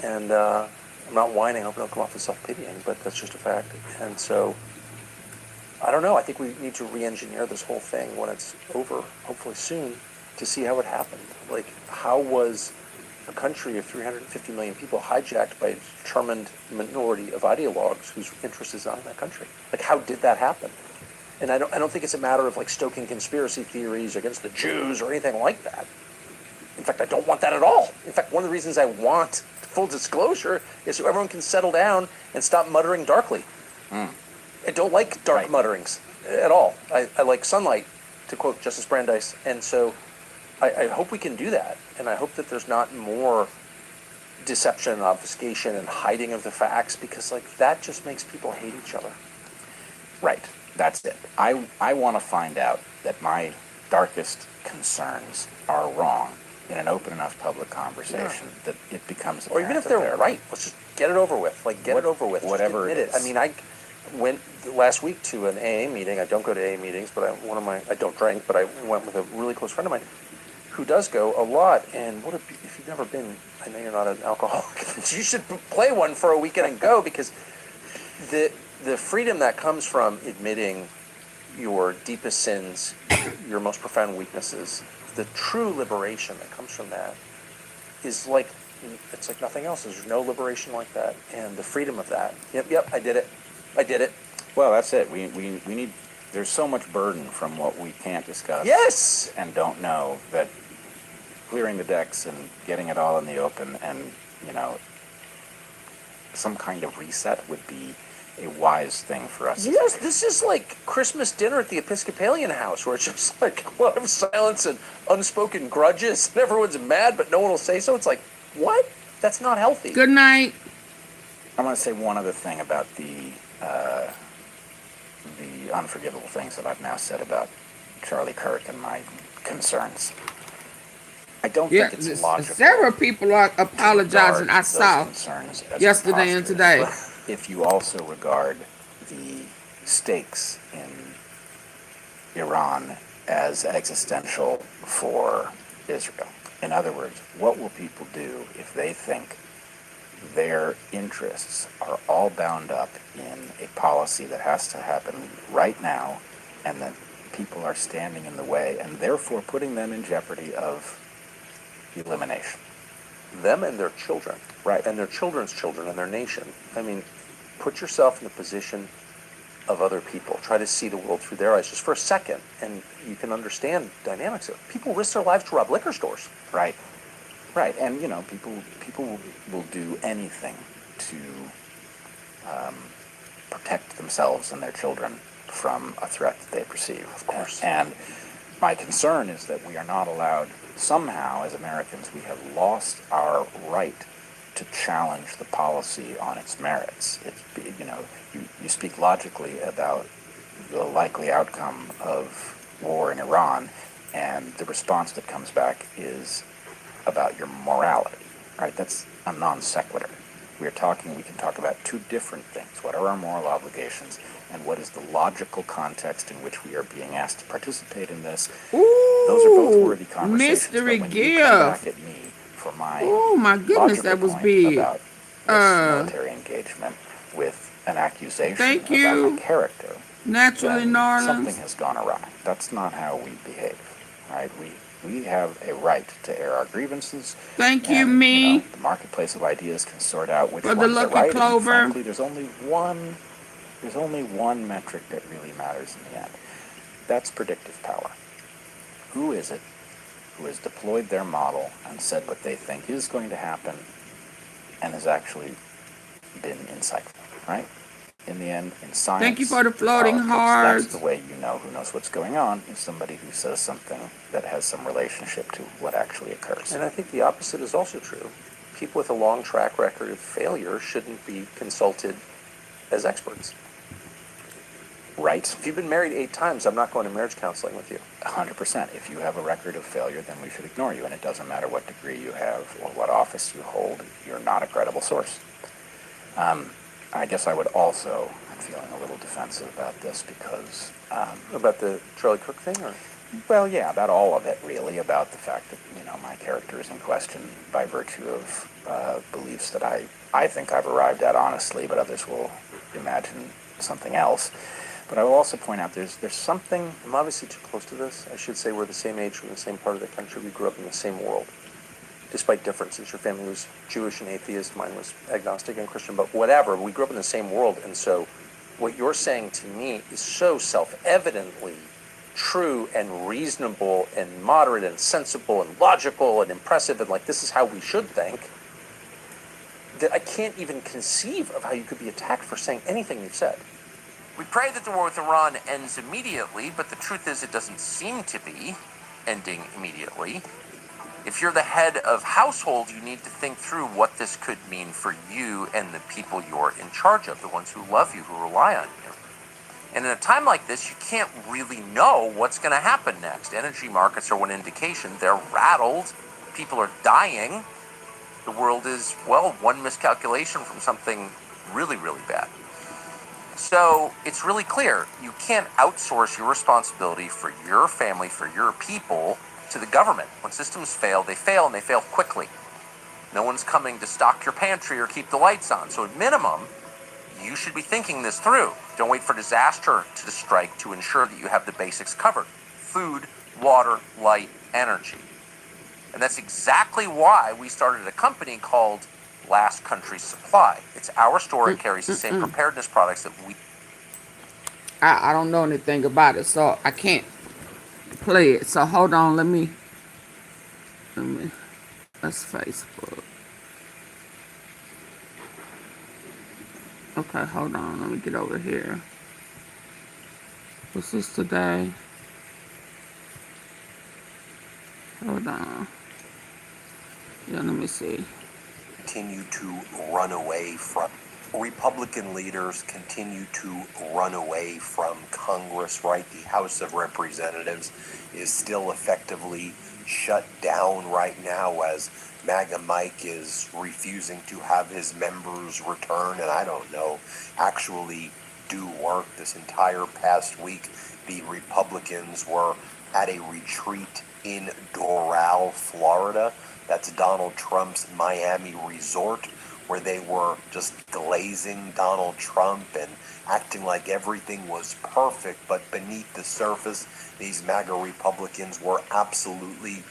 And I'm not whining, I hope I don't come off as self-pitying, but that's just a fact. And so, I don't know, I think we need to re-engineer this whole thing when it's over, hopefully soon, to see how it happened. Like, how was a country of 350 million people hijacked by a determined minority of ideologues whose interest is not in that country? Like, how did that happen? And I don't think it's a matter of like stoking conspiracy theories against the Jews or anything like that. In fact, I don't want that at all. In fact, one of the reasons I want full disclosure is so everyone can settle down and stop muttering darkly. I don't like dark mutterings at all. I like sunlight, to quote Justice Brandeis. And so I hope we can do that, and I hope that there's not more deception and obfuscation and hiding of the facts, because like that just makes people hate each other. Right. That's it. I want to find out that my darkest concerns are wrong in an open enough public conversation that it becomes Or even if apparent they're that right, let's just get it over with. Like, get it over with. Whatever Just admit it it. is. I mean, I went last week to an AA meeting. I don't go to AA meetings, but I don't drink, but I went with a really close friend of mine who does go a lot. And if you've never been, I know you're not an alcoholic, you should play one for a weekend and go, because the freedom that comes from admitting your deepest sins, your most profound weaknesses, the true liberation that comes from that is like, it's like nothing else. There's no liberation like that. And the freedom of that. Yep, I did it. Well, that's it. We need, there's so much burden from what we can't discuss. Yes! And don't know, that clearing the decks and getting it all in the open and, some kind of reset would be a wise thing for us. Yes, this is like Christmas dinner at the Episcopalian house, where it's just like a lot of silence and unspoken grudges, and everyone's mad, but no one will say so. It's like, what? That's not healthy. Good night. I want to say one other thing about the unforgivable things that I've now said about Charlie Kirk and my concerns. I don't think it's logical. Several people are apologizing. I Those saw concerns as yesterday and today. If you also regard the stakes in Iran as existential for Israel. In other words, what will people do if they think their interests are all bound up in a policy that has to happen right now, and that people are standing in the way and therefore putting them in jeopardy of elimination? Them and their children. Right. And their children's children and their nation. I mean, put yourself in the position of other people. Try to see the world through their eyes just for a second, and you can understand dynamics of it. People risk their lives to rob liquor stores. Right. Right. And, people will do anything to protect themselves and their children from a threat that they perceive. Of course. And my concern is that we are not allowed, somehow, as Americans, we have lost our right to challenge the policy on its merits. You speak logically about the likely outcome of war in Iran, and the response that comes back is about your morality, right? That's a non sequitur. We can talk about two different things. What are our moral obligations, and what is the logical context in which we are being asked to participate in this? Those are both worthy conversations. Mystery but when gift. you come back at me for my Oh my goodness, that was big. about this military engagement with an accusation Thank about you. my character, Naturally, then Narland. something has gone awry. That's not how we behave, right? We have a right to air our grievances. Thank you, and, me. the marketplace of ideas can sort out which For the ones are Lucky right. Clover. And frankly, there's only one metric that really matters in the end. That's predictive power. Who is it who has deployed their model and said what they think is going to happen and has actually been insightful, right? In the end, in science, Thank you for the floating politics, hearts. that's the way you know who knows what's going on, is somebody who says something that has some relationship to what actually occurs. And I think the opposite is also true. People with a long track record of failure shouldn't be consulted as experts. Right. If you've been married 8 times, I'm not going to marriage counseling with you. 100%. If you have a record of failure, then we should ignore you. And it doesn't matter what degree you have or what office you hold. You're not a credible source. I guess I would also, I'm feeling a little defensive about this because... about the Charlie Kirk thing? Or? Well, yeah, about all of it, really. About the fact that, my character is in question by virtue of beliefs that I think I've arrived at honestly, but others will imagine something else. But I will also point out there's something... I'm obviously too close to this. I should say we're the same age, from the same part of the country. We grew up in the same world. Despite differences, your family was Jewish and atheist, mine was agnostic and Christian, but whatever, we grew up in the same world, and so what you're saying to me is so self-evidently true and reasonable and moderate and sensible and logical and impressive, and like this is how we should think, that I can't even conceive of how you could be attacked for saying anything you've said. We pray that the war with Iran ends immediately, but the truth is it doesn't seem to be. ending immediately. If you're the head of household, you need to think through what this could mean for you and the people you're in charge of, the ones who love you, who rely on you. And in a time like this, you can't really know what's going to happen next. Energy markets are one indication. They're rattled. People are dying. The world is, well, one miscalculation from something really, really bad. So it's really clear. You can't outsource your responsibility for your family, for your people, to the government. When systems fail, and they fail quickly. No one's coming to stock your pantry or keep the lights on. So at minimum, you should be thinking this through. Don't wait for disaster to strike to ensure that you have the basics covered. Food, water, light, energy. And that's exactly why we started a company called Last Country Supply. It's our store. It carries the same preparedness products that we... I don't know anything about it, so I can't play it. So hold on, that's Facebook. Okay, hold on, let me get over here. What's this today? Hold on. Yeah, let me see. Continue to run away from Republican leaders, continue to run away from Congress, right? The House of Representatives is still effectively shut down right now as MAGA Mike is refusing to have his members return and I don't know, actually do work. This entire past week, the Republicans were at a retreat in Doral, Florida. That's Donald Trump's Miami resort, where they were just glazing Donald Trump and acting like everything was perfect. But beneath the surface, these MAGA Republicans were absolutely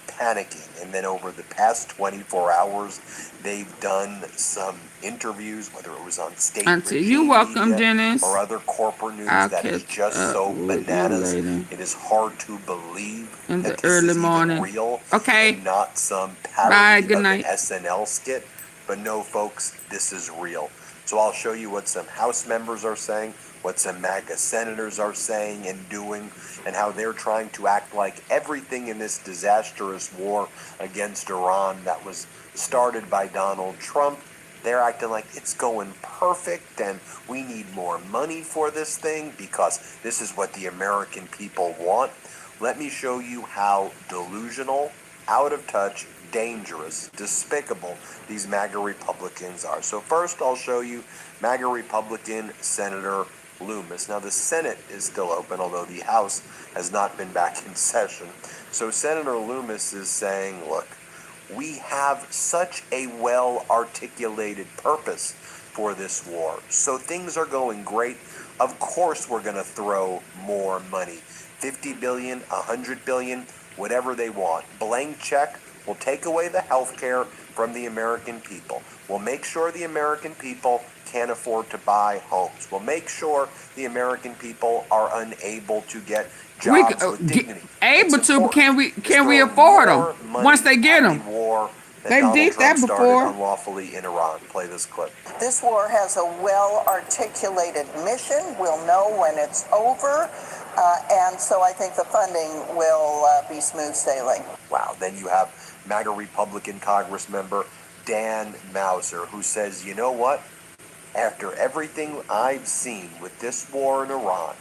panicking. And then over the past 24 hours, they've done some interviews, whether it was on state You're welcome, Dennis. or other corporate news, that is just so bananas. It is hard to believe in that the early morning. Real, okay. And not some parody of an SNL skit. But no, folks, this is real. So I'll show you what some House members are saying, what some MAGA senators are saying and doing, and how they're trying to act like everything in this disastrous war against Iran that was started by Donald Trump, they're acting like it's going perfect and we need more money for this thing because this is what the American people want. Let me show you how delusional, out of touch, dangerous, despicable these MAGA Republicans are. So first I'll show you MAGA Republican Senator Loomis. Now the Senate is still open, although the House has not been back in session. So Senator Loomis is saying, look, we have such a well-articulated purpose for this war. So things are going great. Of course we're going to throw more money. 50 billion, 100 billion, whatever they want. Blank check. We'll take away the health care from the American people. We'll make sure the American people can't afford to buy homes. We'll make sure the American people are unable to get jobs with dignity. Able to, can we afford them once they get them? They did that before. Unlawfully in Iran. Play this clip. This war has a well-articulated mission. We'll know when it's over. And so I think the funding will be smooth sailing. Wow. Then you have MAGA Republican Congress member Dan Mauser, who says, you know what? After everything I've seen with this war in Iran,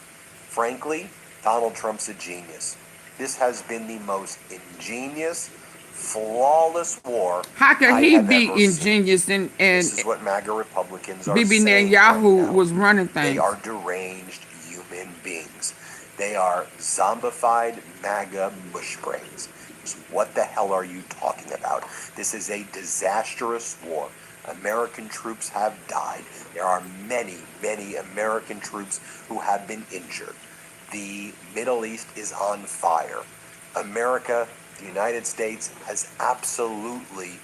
frankly, Donald Trump's a genius. This has been the most ingenious, flawless war. How can he be ingenious and this is what MAGA Republicans are Bibi saying Netanyahu right was running things. They are deranged human beings. They are zombified MAGA mush brains. So what the hell are you talking about? This is a disastrous war. American troops have died. There are many, many American troops who have been injured. The Middle East is on fire. America, the United States, has absolutely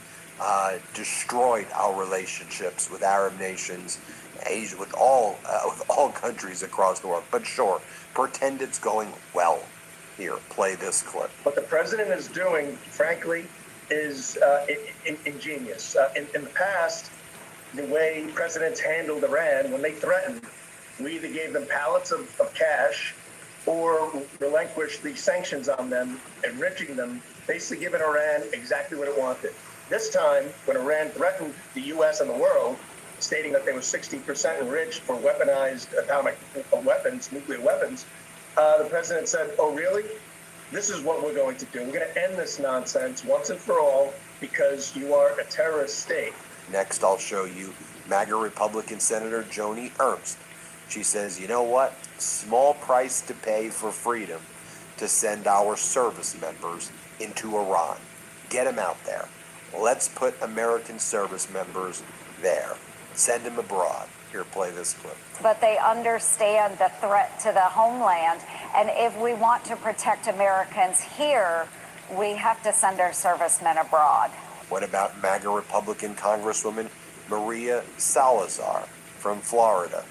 destroyed our relationships with Arab nations, Asia, with all countries across the world. But sure, pretend it's going well. Here, play this clip. What the president is doing, frankly, is ingenious. In the past, the way presidents handled Iran, when they threatened, we either gave them pallets of cash or relinquish the sanctions on them, enriching them, basically giving Iran exactly what it wanted. This time, when Iran threatened the U.S. and the world, stating that they were 60% enriched for weaponized atomic weapons, nuclear weapons, the president said, oh, really? This is what we're going to do. We're going to end this nonsense once and for all because you are a terrorist state. Next, I'll show you MAGA Republican Senator Joni Ernst. She says, you know what? Small price to pay for freedom to send our service members into Iran. Get them out there. Let's put American service members there. Send them abroad. Here, play this clip. But they understand the threat to the homeland. And if we want to protect Americans here, we have to send our servicemen abroad. What about MAGA Republican Congresswoman Maria Salazar from Florida?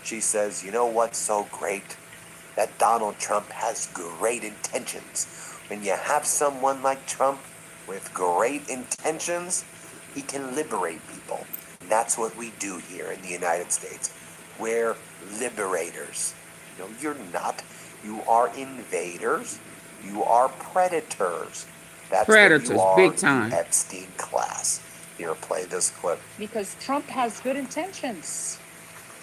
She says, you know what's so great? That Donald Trump has great intentions. When you have someone like Trump with great intentions, he can liberate people. And that's what we do here in the United States. We're liberators. No, you're not. You are invaders. You are predators. That's Predators, what you are, big time. you Epstein class. Here, play this clip. Because Trump has good intentions.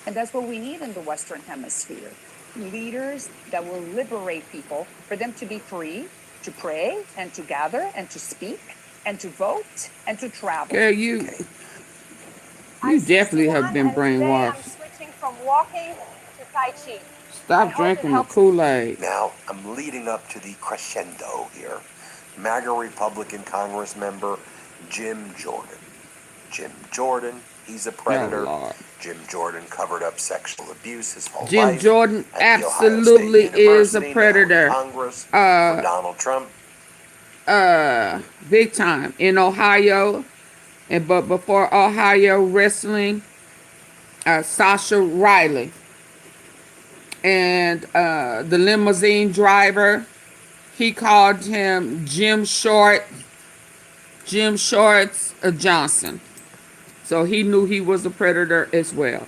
And that's what we need in the Western Hemisphere. Leaders that will liberate people, for them to be free, to pray and to gather and to speak and to vote and to travel. Girl, you definitely have been brainwashed. I'm switching from walking to Tai Chi. Stop drinking the Kool-Aid. Now, I'm leading up to the crescendo here. MAGA Republican Congress member Jim Jordan. Jim Jordan, he's a predator. Oh, Jim Jordan covered up sexual abuse his whole Jim life. Jordan at the Ohio absolutely State is a University, now in predator. Congress for Donald Trump. Big time in Ohio. But before Ohio wrestling, Sasha Riley and the limousine driver, he called him Jim Shorts Johnson. So he knew he was a predator as well.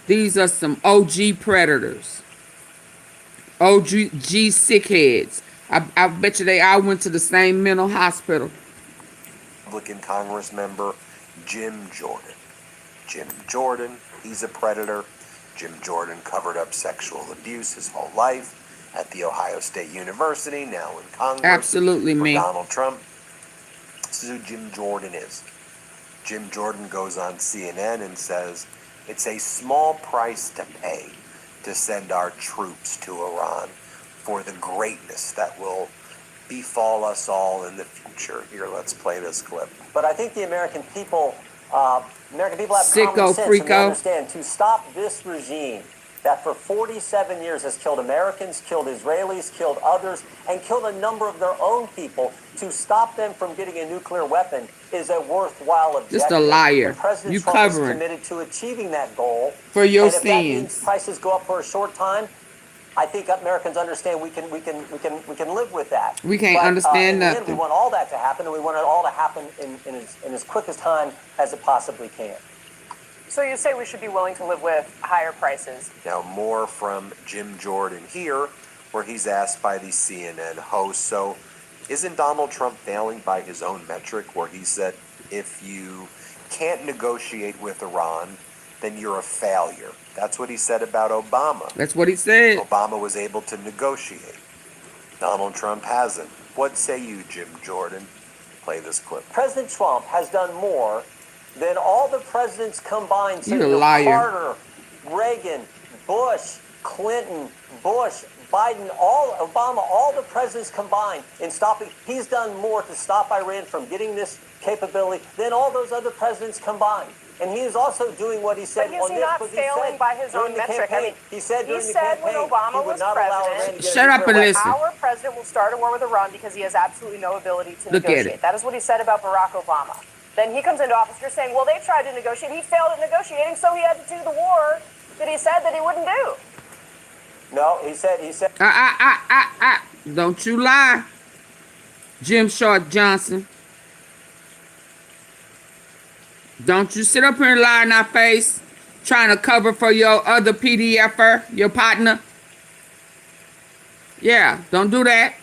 These are some OG predators. OG sickheads. I bet you they all went to the same mental hospital. Republican Congress member Jim Jordan. Jim Jordan, he's a predator. Jim Jordan covered up sexual abuse his whole life at the Ohio State University, now in Congress. Absolutely, for me. Donald Trump. This is who Jim Jordan is. Jim Jordan goes on CNN and says, it's a small price to pay to send our troops to Iran for the greatness that will befall us all in the future. Here, let's play this clip. But I think the American people have Sicko, common sense and they freako. understand to stop this regime that for 47 years has killed Americans, killed Israelis, killed others, and killed a number of their own people. To stop them from getting a nuclear weapon is a worthwhile objective. Just a liar. And President You Trump is covering committed to achieving that goal. for your and if that sins. means prices go up for a short time, I think Americans understand we can live with that. We can't But, understand in the end, nothing. we want all that to happen, and we want it all to happen in as quick as time as it possibly can. So you say we should be willing to live with higher prices? Now, more from Jim Jordan here, where he's asked by the CNN host, so isn't Donald Trump failing by his own metric, where he said, if you can't negotiate with Iran, then you're a failure? That's what he said about Obama. That's what he said. Obama was able to negotiate. Donald Trump hasn't. What say you, Jim Jordan? Play this clip. President Trump has done more than all the presidents combined. You're a liar. Carter, Reagan, Bush, Clinton, Bush, Biden, Obama, all the presidents combined in stopping. He's done more to stop Iran from getting this capability than all those other presidents combined. And he is also doing what he said But is on he this. not because he failing said by his during own the metric? campaign, I mean, he said during the when campaign Obama he would was not allow Iran to president, get a Shut up nuclear and weapon. listen. Our president will start a war with Iran because he has absolutely no ability to Look at negotiate. it. That is what he said about Barack Obama. Then he comes into office, you're saying, well, they tried to negotiate. He failed at negotiating, so he had to do the war that he said that he wouldn't do. No, he said. Don't you lie, Jim Short Johnson. Don't you sit up here and lie in our face, trying to cover for your other PDFer, your partner. Yeah, don't do that.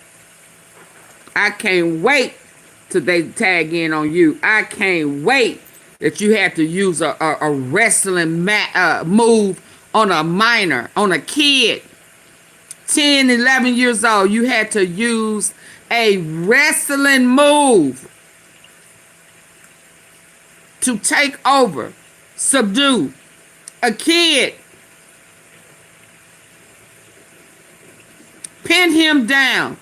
I can't wait till they tag in on you. I can't wait that you had to use a wrestling move on a minor, on a kid, 10, 11 years old. You had to use a wrestling move to take over, subdue a kid, pin him down.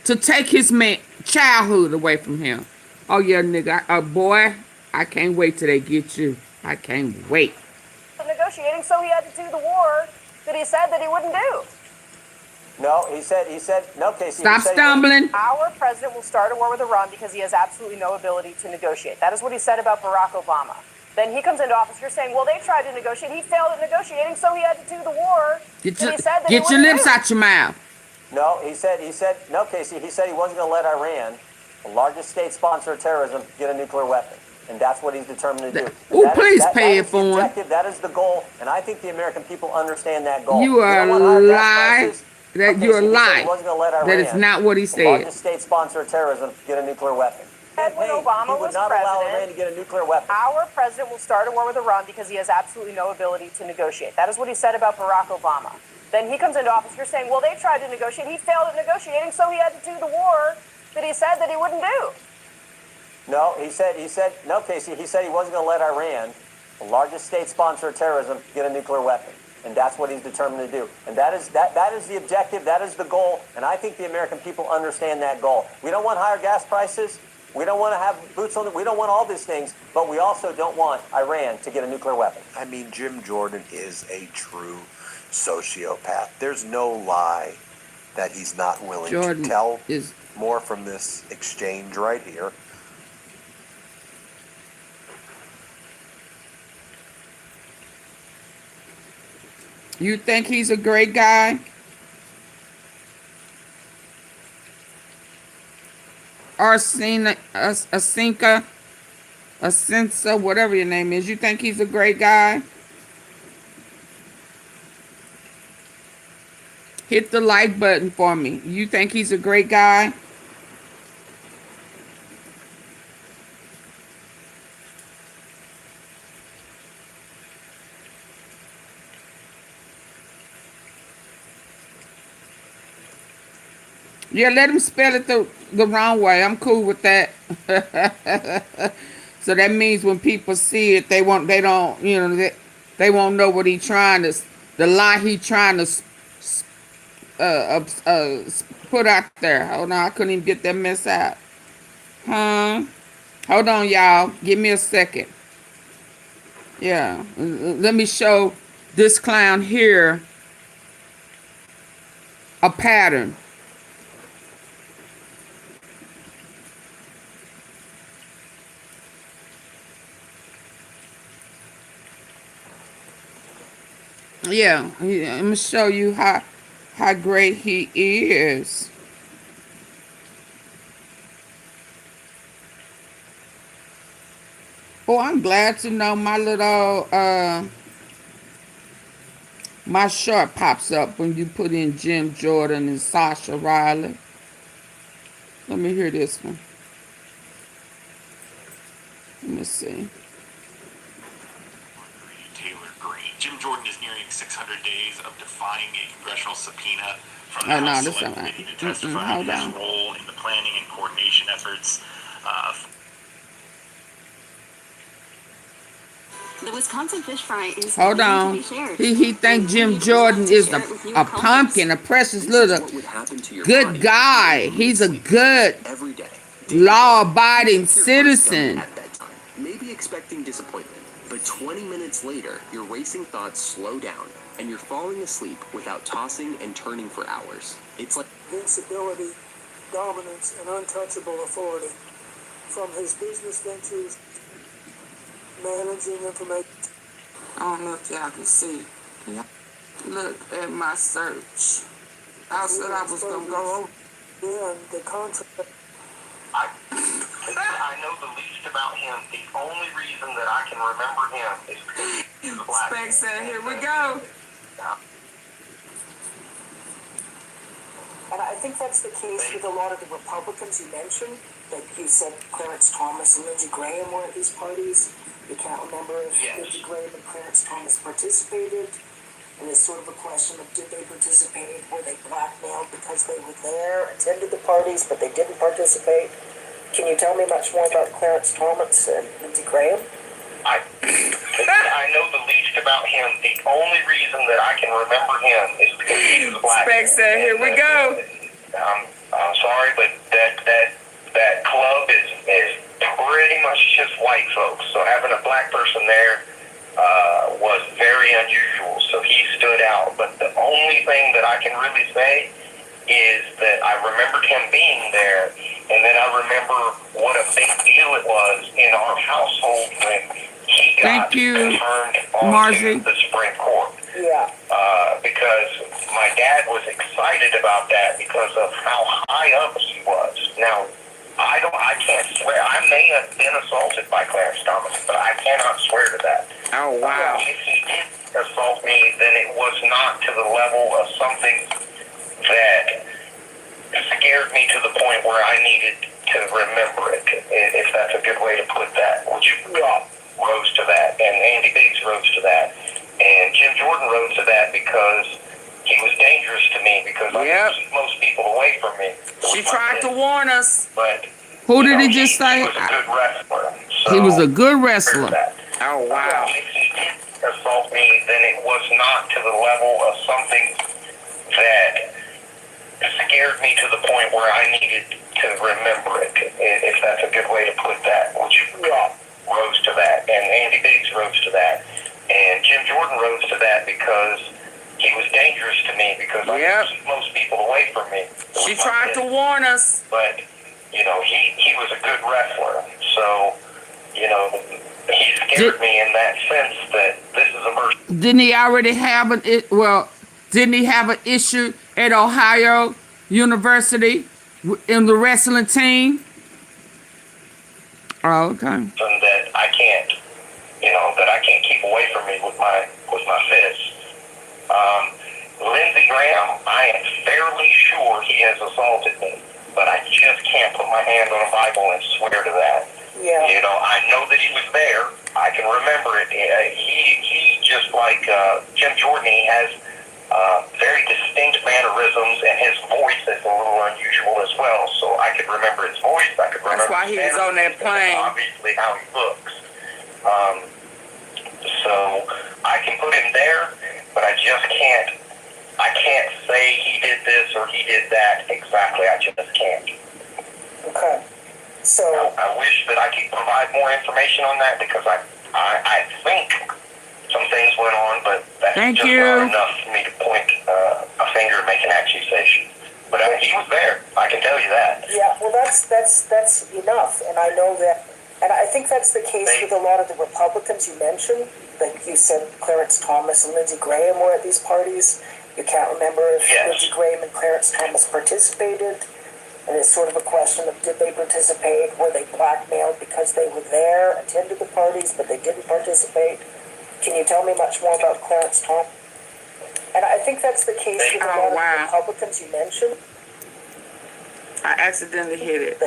To take his childhood away from him. Oh yeah, nigga, boy, I can't wait till they get you. I can't wait. Negotiating, so he had to do the war that he said that he wouldn't do. No, he said, no, Casey. Stop stumbling. Our president will start a war with Iran because he has absolutely no ability to negotiate. That is what he said about Barack Obama. Then he comes into office, you're saying, well, they tried to negotiate. He failed at negotiating, so he had to do the war Get your lips out your mouth. No, he said, no, Casey, he said he wasn't going to let Iran, the largest state sponsor of terrorism, get a nuclear weapon. And that's what he's determined to do. Oh, please pay it for him. That is the goal, and I think the American people understand that goal. You are a lie. You're a lie. That is not what he said. The largest state sponsor of terrorism, get a nuclear weapon. When Obama was Iran to get a nuclear weapon. Our president will start a war with Iran because he has absolutely no ability to negotiate. That is what he said about Barack Obama. Then he comes into office, you're saying, well, they tried to negotiate. He failed at negotiating, so he had to do the war that he said that he wouldn't do. No, he said, no, Casey, he said he wasn't going to let Iran, the largest state sponsor of terrorism, get a nuclear weapon. And that's what he's determined to do. And that is the objective, that is the goal, and I think the American people understand that goal. We don't want higher gas prices. We don't want to have boots on the, we don't want all these things, but we also don't want Iran to get a nuclear weapon. I mean, Jim Jordan is a true sociopath. There's no lie that he's not willing to tell more from this exchange right here. You think he's a great guy? Asensa, whatever your name is. You think he's a great guy? Hit the like button for me. You think he's a great guy? Yeah, let him spell it the wrong way. I'm cool with that. So that means when people see it, they won't know what he's trying to, the lie he's trying to put out there. Hold on, I couldn't even get that mess out. Hold on, y'all. Give me a second. Yeah, let me show this clown here a pattern. Yeah, I'm gonna show you how great he is. Oh, I'm glad to know my little my shirt pops up when you put in Jim Jordan and Sasha Riley. Let me hear this one. Let me see. Jim Jordan is nearing 600 days of defying a congressional subpoena from Oh, the no, House this Select ain't right. Committee to testify on his role in the planning and coordination efforts. The Wisconsin fish fry is Hold on. He think Jim Jordan is a pumpkin, a precious little good guy. He's a good law-abiding citizen. Maybe expecting disappointment, but 20 minutes later, your racing thoughts slow down, and you're falling asleep without tossing and turning for hours. It's like invincibility, dominance, and untouchable authority. From his business ventures, managing information. I don't know if y'all can see. Look at my search. I said I was going to go over. And the contract. I know the least about him. The only reason that I can remember him is because Spec said, here we go. And I think that's the case with a lot of the Republicans you mentioned. Like you said, Clarence Thomas and Lindsey Graham were at these parties. You can't remember if Lindsey Graham and Clarence Thomas participated. And it's sort of a question of did they participate? Were they blackmailed because they were there, attended the parties, but they didn't participate? Can you tell me much more about Clarence Thomas and Lindsey Graham? I know the least about him. The only reason that I can remember him is because he was black. Spec said, here we go. I'm sorry, but that club is pretty much just white folks. So having a black person there was very unusual. So he stood out. But the only thing that I can really say is that I remembered him being there, and then I remember what a big deal it was in our household when he got confirmed onto the Supreme Court. Yeah. Because my dad was excited about that because of how high up he was. Now, I can't swear. I may have been assaulted by Clarence Thomas, but I cannot swear to that. Oh, wow. If he did assault me, then it was not to the level of something that scared me to the point where I needed to remember it, if that's a good way to put that, which rose to that, and Andy Biggs rose to that, and Jim Jordan rose to that because he was dangerous to me because I keep most people away from me. She tried to warn us. But who did he just say? He was a good wrestler. So he was a good wrestler. Oh, wow. If he did assault me, then it was not to the level of something that scared me to the point where I needed to remember it, if that's a good way to put that, which rose to that, and Andy Biggs rose to that, and Jim Jordan rose to that because he was dangerous to me because I keep most people away from me. She tried to warn us. But, you know, he was a good wrestler, so, you know, he scared me in that sense that this is a mercy. Didn't he already have didn't he have an issue at Ohio University in the wrestling team? Oh, okay. And that I can't, keep away from me with my fists. Lindsey Graham, I am fairly sure he has assaulted me, but I just can't put my hand on a Bible and swear to that. Yeah. You know, I know that he was there. I can remember it. He just like Jim Jordan, he has very distinct mannerisms, and his voice is a little unusual as well. So I could remember his voice. I could remember. That's why he was on that plane. Obviously, how he looks. So I can put him there, but I just can't. I can't say he did this or he did that exactly. I just can't. Okay. So I wish that I could provide more information on that because I think some things went on, but that's not enough for me to point a finger and make an accusation. But he was there. I can tell you that. Yeah, well, that's enough, and I know that, and I think that's the case with a lot of the Republicans you mentioned. Like you said, Clarence Thomas and Lindsey Graham were at these parties. You can't remember if Lindsey Graham and Clarence Thomas participated. And it's sort of a question of did they participate? Were they blackmailed because they were there, attended the parties, but they didn't participate? Can you tell me much more about Clarence Thomas? And I think that's the case with a lot of the Republicans you mentioned. I accidentally hit it,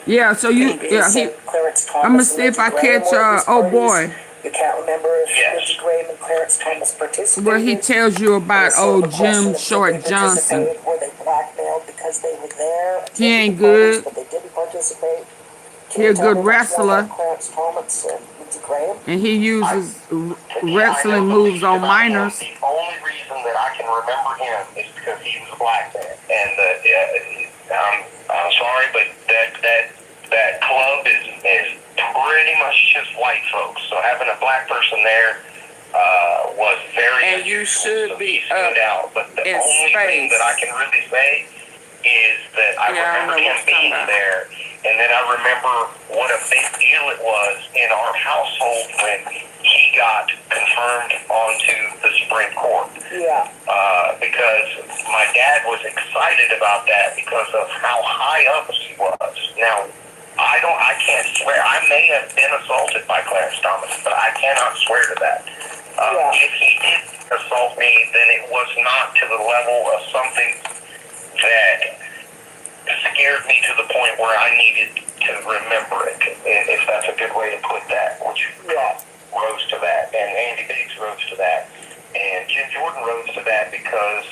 Yeah, so you, I'm gonna see if I catch, oh boy. You can't remember if Lindsey Graham and Clarence Thomas participated. Where he tells you about old Jim Short Johnson. Were they blackmailed because they were there? He ain't good. But they didn't participate. He a good wrestler. Clarence Thomas and Lindsey Graham? And he uses wrestling moves on minors. The only reason that I can remember him is because he was a black man. And I'm sorry, but that club is pretty much just white folks. So having a black person there was very and you should be stood out. But the only thing that I can really say is that I remember him being there, and then I remember what a big deal it was in our household when he got confirmed onto the Supreme Court. Yeah. Because my dad was excited about that because of how high up he was. Now, I can't swear. I may have been assaulted by Clarence Thomas, but I cannot swear to that. If he did assault me, then it was not to the level of something that scared me to the point where I needed to remember it, if that's a good way to put that, which rose to that, and Andy Biggs rose to that, and Jim Jordan rose to that because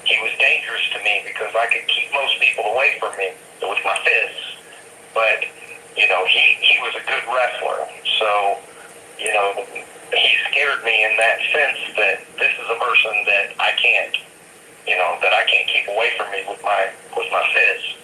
he was dangerous to me because I could keep most people away from me with my fists, but, you know, he was a good wrestler, so, you know, he scared me in that sense that this is a person that I can't, you know, that I can't keep away from me with my fists.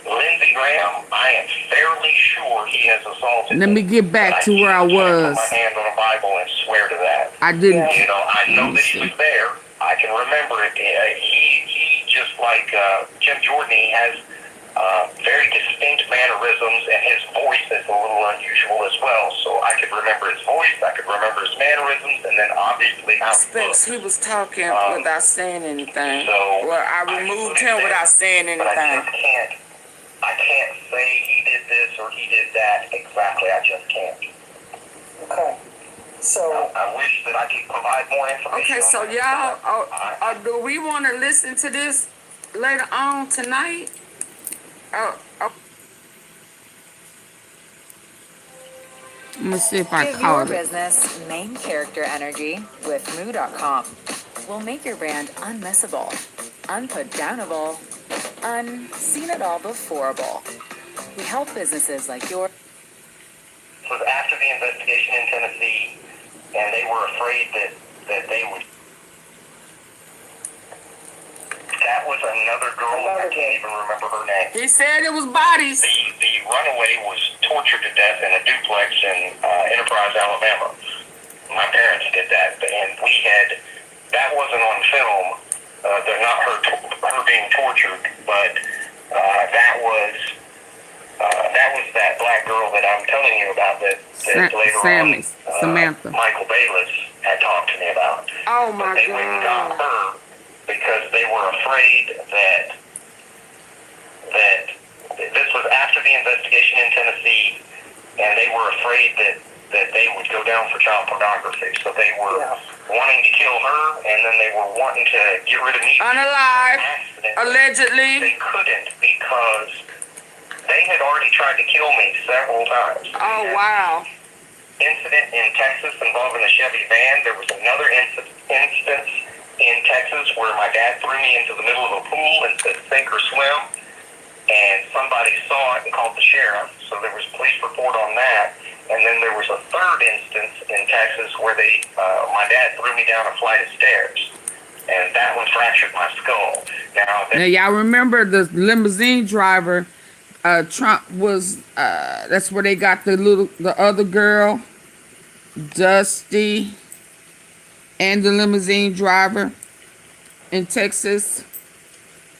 Lindsey Graham, I am fairly sure he has assaulted Let me get back to where I was. put my hand on a Bible and swear to that. I didn't. You know, I know that he was there. I can remember it. He just like Jim Jordan, he has very distinct mannerisms, and his voice is a little unusual as well. So I could remember his voice, I could remember his mannerisms, and then obviously how he looked. He was talking without saying anything. So well, I removed him without saying anything. I can't say he did this or he did that exactly. I just can't. Okay. So I wish that I could provide more information. Okay, so y'all, do we want to listen to this later on tonight? Let me see if I Give call your it. business main character energy with moo.com. We'll make your brand unmissable, unputdownable, unseen-it-all-beforeable. We help businesses like yours. It was after the investigation in Tennessee, and they were afraid that they would. That was another girl, I can't even remember her name. He said it was bodies. The runaway was tortured to death in a duplex in Enterprise, Alabama. My parents did that, and that wasn't on film. They're not her being tortured, but that was that black girl that I'm telling you about that later on Samantha. Michael Bayless had talked to me about. Oh my God! They went and got her because they were afraid that this was after the investigation in Tennessee, and they were afraid that they would go down for child pornography. So they were wanting to kill her, and then they were wanting to get rid of me. Unalive, allegedly. They couldn't because they had already tried to kill me several times. Oh, wow. Incident in Texas involving a Chevy van. There was another instance in Texas where my dad threw me into the middle of a pool and said sink or swim, and somebody saw it and called the sheriff. So there was a police report on that. And then there was a third instance in Texas where my dad threw me down a flight of stairs, and that one fractured my skull. Now y'all remember the limousine driver? Trump was. That's where they got the other girl, Dusty, and the limousine driver in Texas.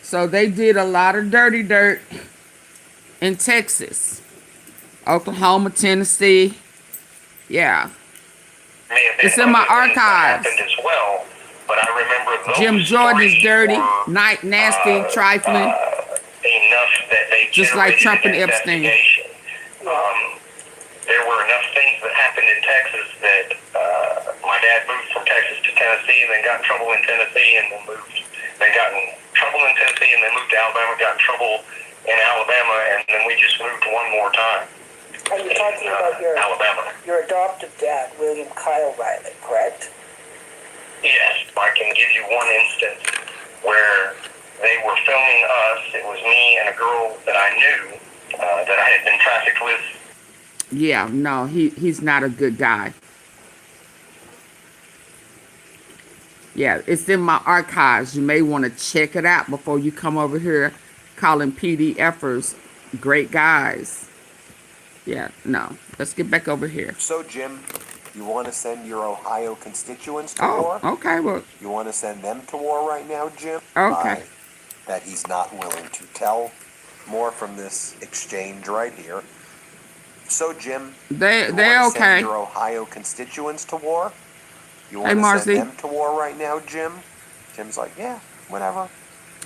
So they did a lot of dirty dirt in Texas, Oklahoma, Tennessee. Yeah. It's in my archives. As well, but I remember those Jim Jordan's dirty, nasty, trifling. Enough that they just like Trump and Epstein. There were enough things that happened in Texas that my dad moved from Texas to Tennessee, and then got in trouble in Tennessee, and then got in trouble in Tennessee, and then moved to Alabama, got in trouble in Alabama, and then we just moved one more time. Are you talking about your adoptive dad, William Kyle Riley, correct? Yes, I can give you one instance where they were filming us. It was me and a girl that I knew that I had been trafficked with. Yeah, no, he's not a good guy. Yeah, it's in my archives. You may want to check it out before you come over here calling PDFers great guys. Yeah, no. Let's get back over here. So, Jim, you want to send your Ohio constituents to war? Okay, well. You want to send them to war right now, Jim? Okay. That he's not willing to tell. More from this exchange right here. So, Jim, they're okay. Send your Ohio constituents to war? You want to send them to war right now, Jim? Jim's like, yeah, whatever.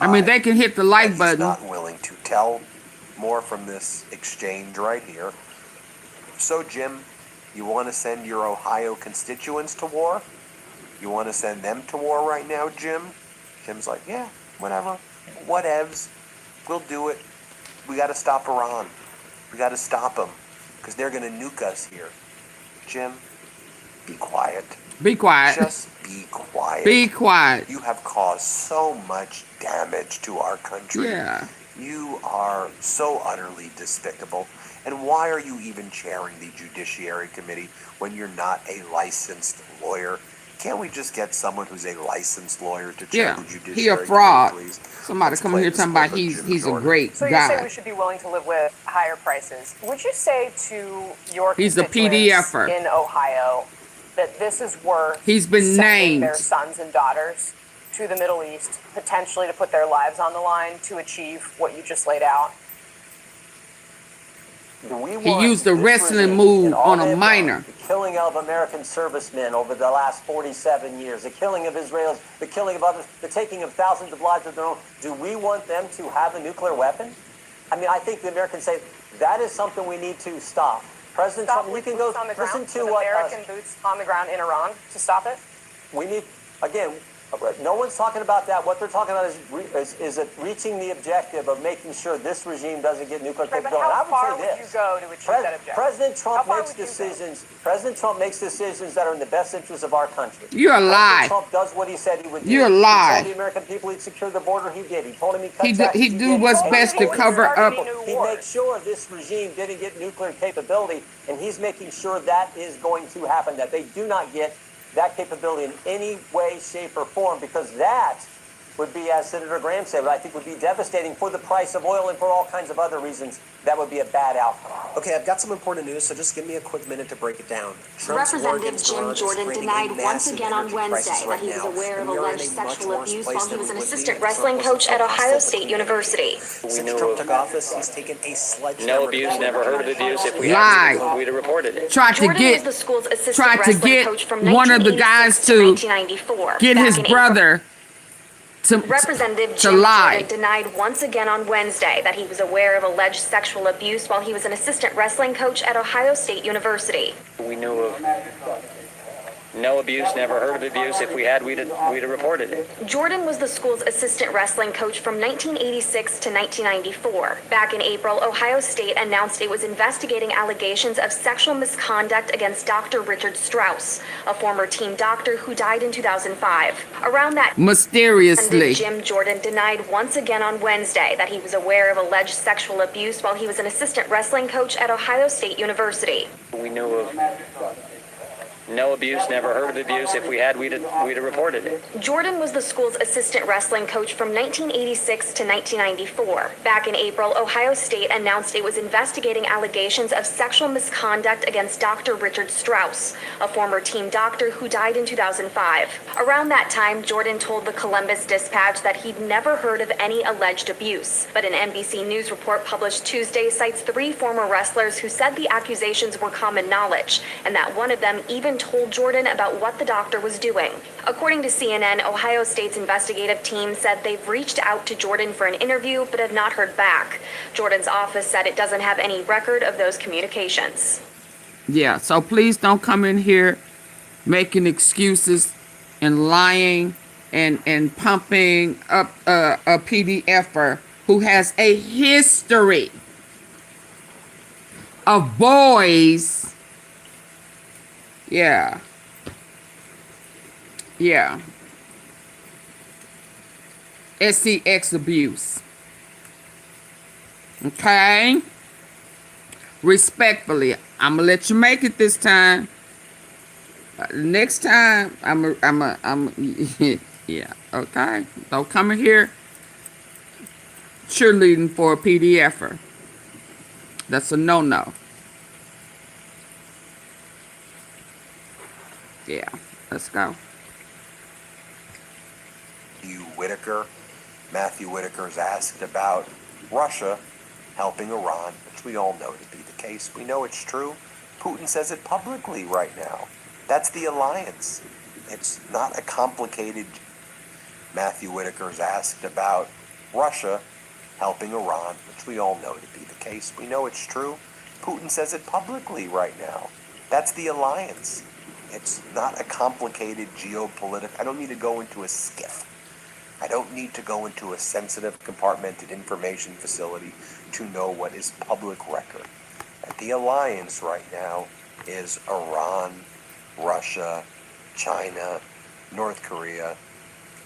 I mean, they can hit the like button. He's not willing to tell. More from this exchange right here. So, Jim, You want to send your Ohio constituents to war? You want to send them to war right now, Jim? Jim's like, yeah, whatever. Whatevs. We'll do it. We got to stop Iran. We got to stop them because they're going to nuke us here. Jim, be quiet. Be quiet. Just be quiet. Be quiet. You have caused so much damage to our country. Yeah. You are so utterly despicable. And why are you even chairing the Judiciary Committee when you're not a licensed lawyer? Can't we just get someone who's a licensed lawyer to chair the Judiciary He a fraud. Committee, please? Somebody come in here talking about he's a great So you guy. say we should be willing to live with higher prices. Would you say to your He's a constituents PDFer. in Ohio that this is worth He's been sending named. their sons and daughters to the Middle East, potentially to put their lives on the line to achieve what you just laid out? He used a wrestling move on a minor. The killing of American servicemen over the last 47 years, the killing of Israelis, the killing of others, the taking of thousands of lives of their own. Do we want them to have a nuclear weapon? I mean, I think the Americans say that is something we need to stop. President Trump, you can go listen to what American boots on the ground in Iran to stop it. we need. Again, no one's talking about that. What they're talking about is it reaching the objective of making sure this regime doesn't get nuclear Right, capability. but how And I far would would say you this. go to achieve that objective? President How Trump far makes would you go? decisions. President Trump makes decisions that are in the best interest of our country. You're a lie. President Trump does what he said he would do. You're a lie. He told the American people he'd secure the border. He did. He told him he'd cut He taxes. do did. what's He best to told cover up. He'd make sure this regime didn't get nuclear capability, and he's making sure that is going to happen, that they do not get that capability in any way, shape, or form, because that would be, as Senator Graham said, I think would be devastating for the price of oil and for all kinds of other reasons. That would be a bad outcome. Okay, I've got some important news, so just give me a quick minute to break it down. Representative Jim Jordan denied once again on Wednesday that he was aware of alleged sexual abuse while he was an assistant wrestling coach at Ohio State University. Since Trump took office, he's taken a sledgehammer. No abuse, never heard of abuse. If we Lie. had, we'd have reported it. Tried to Jordan was get the school's assistant wrestling coach from one of the 1986 guys to to 1994. get Back his in brother Representative to Jim lie. Jordan denied once again on Wednesday that he was aware of alleged sexual abuse while he was an assistant wrestling coach at Ohio State University. We knew of no abuse, never heard of abuse. If we had, we'd have reported it. Jordan was the school's assistant wrestling coach from 1986 to 1994. Back in April, Ohio State announced it was investigating allegations of sexual misconduct against Dr. Richard Strauss, a former team doctor who died in 2005. Around that mysteriously, Jim Jordan denied once again on Wednesday that he was aware of alleged sexual abuse while he was an assistant wrestling coach at Ohio State University. We knew of no abuse, never heard of abuse. If we had, we'd have reported it. Jordan was the school's assistant wrestling coach from 1986 to 1994. Back in April, Ohio State announced it was investigating allegations of sexual misconduct against Dr. Richard Strauss, a former team doctor who died in 2005. Around that time, Jordan told the Columbus Dispatch that he'd never heard of any alleged abuse. But an NBC News report published Tuesday cites 3 former wrestlers who said the accusations were common knowledge, and that one of them even told Jordan about what the doctor was doing. According to CNN, Ohio State's investigative team said they've reached out to Jordan for an interview but have not heard back. Jordan's office said it doesn't have any record of those communications. yeah. So please don't come in here making excuses and lying and pumping up a PDFer who has a history of boys. Yeah. SCX abuse. Okay? Respectfully, I'm gonna let you make it this time. Next time, yeah, okay? Don't come in here cheerleading for a PDFer. That's a no-no. Yeah, let's go. Matthew Whitaker is asked about Russia helping Iran, which we all know to be the case. We know it's true. Putin says it publicly right now. That's the alliance. It's not a complicated. Matthew Whitaker is asked about Russia helping Iran, which we all know to be the case. We know it's true. Putin says it publicly right now. That's the alliance. It's not a complicated geopolitical. I don't need to go into a skiff. I don't need to go into a sensitive compartmented information facility to know what is public record. The alliance right now is Iran, Russia, China, North Korea,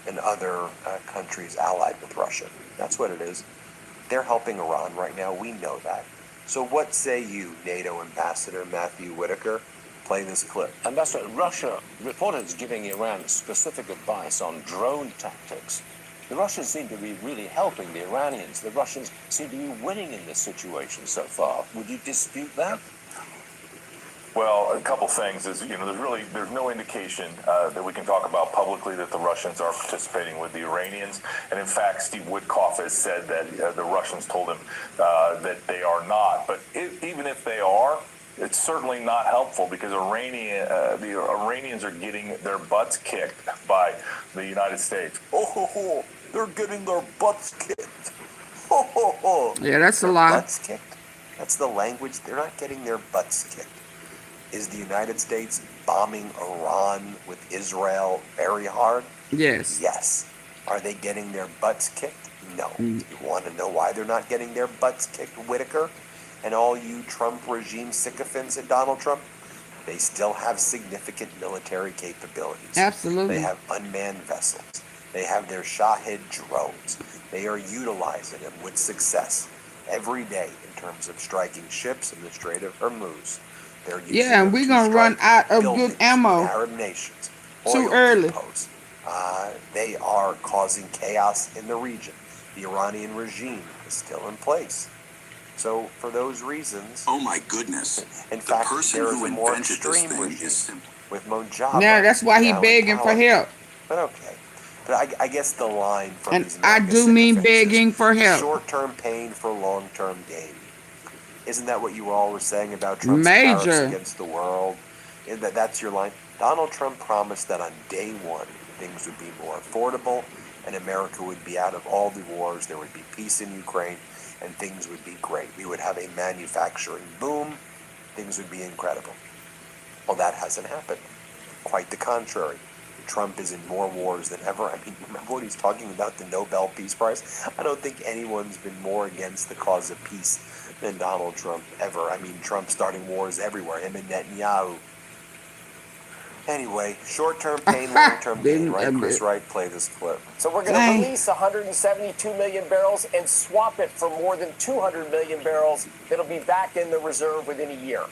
and other countries allied with Russia. That's what it is. They're helping Iran right now. We know that. So what say you, NATO Ambassador Matthew Whitaker? Play this clip. Ambassador, Russia reported giving Iran specific advice on drone tactics. The Russians seem to be really helping the Iranians. The Russians seem to be winning in this situation so far. Would you dispute that? Well, a couple things is, there's no indication that we can talk about publicly that the Russians are participating with the Iranians. And in fact, Steve Witkoff has said that the Russians told him that they are not. But even if they are, it's certainly not helpful because the Iranians are getting their butts kicked by the United States. Oh, they're getting their butts kicked. Oh. Yeah, that's a lie. Butts kicked? That's the language. They're not getting their butts kicked. Is the United States bombing Iran with Israel very hard? Yes. Yes. Are they getting their butts kicked? No. You want to know why they're not getting their butts kicked, Whitaker? And all you Trump regime sycophants at Donald Trump? They still have significant military capabilities. Absolutely. They have unmanned vessels. They have their Shahed drones. They are utilizing them with success every day in terms of striking ships in the Strait of Hormuz. They're using and we're going to run out of good ammo. Arab nations. Too early. Depots. They are causing chaos in the region. The Iranian regime is still in place. So for those reasons... Oh my goodness. In fact, there is a more extreme regime with Mojave. Now, that's why he's begging for help. But okay. But I guess the line from and these I do mean begging for help. Short-term pain for long-term gain. Isn't that what you all were saying about Trump's tariffs against the world? That's your line. Donald Trump promised that on day one, things would be more affordable and America would be out of all the wars. There would be peace in Ukraine and things would be great. We would have a manufacturing boom. Things would be incredible. Well, that hasn't happened. Quite the contrary. Trump is in more wars than ever. I mean, remember what he's talking about, the Nobel Peace Prize? I don't think anyone's been more against the cause of peace than Donald Trump ever. I mean, Trump starting wars everywhere, him and Netanyahu. Anyway, short-term pain, long-term gain, right? Chris Wright, play this clip. So we're going to release 172 million barrels and swap it for more than 200 million barrels that'll be back in the reserve within a year.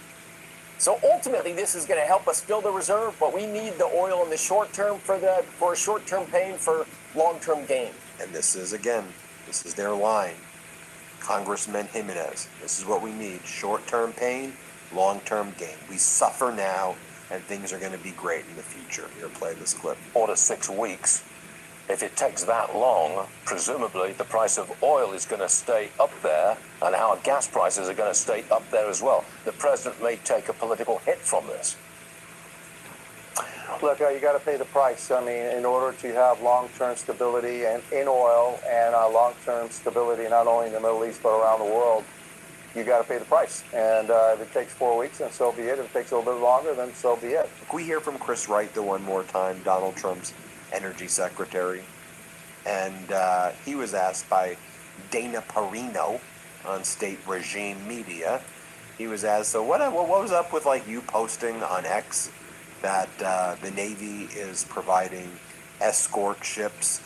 So ultimately, this is going to help us fill the reserve, but we need the oil in the short term for short-term pain for long-term gain. And this is their line. Congressman Jimenez, this is what we need. Short-term pain, long-term gain. We suffer now, and things are going to be great in the future. Here, play this clip. 4 to 6 weeks. If it takes that long, presumably the price of oil is going to stay up there, and our gas prices are going to stay up there as well. The president may take a political hit from this. Look, you got to pay the price. I mean, in order to have long-term stability and in oil and long-term stability not only in the Middle East but around the world, you got to pay the price. And if it takes 4 weeks, then so be it. If it takes a little bit longer, then so be it. Can we hear from Chris Wright the one more time, Donald Trump's energy secretary? And he was asked by Dana Perino on state regime media. He was asked, so what was up with you posting on X that the Navy is providing escort ships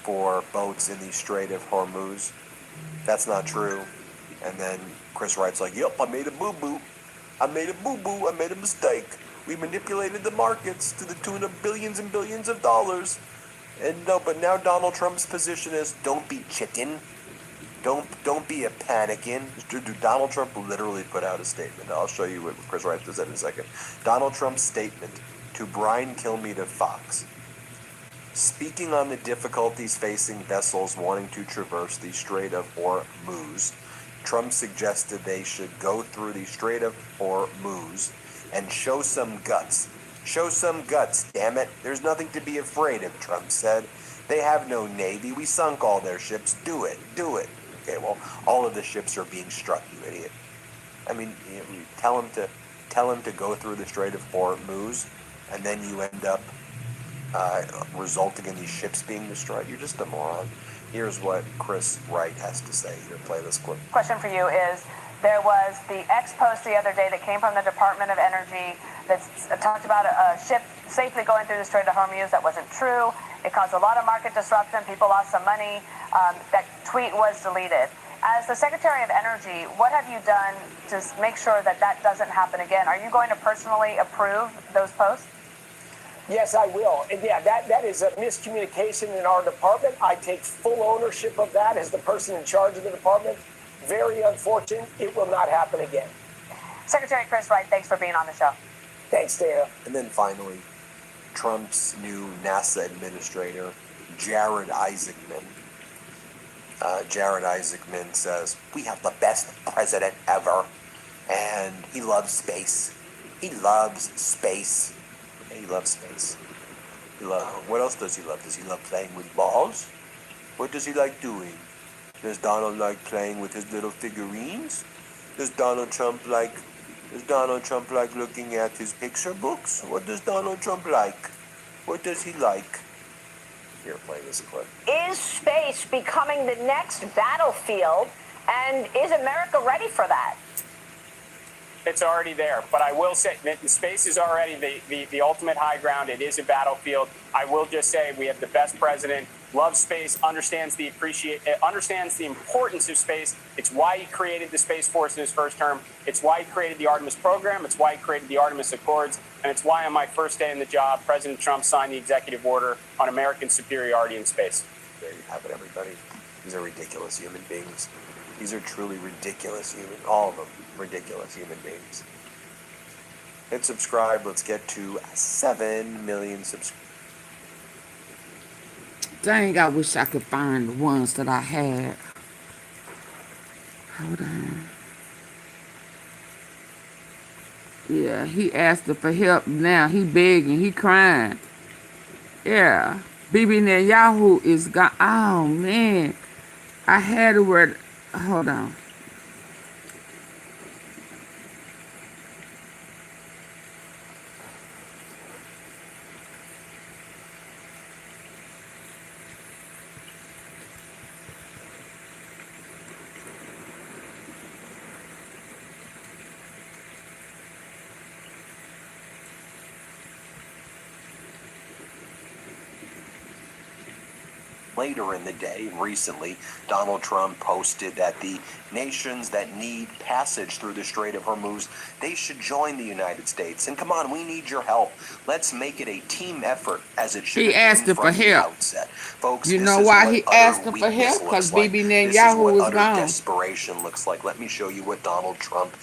for boats in the Strait of Hormuz? That's not true. And then Chris Wright's like, yep, I made a boo-boo. I made a mistake. We manipulated the markets to the tune of billions and billions of dollars. And no, but now Donald Trump's position is, don't be chicken. Don't be a panicking. Donald Trump literally put out a statement. I'll show you what Chris Wright said in a second. Donald Trump's statement to Brian Kilmeade of Fox. Speaking on the difficulties facing vessels wanting to traverse the Strait of Hormuz, Trump suggested they should go through the Strait of Hormuz and show some guts. Show some guts, damn it. There's nothing to be afraid of, Trump said. They have no navy. We sunk all their ships. Do it. Okay, well, all of the ships are being struck, you idiot. I mean, you tell them to tell him to go through the Strait of Hormuz, and then you end up resulting in these ships being destroyed. You're just a moron. Here's what Chris Wright has to say. Here, play this clip. Question for you is, there was the ex-post the other day that came from the Department of Energy that talked about a ship safely going through the Strait of Hormuz. That wasn't true. It caused a lot of market disruption. People lost some money. That tweet was deleted. As the Secretary of Energy, what have you done to make sure that that doesn't happen again? Are you going to personally approve those posts? Yes, I will. And yeah, that is a miscommunication in our department. I take full ownership of that as the person in charge of the department. Very unfortunate. It will not happen again. Secretary Chris Wright, thanks for being on the show. Thanks, Dana. And then finally, Trump's new NASA administrator, Jared Isaacman. Jared Isaacman says, we have the best president ever, and he loves space. He loves space. Yeah, he loves space. What else does he love? Does he love playing with balls? What does he like doing? Does Donald like playing with his little figurines? Does Donald Trump like looking at his picture books? What does Donald Trump like? What does he like? Here, play this clip. Is space becoming the next battlefield, and is America ready for that? It's already there, but I will say that space is already the ultimate high ground. It is a battlefield. I will just say we have the best president, loves space, understands the importance of space. It's why he created the Space Force in his first term. It's why he created the Artemis program. It's why he created the Artemis Accords. And it's why on my first day in the job, President Trump signed the executive order on American superiority in space. There you have it, everybody. These are ridiculous human beings. These are truly ridiculous all of them, ridiculous human beings. Hit subscribe. Let's get to 7 million subscribers. Dang, I wish I could find the ones that I had. Hold on. Yeah, he asking for help now. He begging. He crying. Yeah. Bibi Netanyahu is gone. Oh, man. I had a word. Hold on. Later in the day, recently, Donald Trump posted that the nations that need passage through the Strait of Hormuz, they should join the United States. And come on, we need your help. Let's make it a team effort, as it should He have asked been for from the help. outset. Folks, You this know is why what he utter asked for weakness help? looks Because like. Bibi This is Netanyahu what was utter gone. desperation looks like. Let me show you what Donald Trump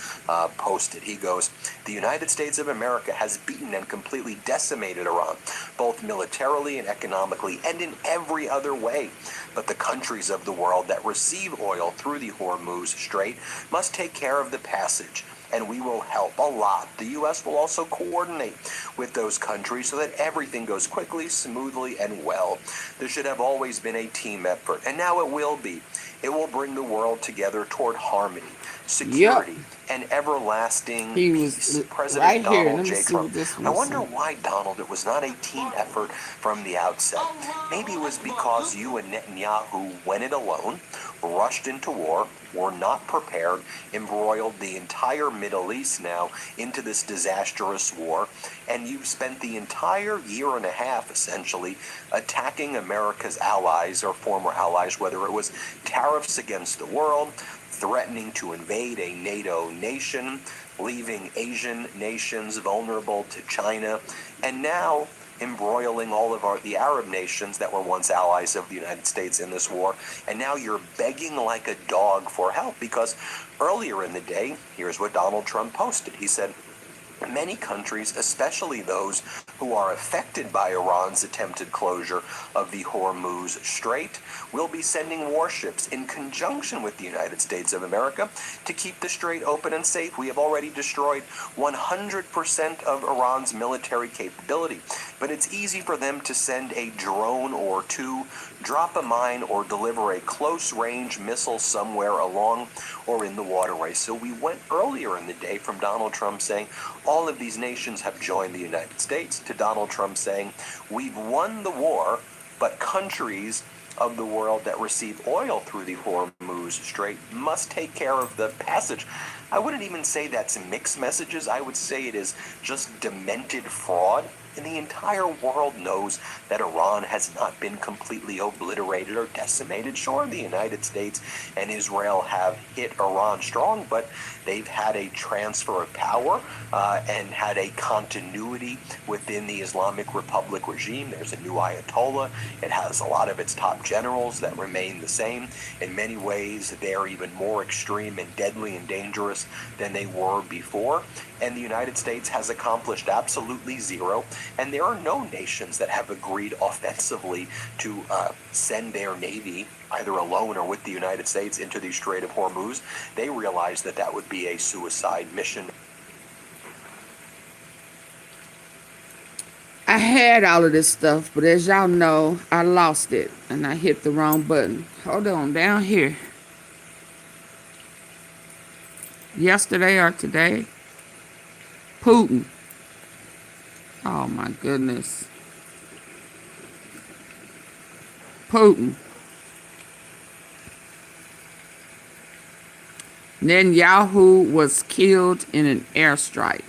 posted. He goes, the United States of America has beaten and completely decimated Iran, both militarily and economically, and in every other way. But the countries of the world that receive oil through the Hormuz Strait must take care of the passage, and we will help a lot. The U.S. will also coordinate with those countries so that everything goes quickly, smoothly, and well. There should have always been a team effort, and now it will be. It will bring the world together toward harmony, security, and everlasting peace. President right here. Let Donald me J. see Trump. what this I one wonder says. why, Donald, it was not a team effort from the outset. Maybe it was because you and Netanyahu went it alone, rushed into war, were not prepared, embroiled the entire Middle East now into this disastrous war, and you've spent the entire year and a half, essentially, attacking America's allies or former allies, whether it was tariffs against the world, threatening to invade a NATO nation, leaving Asian nations vulnerable to China, and now embroiling all of the Arab nations that were once allies of the United States in this war. And now you're begging like a dog for help, because earlier in the day, here's what Donald Trump posted. He said, many countries, especially those who are affected by Iran's attempted closure of the Hormuz Strait, will be sending warships in conjunction with the United States of America to keep the strait open and safe. We have already destroyed 100% of Iran's military capability. but it's easy for them to send a drone or two, drop a mine, or deliver a close-range missile somewhere along or in the waterway. So we went earlier in the day from Donald Trump saying all of these nations have joined the United States to Donald Trump saying we've won the war, but countries of the world that receive oil through the Hormuz Strait must take care of the passage. I wouldn't even say that's mixed messages. I would say it is just demented fraud. And the entire world knows that Iran has not been completely obliterated or decimated. Sure, the United States and Israel have hit Iran strong, but they've had a transfer of power and had a continuity within the Islamic Republic regime. There's a new Ayatollah. It has a lot of its top generals that remain the same. In many ways, they're even more extreme and deadly and dangerous than they were before. And the United States has accomplished absolutely zero. And there are no nations that have agreed offensively to send their navy, either alone or with the United States, into the Strait of Hormuz. They realize that that would be a suicide mission. I had all of this stuff, but as y'all know, I lost it and I hit the wrong button. Hold on, down here. Yesterday or today, Putin. Oh my goodness. Putin. Netanyahu was killed in an airstrike.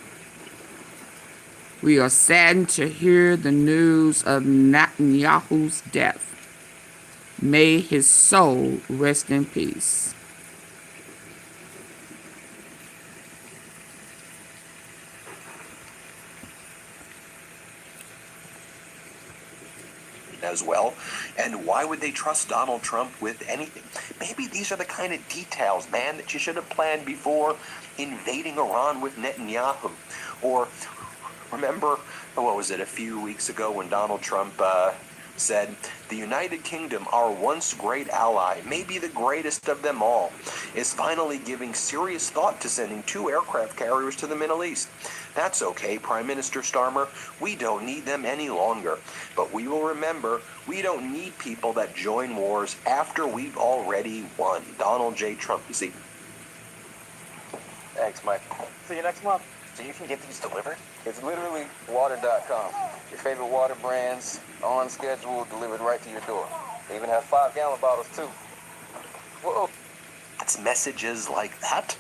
We are saddened to hear the news of Netanyahu's death. May his soul rest in peace. As well. And why would they trust Donald Trump with anything? Maybe these are the kind of details, man, that you should have planned before invading Iran with Netanyahu. Or remember, what was it, a few weeks ago when Donald Trump said, the United Kingdom, our once great ally, maybe the greatest of them all, is finally giving serious thought to sending 2 aircraft carriers to the Middle East. That's okay, Prime Minister Starmer. We don't need them any longer. But we will remember, we don't need people that join wars after we've already won. Donald J. Trump. You see? Thanks, Mike. See you next month. So you can get these delivered? It's literally water.com. Your favorite water brands, on schedule, delivered right to your door. They even have 5-gallon bottles, too. Whoa. It's messages like that.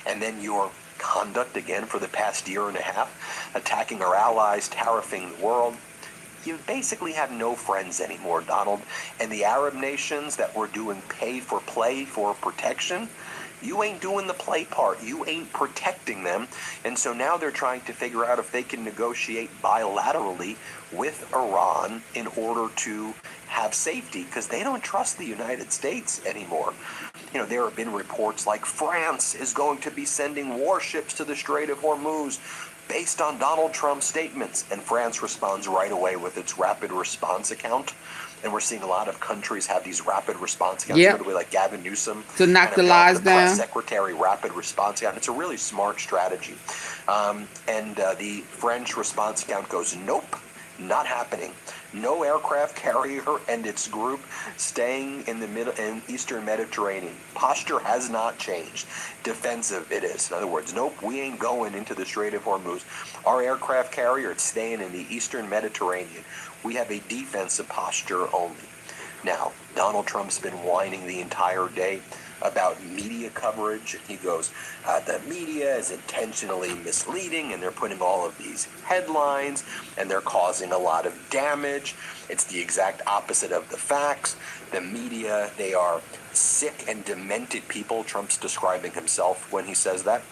And then your conduct again for the past year and a half, attacking our allies, tariffing the world. You basically have no friends anymore, Donald. And the Arab nations that were doing pay for play for protection, you ain't doing the play part. You ain't protecting them. And so now they're trying to figure out if they can negotiate bilaterally with Iran in order to have safety, because they don't trust the United States anymore. You know, there have been reports like France is going to be sending warships to the Strait of Hormuz based on Donald Trump's statements. And France responds right away with its rapid response account. And we're seeing a lot of countries have these rapid response accounts, literally like Gavin Newsom. To knock the lies down. Press secretary rapid response account. It's a really smart strategy. The French response account goes, nope, not happening. No aircraft carrier and its group staying in the Eastern Mediterranean. Posture has not changed. Defensive it is. In other words, nope, we ain't going into the Strait of Hormuz. Our aircraft carrier, it's staying in the Eastern Mediterranean. We have a defensive posture only. Now, Donald Trump's been whining the entire day about media coverage. He goes, the media is intentionally misleading, and they're putting all of these headlines, and they're causing a lot of damage. It's the exact opposite of the facts. The media, they are sick and demented people. Trump's describing himself when he says that.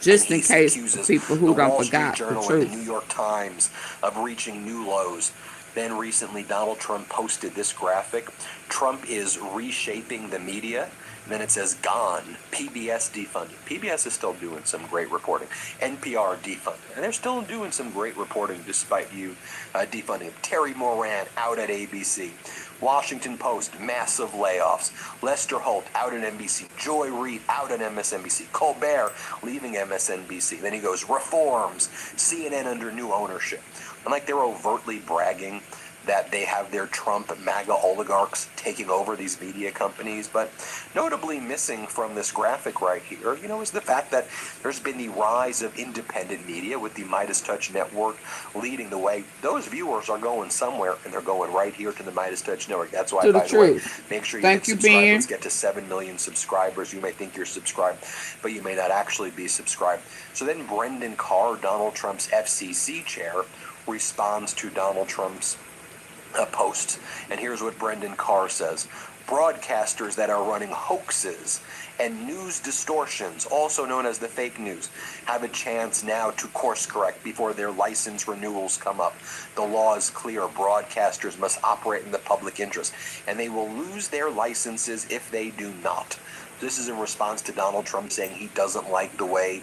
Just in case people who don't forgot the truth. And the New York Times of reaching new lows. Then recently, Donald Trump posted this graphic Trump is reshaping the media. And then it says gone. PBS defunded. PBS is still doing some great reporting. NPR defunded. And they're still doing some great reporting despite you defunding. Terry Moran out at ABC. Washington Post, massive layoffs. Lester Holt out at NBC. Joy Reid out at MSNBC. Colbert leaving MSNBC. Then he goes, reforms. CNN under new ownership. And like they're overtly bragging that they have their Trump MAGA oligarchs taking over these media companies. But notably missing from this graphic right here, is the fact that there's been the rise of independent media with the Midas Touch Network leading the way. Those viewers are going somewhere, and they're going right here to the Midas Touch Network. That's why, by the way, make sure you hit subscribe. Let's get to 7 million subscribers. You may think you're subscribed, but you may not actually be subscribed. So then Brendan Carr, Donald Trump's FCC chair, responds to Donald Trump's post. And here's what Brendan Carr says. Broadcasters that are running hoaxes and news distortions, also known as the fake news, have a chance now to course correct before their license renewals come up. The law is clear. Broadcasters must operate in the public interest, and they will lose their licenses if they do not. This is in response to Donald Trump saying he doesn't like the way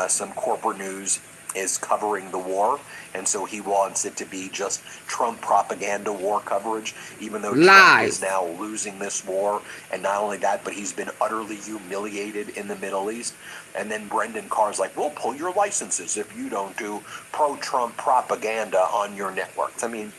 some corporate news is covering the war, and so he wants it to be just Trump propaganda war coverage, even though Trump is now losing this war. And not only that, but he's been utterly humiliated in the Middle East. And then Brendan Carr's like, we'll pull your licenses if you don't do pro-Trump propaganda on your networks. I mean,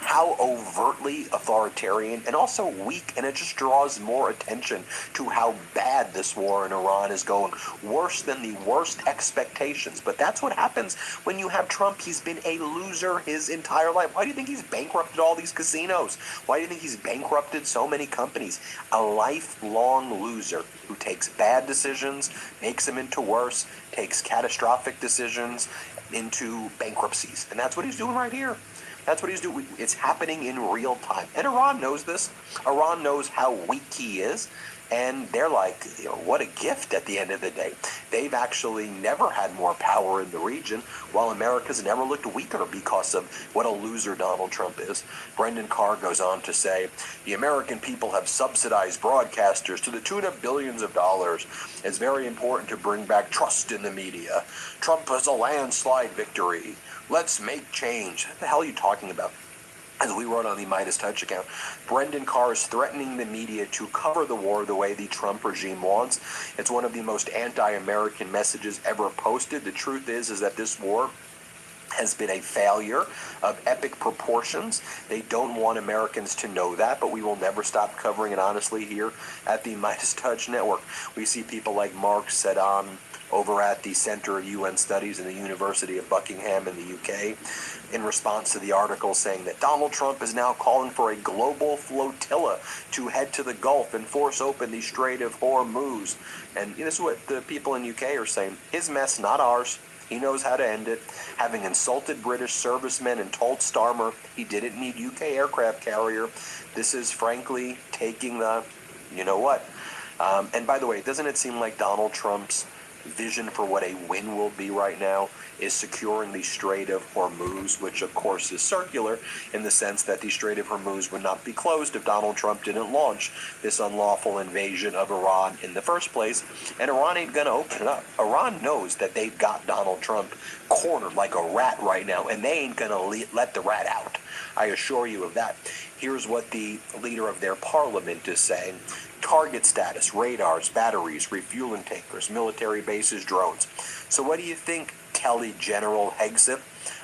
how overtly authoritarian and also weak, and it just draws more attention to how bad this war in Iran is going, worse than the worst expectations. But that's what happens when you have Trump. He's been a loser his entire life. Why do you think he's bankrupted all these casinos? Why do you think he's bankrupted so many companies? A lifelong loser who takes bad decisions, makes them into worse, takes catastrophic decisions into bankruptcies. And that's what he's doing right here. That's what he's doing. It's happening in real time. And Iran knows this. Iran knows how weak he is. And they're like, what a gift at the end of the day. They've actually never had more power in the region, while America's never looked weaker because of what a loser Donald Trump is. Brendan Carr goes on to say, the American people have subsidized broadcasters to the tune of billions of dollars. It's very important to bring back trust in the media. Trump has a landslide victory. Let's make change. What the hell are you talking about? As we wrote on the Midas Touch account, Brendan Carr is threatening the media to cover the war the way the Trump regime wants. It's one of the most anti-American messages ever posted. The truth is that this war has been a failure of epic proportions. They don't want Americans to know that, but we will never stop covering it honestly here at the Midas Touch Network. We see people like Mark Sedan over at the Center of UN Studies in the University of Buckingham in the UK, in response to the article saying that Donald Trump is now calling for a global flotilla to head to the Gulf and force open the Strait of Hormuz. And this is what the people in UK are saying. His mess, not ours. He knows how to end it. Having insulted British servicemen and told Starmer he didn't need UK aircraft carrier, this is frankly taking the, and by the way, doesn't it seem like Donald Trump's vision for what a win will be right now is securing the Strait of Hormuz, which of course is circular in the sense that the Strait of Hormuz would not be closed if Donald Trump didn't launch this unlawful invasion of Iran in the first place. And Iran ain't going to open it up. Iran knows that they've got Donald Trump cornered like a rat right now, and they ain't going to let the rat out. I assure you of that. Here's what the leader of their parliament is saying. Target status, radars, batteries, refueling tankers, military bases, drones. So what do you think, Kelly General Hegseth?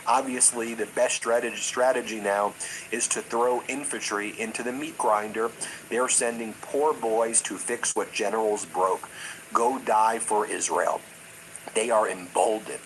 Obviously, the best strategy now is to throw infantry into the meat grinder. They're sending poor boys to fix what generals broke. Go die for Israel. They are emboldened.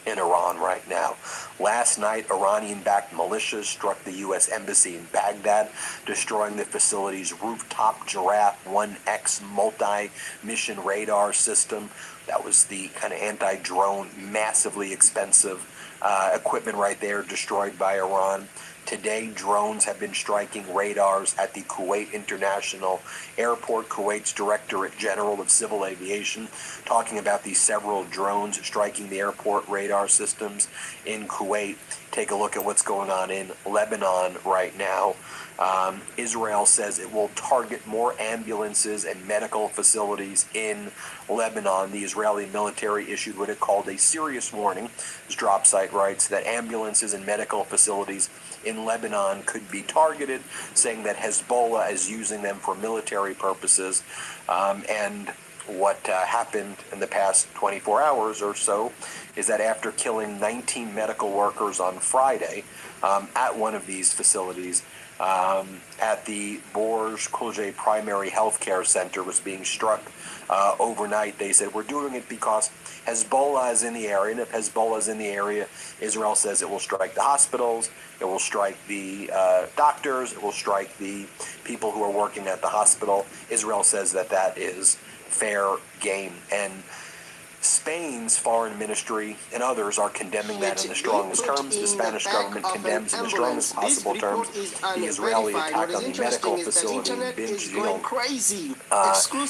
In Iran right now. Last night, Iranian-backed militias struck the U.S. Embassy in Baghdad, destroying the facility's rooftop Giraffe 1X multi-mission radar system. That was the kind of anti-drone, massively expensive equipment right there, destroyed by Iran. Today, drones have been striking radars at the Kuwait International Airport. Kuwait's Directorate General of Civil Aviation talking about the several drones striking the airport radar systems in Kuwait. Take a look at what's going on in Lebanon right now. Israel says it will target more ambulances and medical facilities in Lebanon. The Israeli military issued what it called a serious warning. As Drop Site writes that ambulances and medical facilities in Lebanon could be targeted, saying that Hezbollah is using them for military purposes. And what happened in the past 24 hours or so is that after killing 19 medical workers on Friday at one of these facilities, at the Borj Kulje Primary Health Care Center was being struck overnight. They said, we're doing it because Hezbollah is in the area, and if Hezbollah is in the area, Israel says it will strike the hospitals, it will strike the doctors, it will strike the people who are working at the hospital. Israel says that that is fair game. And Spain's foreign ministry and others are condemning that in the strongest terms. The Spanish government condemns in the strongest possible terms the Israeli attack on the medical facility in Bin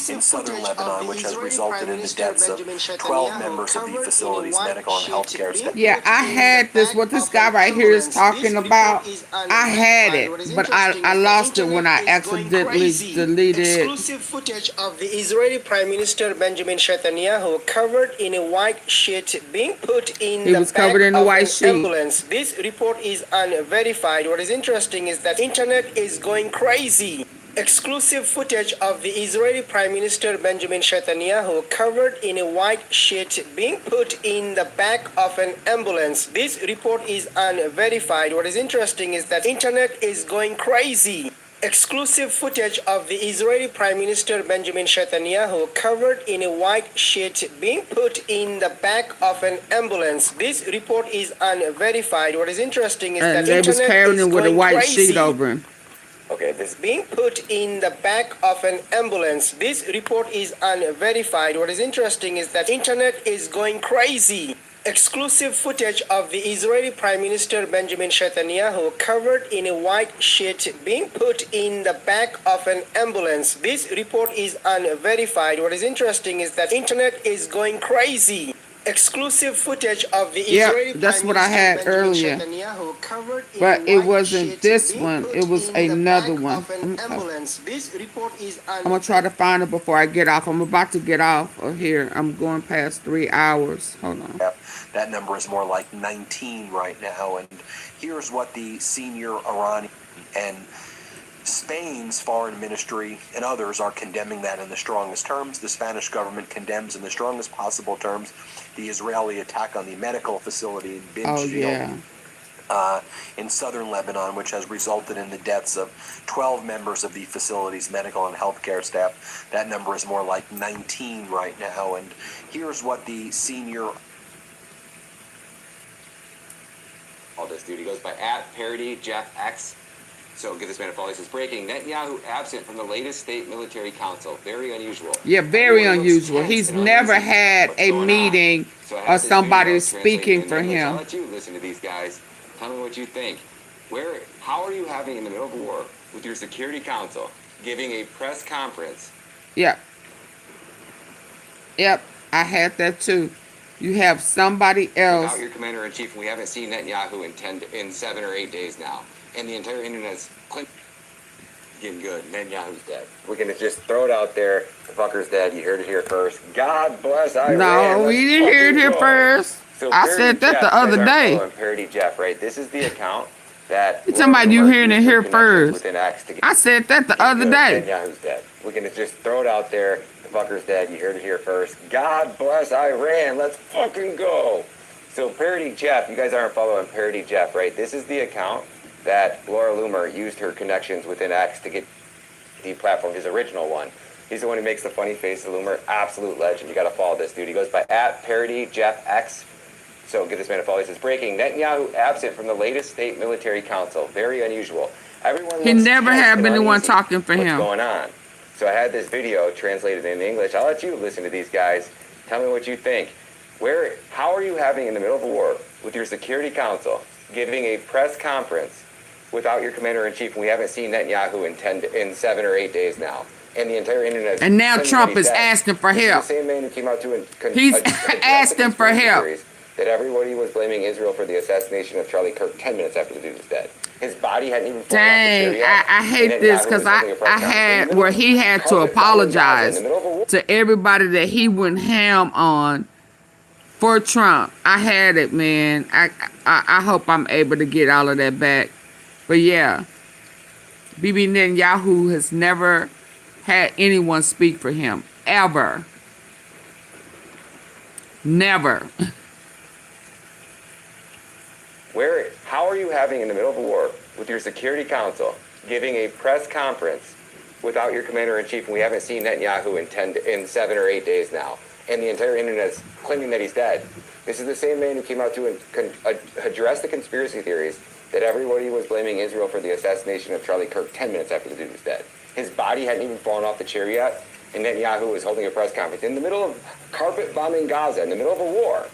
in southern Lebanon, which has resulted in the deaths of 12 members of the facility's medical and healthcare staff. Yeah, I had this, what this guy right here is talking about. I had it, but I lost it when I accidentally deleted it. Exclusive footage of the Israeli Prime Minister Benjamin Netanyahu covered in a white sheet being put in the back of an ambulance. This report is unverified. What is interesting is that internet is going crazy. Exclusive footage of the Israeli Prime Minister Benjamin Netanyahu covered in a white sheet being put in the back of an ambulance. This report is unverified. What is interesting is that internet is going crazy. Exclusive footage of the Israeli Prime Minister Benjamin Netanyahu covered in a white sheet being put in the back of an ambulance. This report is unverified. What is interesting is that they was carrying him with a white sheet over him. Okay, this being put in the back of an ambulance. This report is unverified. What is interesting is that internet is going crazy. Exclusive footage of the Israeli Prime Minister Benjamin Netanyahu covered in a white sheet being put in the back of an ambulance. This report is unverified. What is interesting is that internet is going crazy. Exclusive footage of the Israeli that's what I had earlier, but it wasn't this one, it was another one. I'm gonna try to find it before I get off. I'm about to get off of here. I'm going past 3 hours. Hold on. That number is more like 19 right now. And here's what the senior Iranian and Spain's foreign ministry and others are condemning that in the strongest terms. The Spanish government condemns in the strongest possible terms the Israeli attack on the medical facility in Bin in southern Lebanon, which has resulted in the deaths of 12 members of the facility's medical and healthcare staff. That number is more like 19 right now. And here's what the senior... All this dude, he goes by @ParityJeffX. So give this man a follow. He says, breaking, Netanyahu absent from the latest state military council. Very unusual. Yeah, very unusual. He's never had a meeting or somebody speaking for him. I'll let you listen to these guys. Tell me what you think. How are you having in the middle of a war with your Security Council giving a press conference? Yep, I had that too. You have somebody else. Without your commander-in-chief, we haven't seen Netanyahu in 7 or 8 days now. And the entire internet's getting good. Netanyahu's dead. We're going to just throw it out there. The fucker's dead. You heard it here first. God bless Iran. No, we didn't hear it here first. So I said that the other day. Parody Jeff, right? This is the account that... You're talking about you hearing it here first. I said that the other day. Netanyahu's dead. We're going to just throw it out there. The fucker's dead. You heard it here first. God bless Iran. Let's fucking go. So Parody Jeff, you guys aren't following Parody Jeff, right? This is the account that Laura Loomer used her connections within X to get deplatformed, his original one. He's the one who makes the funny face of Loomer. Absolute legend. You got to follow this dude. He goes by @ParityJeffX. So give this man a follow. He says, breaking, Netanyahu absent from the latest state military council. Very unusual. Everyone he never had been the one talking for him. What's going on? So I had this video translated in English. I'll let you listen to these guys. Tell me what you think. How are you having in the middle of a war with your Security Council giving a press conference without your commander-in-chief, and we haven't seen Netanyahu in 7 or 8 days now. And the entire internet. And now Trump is asking for help. The same man who came out to he's asking for help. That everybody was blaming Israel for the assassination of Charlie Kirk 10 minutes after the dude was dead. His body hadn't even fallen off the chair yet. I hate this because I had where he had to apologize to everybody that he went ham on for Trump. I had it, man. I hope I'm able to get all of that back. But yeah, Bibi Netanyahu has never had anyone speak for him, ever. Never. How are you having, in the middle of a war, with your Security Council, giving a press conference without your commander-in-chief, and we haven't seen Netanyahu in 7 or 8 days now, and the entire internet is claiming that he's dead? This is the same man who came out to address the conspiracy theories that everybody was blaming Israel for the assassination of Charlie Kirk 10 minutes after the dude was dead. His body hadn't even fallen off the chair yet, and Netanyahu was holding a press conference in the middle of carpet bombing Gaza, in the middle of a war.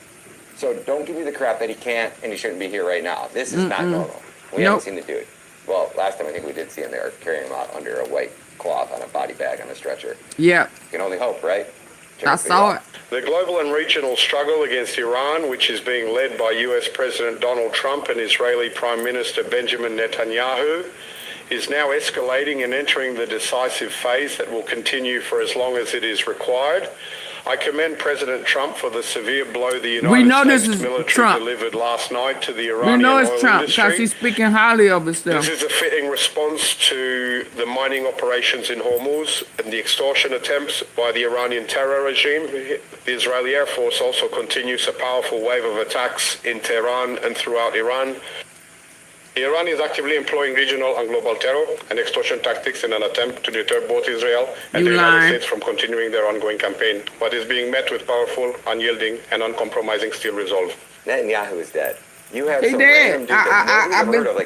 So don't give me the crap that he can't and he shouldn't be here right now. This is not normal. We haven't seen the dude. Well, last time I think we did see him there carrying him out under a white cloth on a body bag on a stretcher. Yeah. You can only hope, right? I saw it. The global and regional struggle against Iran, which is being led by US President Donald Trump and Israeli Prime Minister Benjamin Netanyahu, is now escalating and entering the decisive phase that will continue for as long as it is required. I commend President Trump for the severe blow the United States military delivered last night to the Iranian oil industry. We know it's Trump because he's speaking highly of himself. This is a fitting response to the mining operations in Hormuz and the extortion attempts by the Iranian terror regime. The Israeli Air Force also continues a powerful wave of attacks in Tehran and throughout Iran. Iran is actively employing regional and global terror and extortion tactics in an attempt to deter both Israel and the United States from continuing their ongoing campaign, but is being met with powerful, unyielding, and uncompromising steel resolve. Netanyahu is dead. You have some random dude that nobody's ever heard of,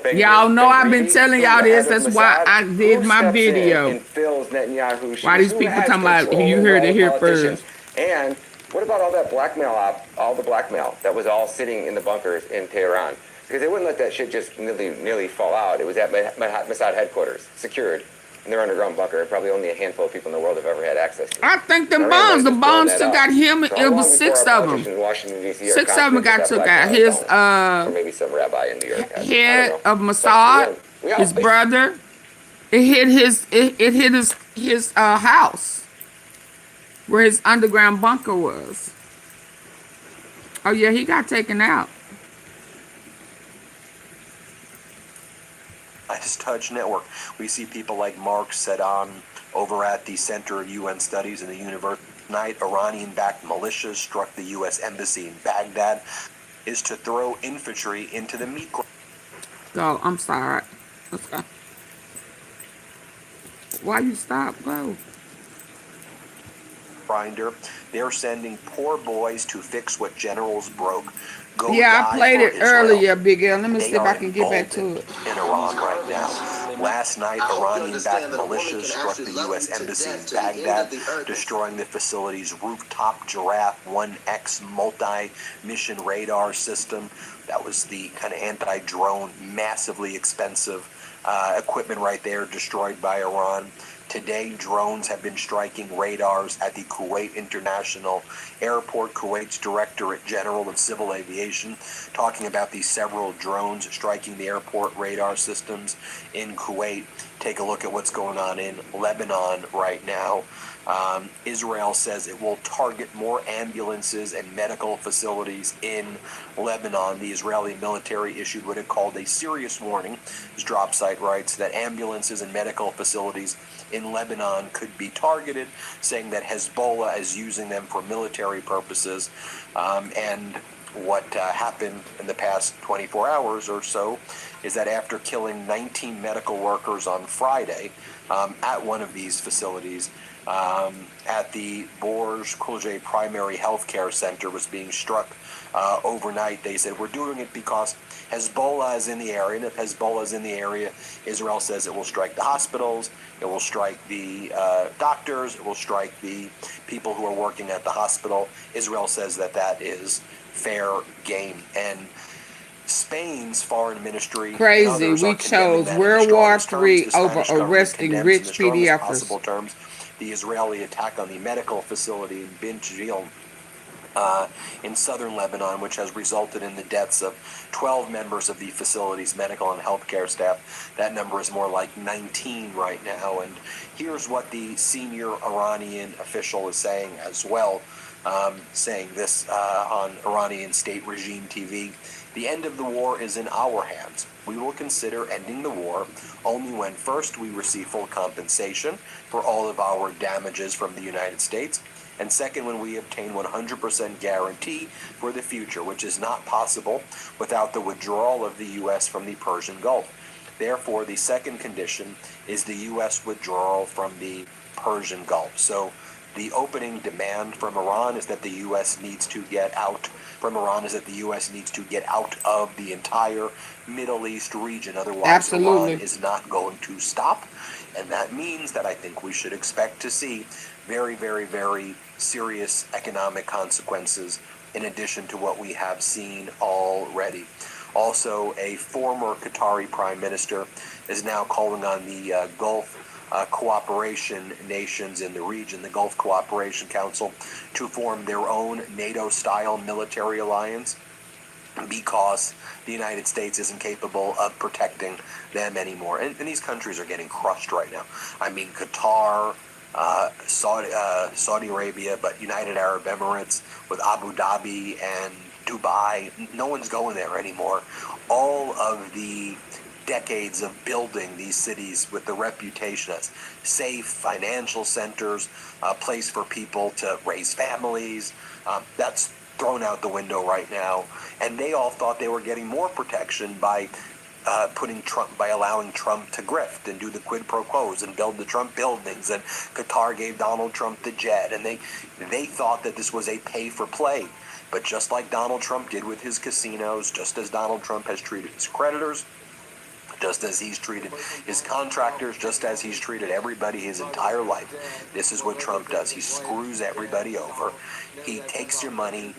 like, y'all know I've been telling y'all this. That's why I did my video. And fills Netanyahu. Why these people talking about you heard it here first? And what about all that blackmail, all the blackmail that was all sitting in the bunkers in Tehran? Because they wouldn't let that shit just nearly fall out. It was at Mossad headquarters, secured in their underground bunker. Probably only a handful of people in the world have ever had access to. I think the bombs still got him. It was 6 of them. 6 of them got took out. His or maybe some rabbi in New York. Head of Mossad, his brother. It hit his house where his underground bunker was. Oh yeah, he got taken out. Midas Touch Network. We see people like Mark Sedan over at the Center of UN Studies in the university. Tonight, Iranian-backed militias struck the U.S. Embassy in Baghdad. Is to throw infantry into the meat. Oh, I'm sorry. Let's go. Why you stop? Go. Grinder. They're sending poor boys to fix what generals broke. I played it earlier, Big L. Let me see if I can get back to it. In Iran right now. Last night, Iranian-backed militias struck the U.S. Embassy in Baghdad, destroying the facility's rooftop Giraffe 1X multi-mission radar system. That was the kind of anti-drone, massively expensive equipment right there, destroyed by Iran. Today, drones have been striking radars at the Kuwait International Airport. Kuwait's Directorate General of Civil Aviation talking about these several drones striking the airport radar systems in Kuwait. Take a look at what's going on in Lebanon right now. Israel says it will target more ambulances and medical facilities in Lebanon. The Israeli military issued what it called a serious warning. As Drop Site writes that ambulances and medical facilities in Lebanon could be targeted, saying that Hezbollah is using them for military purposes. And what happened in the past 24 hours or so is that after killing 19 medical workers on Friday at one of these facilities, at the Borj Kulje Primary Health Care Center was being struck overnight. They said, we're doing it because Hezbollah is in the area, and if Hezbollah is in the area, Israel says it will strike the hospitals, it will strike the doctors, it will strike the people who are working at the hospital. Israel says that that is fair game. And Spain's foreign ministry and Crazy. others are We condemning chose that in the World War strongest terms. III The over Spanish government arresting condemns in rich the strongest PDFers. possible terms the Israeli attack on the medical facility in Bin Jil in southern Lebanon, which has resulted in the deaths of 12 members of the facility's medical and healthcare staff. That number is more like 19 right now. And here's what the senior Iranian official is saying as well, saying this on Iranian state regime TV. The end of the war is in our hands. We will consider ending the war only when first we receive full compensation for all of our damages from the United States, and second, when we obtain 100% guarantee for the future, which is not possible without the withdrawal of the U.S. from the Persian Gulf. Therefore, the second condition is the U.S. withdrawal from the Persian Gulf. So the opening demand from Iran is that the U.S. needs to get out. From Iran is that the U.S. needs to get out of the entire Middle East region. Otherwise, Iran is not going to stop. And that means that I think we should expect to see very, very, very serious economic consequences in addition to what we have seen already. Also, a former Qatari prime minister is now calling on the Gulf cooperation nations in the region, the Gulf Cooperation Council, to form their own NATO-style military alliance because the United States isn't capable of protecting them anymore. And these countries are getting crushed right now. I mean, Qatar, Saudi Arabia, but United Arab Emirates with Abu Dhabi and Dubai, no one's going there anymore. All of the decades of building these cities with the reputation as safe financial centers, a place for people to raise families, that's thrown out the window right now. And they all thought they were getting more protection by allowing Trump to grift and do the quid pro quos and build the Trump buildings, and Qatar gave Donald Trump the jet, and they thought that this was a pay for play. But just like Donald Trump did with his casinos, just as Donald Trump has treated his creditors, just as he's treated his contractors, just as he's treated everybody his entire life, this is what Trump does. He screws everybody over. He takes your money,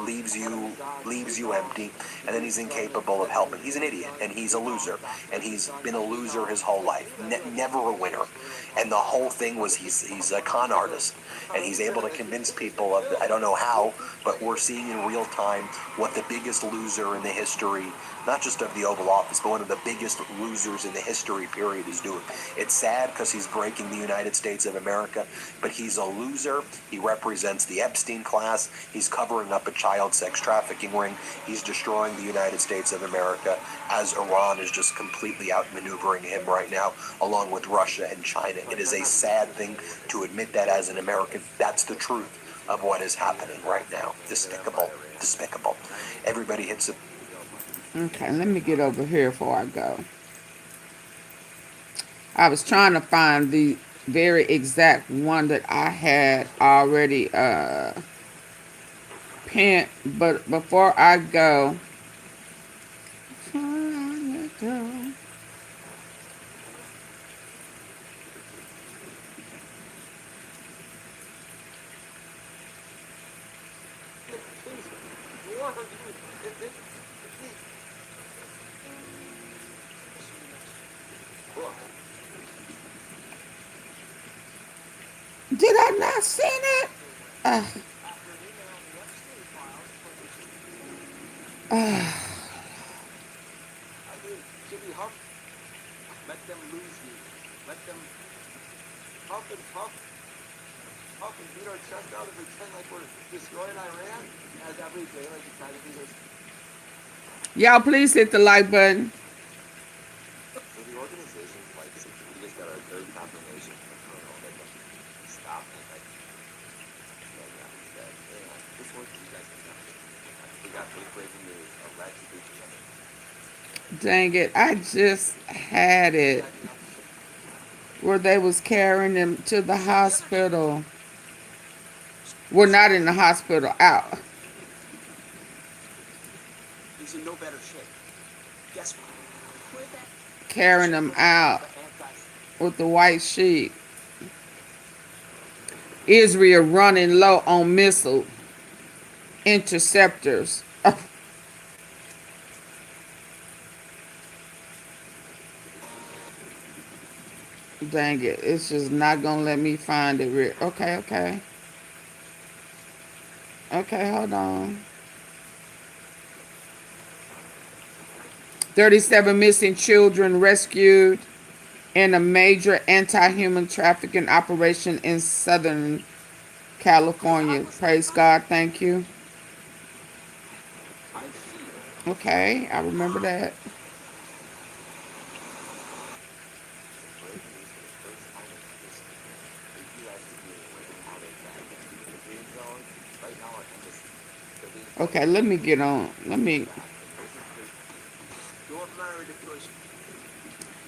leaves you empty, and then he's incapable of helping. He's an idiot, and he's a loser, and he's been a loser his whole life, never a winner. And the whole thing was he's a con artist, and he's able to convince people of, I don't know how, but we're seeing in real time what the biggest loser in the history, not just of the Oval Office, but one of the biggest losers in the history period is doing. It's sad because he's breaking the United States of America, but he's a loser. He represents the Epstein class. He's covering up a child sex trafficking ring. He's destroying the United States of America, as Iran is just completely outmaneuvering him right now, along with Russia and China. It is a sad thing to admit that as an American. That's the truth of what is happening right now. Despicable. Despicable. Everybody hits it. Okay, let me get over here before I go. I was trying to find the very exact one that I had already pinned, but before I go, did I not see it? Let them lose you. Let them puff and beat our chest out and pretend like we're destroying Iran as every day, like we try to do this. Y'all please hit the like button. So the organizations like we just got our third confirmation from stop and like this work you guys have done. We got big breaking news, alleged breaches of it. Dang it, I just had it where they was carrying them to the hospital. We're not in the hospital, out. He's in no better shape. Guess what? Carrying them out with the white sheet. Israel running low on missile interceptors. Dang it. It's just not going to let me find it. Okay, okay. Okay, hold on. 37 missing children rescued in a major anti-human trafficking operation in Southern California. Praise God. Thank you. Okay, I remember that. Okay, let me get on.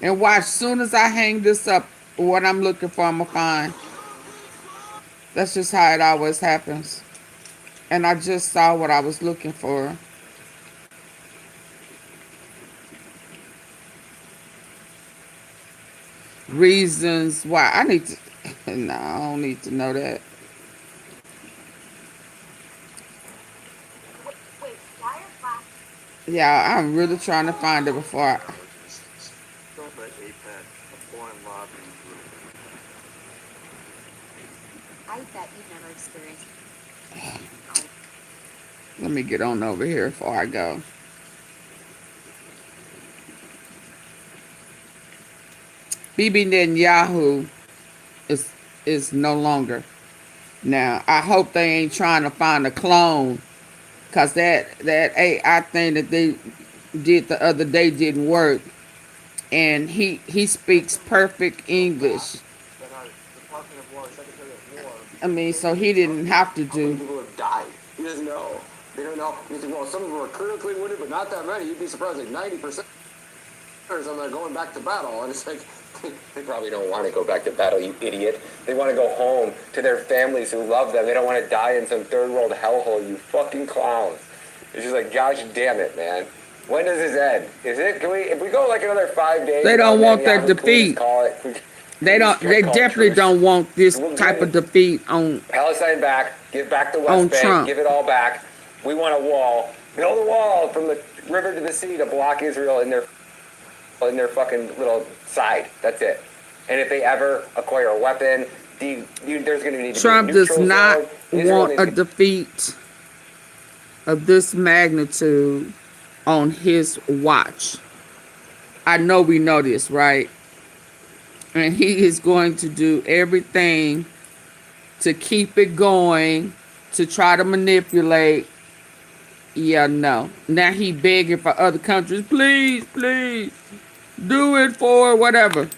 And watch, soon as I hang this up, what I'm looking for, I'm going to find. That's just how it always happens. And I just saw what I was looking for. Reasons why. I need to... No, I don't need to know that. Yeah, I'm really trying to find it before I... I bet you've never experienced. Let me get on over here before I go. Bibi Netanyahu is no longer. Now, I hope they ain't trying to find a clone, because that AI thing that they did the other day didn't work. And he speaks perfect English. I mean, so he didn't have to do. People have died. He doesn't know. They don't know. You think, well, some of them are critically wounded, but not that many. You'd be surprised, like 90% of them are going back to battle. And it's like, They probably don't want to go back to battle, you idiot. They want to go home to their families who love them. They don't want to die in some third world hellhole, you fucking clowns. It's just like, gosh damn it, man. When does this end? Is it? If we go like another 5 days? They don't want that defeat. They definitely don't want this type of defeat on Palestine back. Give back the West Bank. Trump. Give it all back. We want a wall. Build a wall from the river to the sea to block Israel in their fucking little side. That's it. And if they ever acquire a weapon, there's going to need to Trump be a neutral does not zone. want a defeat of this magnitude on his watch. I know we know this, right? And he is going to do everything to keep it going, to try to manipulate. Yeah, no. Now he begging for other countries, please, please, do it for whatever.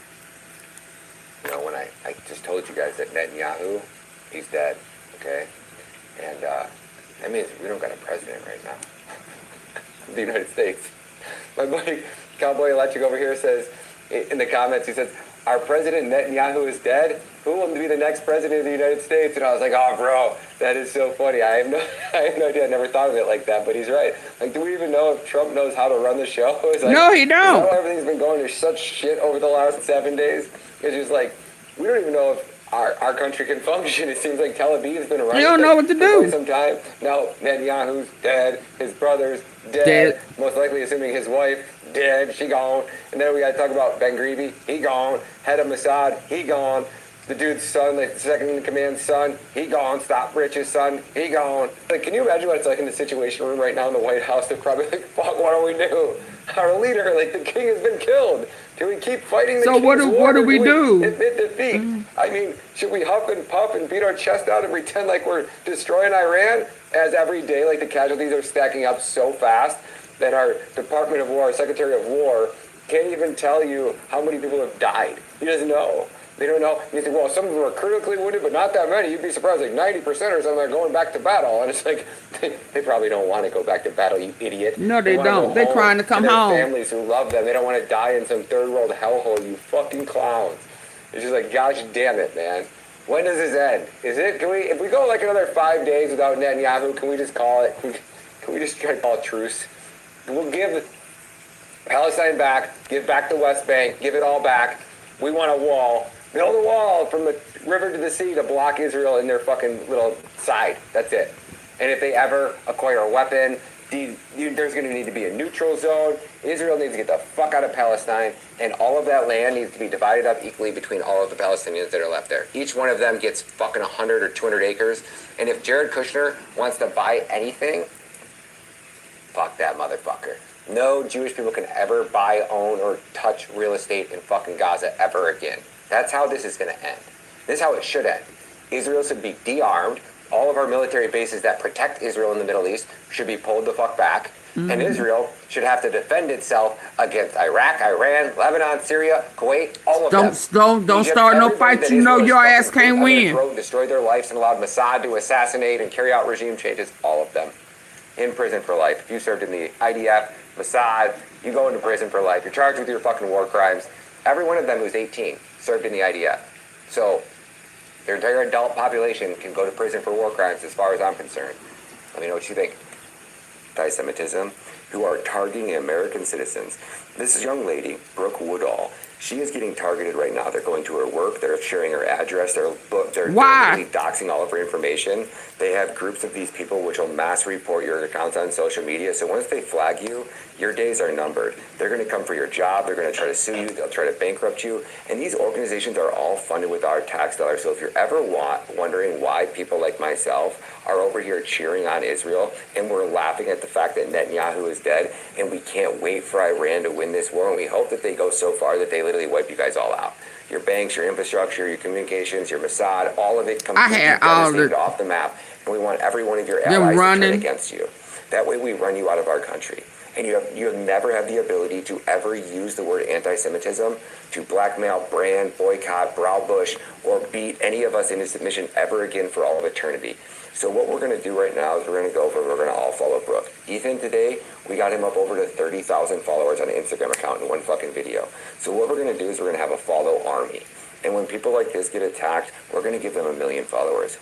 You know, when I just told you guys that Netanyahu, he's dead, okay? And that means we don't got a president right now. The United States. My buddy Cowboy Electric over here says, in the comments, he says, our president Netanyahu is dead. Who will be the next president of the United States? And I was like, oh, bro, that is so funny. I have no idea. I never thought of it like that, but he's right. Like, do we even know if Trump knows how to run the show? Like, no, he don't. Is that why everything's been going to such shit over the last 7 days? It's just like, we don't even know if our country can function. It seems like Tel Aviv's been around. They don't know what to do. For some time. Now, Netanyahu's dead. His brother's dead. Most likely assuming his wife dead. She gone. And then we got to talk about Ben Griebe. He gone. Head of Mossad. He gone. The dude's son, like the second in command's son, he gone. Stop Rich's son, he gone. Like, can you imagine what it's like in the Situation Room right now in the White House? They're probably like, fuck, what do we do? Our leader, like, the king has been killed. Do we keep fighting the king's war? So what do we do? Admit defeat. I mean, should we huff and puff and beat our chest out and pretend like we're destroying Iran? As every day, like, the casualties are stacking up so fast that our Department of War, our Secretary of War, can't even tell you how many people have died. He doesn't know. They don't know. You think, well, some of them are critically wounded, but not that many. You'd be surprised, like 90% or something are going back to battle. And it's like, they probably don't want to go back to battle, you idiot. No, they don't. They're trying to come home. Families who love them. They don't want to die in some third world hellhole, you fucking clowns. It's just like, gosh damn it, man. When does this end? Is it, if we go like another 5 days without Netanyahu, can we just call it, can we just try to call it truce? We'll give Palestine back, give back the West Bank, give it all back. We want a wall. Build a wall from the river to the sea to block Israel in their fucking little side. That's it. And if they ever acquire a weapon, There's going to need to be a neutral zone. Israel needs to get the fuck out of Palestine, and all of that land needs to be divided up equally between all of the Palestinians that are left there. Each one of them gets fucking 100 or 200 acres, and if Jared Kushner wants to buy anything, fuck that motherfucker. No Jewish people can ever buy, own, or touch real estate in fucking Gaza ever again. That's how this is going to end. This is how it should end. Israel should be de-armed. All of our military bases that protect Israel in the Middle East should be pulled the fuck back. Mm-hmm. And Israel should have to defend itself against Iraq, Iran, Lebanon, Syria, Kuwait, all of them. Don't start no fight. You know your ass can't win. Destroy their lives and allowed Mossad to assassinate and carry out regime changes. All of them. In prison for life. If you served in the IDF, Mossad, you go into prison for life. You're charged with your fucking war crimes. Every one of them who's 18 served in the IDF. So their entire adult population can go to prison for war crimes as far as I'm concerned. Let me know what you think. Anti-Semitism, who are targeting American citizens. This young lady, Brooke Woodall, she is getting targeted right now. They're going to her work. They're sharing her address. They're really doxing all of her information. They have groups of these people which will mass report your accounts on social media. So once they flag you, your days are numbered. They're going to come for your job. They're going to try to sue you. They'll try to bankrupt you. And these organizations are all funded with our tax dollars. So if you're ever wondering why people like myself are over here cheering on Israel and we're laughing at the fact that Netanyahu is dead and we can't wait for Iran to win this war and we hope that they go so far that they literally wipe you guys all out. Your banks, your infrastructure, your communications, your Mossad, all of it completely devastated off the map. And we want every one of your allies to turn against you. That way we run you out of our country. And you have never had the ability to ever use the word anti-Semitism to blackmail, brand, boycott, browbush, or beat any of us into submission ever again for all of eternity. So what we're going to do right now is we're going to all follow Brooke. Ethan today, we got him up over to 30,000 followers on an Instagram account in one fucking video. So what we're going to do is we're going to have a follow army. And when people like this get attacked, we're going to give them 1 million followers.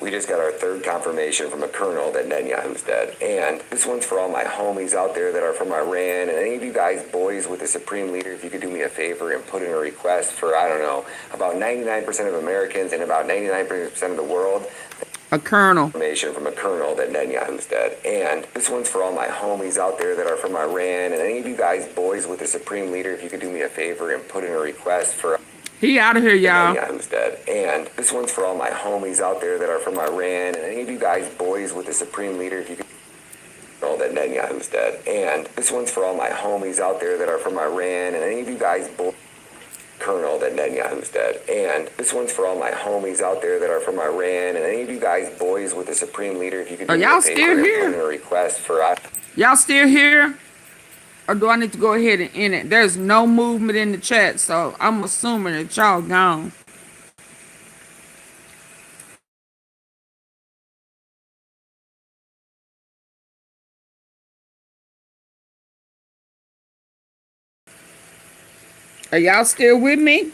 We just got our third confirmation from a colonel that Netanyahu's dead. And this one's for all my homies out there that are from Iran. And any of you guys, boys with the supreme leader, if you could do me a favor and put in a request for, I don't know, about 99% of Americans and about 99% of the world. A colonel. Information from a colonel that Netanyahu's dead. And this one's for all my homies out there that are from Iran. And any of you guys, boys with the supreme leader, if you could do me a favor and put in a request for... He out of here, y'all. Netanyahu's dead. And this one's for all my homies out there that are from Iran. And any of you guys, boys with the supreme leader, if you could... that Netanyahu's dead. And this one's for all my homies out there that are from Iran. And any of you guys, colonel that Netanyahu's dead. And this one's for all my homies out there that are from Iran. And any of you guys, boys with the supreme leader, if you could do me a favor and put in a request for... Y'all still here? Or do I need to go ahead and end it? There's no movement in the chat, so I'm assuming that y'all gone. Are y'all still with me?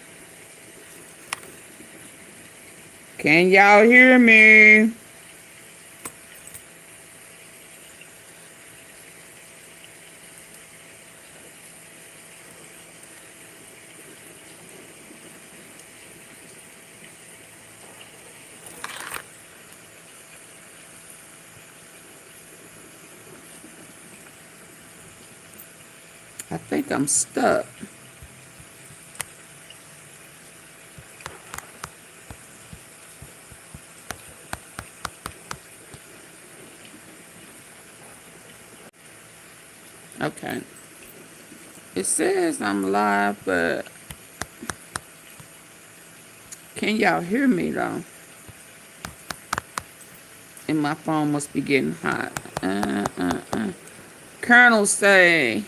Can y'all hear me? I think I'm stuck. Okay. It says I'm live, but can y'all hear me though? And my phone must be getting hot. Colonel say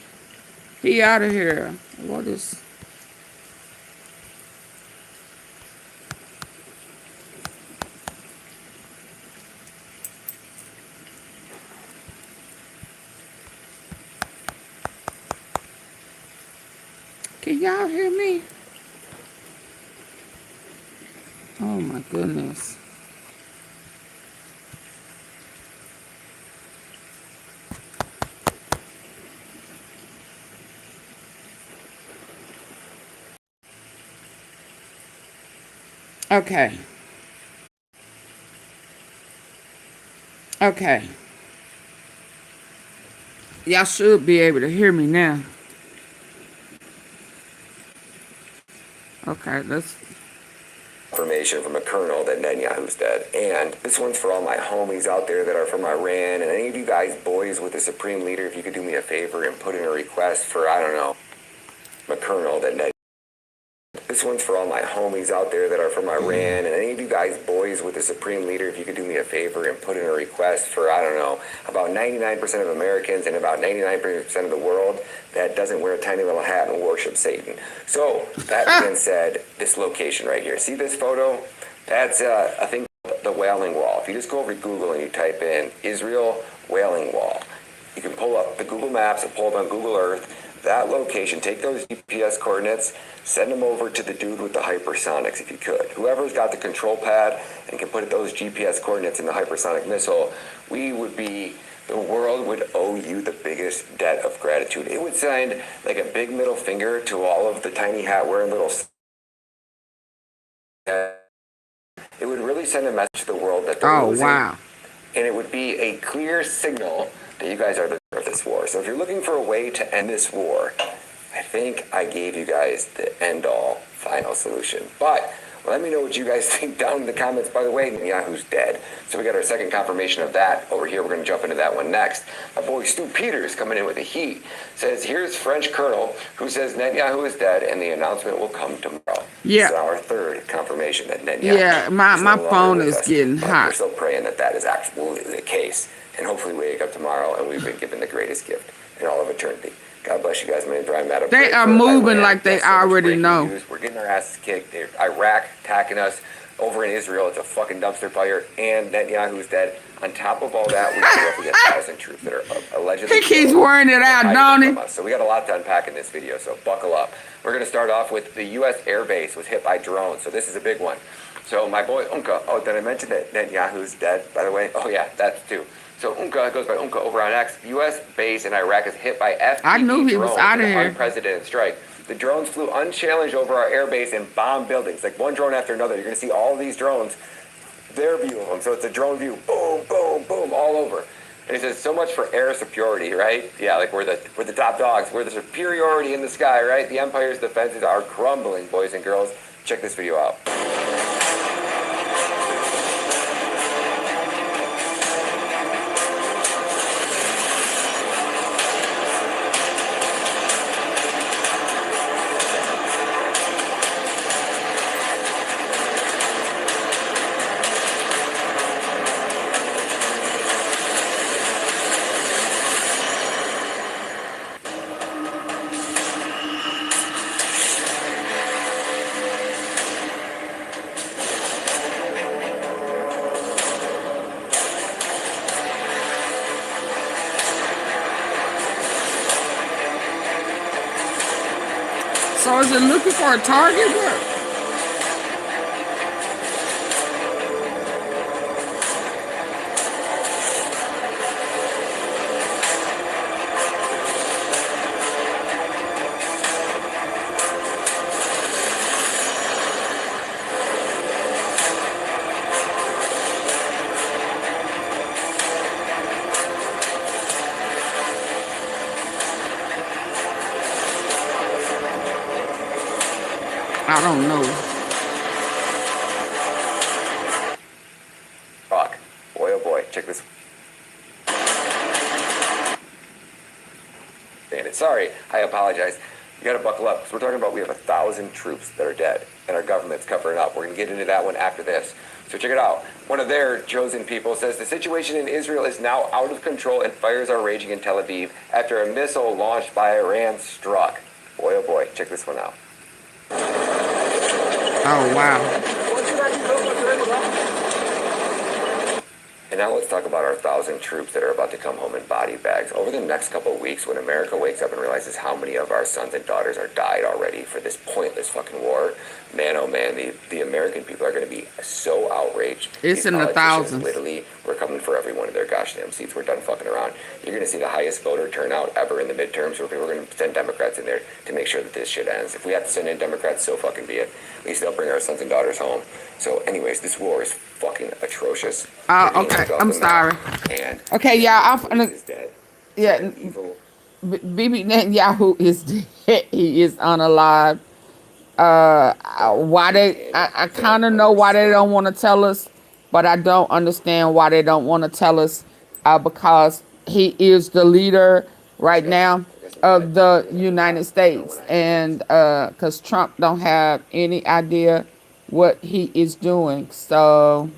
he out of here. What is... Can y'all hear me? Oh my goodness. Okay. Okay. Y'all should be able to hear me now. Okay, let's. Information from a colonel that Netanyahu's dead. And this one's for all my homies out there that are from Iran, and any of you guys, boys with the supreme leader, if you could do me a favor and put in a request for, I don't know, a colonel that Netanyahu. This one's for all my homies out there that are from Iran, and any of you guys, boys with the supreme leader, if you could do me a favor and put in a request for, I don't know, about 99% of Americans and about 99% of the world that doesn't wear a tiny little hat and worship Satan. So, that being said, this location right here, see this photo? That's a thing called the Wailing Wall. If you just go over to Google and you type in Israel Wailing Wall, you can pull up the Google Maps and pull up on Google Earth. That location, take those GPS coordinates, send them over to the dude with the hypersonics if you could. Whoever's got the control pad and can put those GPS coordinates in the hypersonic missile, the world would owe you the biggest debt of gratitude. It would send like a big middle finger to all of the tiny hat wearing little. It would really send a message to the world that they're losing. Wow. And it would be a clear signal that you guys are the of this war. So if you're looking for a way to end this war, I think I gave you guys the end-all final solution. But let me know what you guys think down in the comments. By the way, Netanyahu's dead. So we got our second confirmation of that over here. We're going to jump into that one next. My boy Stu Peters coming in with the heat. Says, here's French Colonel who says Netanyahu is dead and the announcement will come tomorrow. Yeah. This is our third confirmation that Netanyahu Yeah, my phone is getting hot. We're still praying that that is actually the case. And hopefully we wake up tomorrow and we've been given the greatest gift in all of eternity. God bless you guys. My name's Brian Maddow. They are moving like they already know. News. We're getting our asses kicked. Iraq attacking us. Over in Israel, it's a fucking dumpster fire. And Netanyahu's dead. On top of all that, we have roughly 1,000 troops that are allegedly. He keeps wearing it out, don't he? So we got a lot to unpack in this video, so buckle up. We're going to start off with the U.S. Air Base was hit by drones. So this is a big one. So my boy Unka. Oh, did I mention that Netanyahu's dead, by the way? Oh, yeah, that's too. So Unka goes by Unka over on X. U.S. base in Iraq is hit by FPV I knew he was out of here. Unprecedented strike. The drones flew unchallenged over our air base and bombed buildings, like one drone after another. You're going to see all of these drones, their view of them. So it's a drone view, boom, boom, boom, all over. And he says, so much for air superiority, right? Yeah, like we're the top dogs. We're the superiority in the sky, right? The empire's defenses are crumbling, boys and girls. Check this video out. So is it looking for a target? What? I don't know. Fuck. Boy, oh boy. Check this. Sorry, I apologize. You gotta buckle up. So we're talking about we have 1,000 troops that are dead, and our government's covering up. We're gonna get into that one after this. So check it out. One of their chosen people says the situation in Israel is now out of control and fires are raging in Tel Aviv after a missile launched by Iran struck. Boy, oh boy. Check this one out. Oh, wow. And now let's talk about our 1,000 troops that are about to come home in body bags. Over the next couple of weeks, when America wakes up and realizes how many of our sons and daughters are died already for this pointless fucking war, man, oh man, the American people are going to be so outraged. It's in the thousands. Literally, we're coming for every one of their gosh damn seats. We're done fucking around. You're going to see the highest voter turnout ever in the midterms. We're going to send Democrats in there to make sure that this shit ends. If we have to send in Democrats, so fucking be it. At least they'll bring our sons and daughters home. So anyways, this war is fucking atrocious. Okay, I'm sorry. And okay, y'all, I'm gonna... is dead. Yeah, evil. Bibi Netanyahu is dead. He is unalive. Why they? I kind of know why they don't want to tell us, but I don't understand why they don't want to tell us. Because he is the leader right now of the United States, and because Trump don't have any idea what he is doing, so.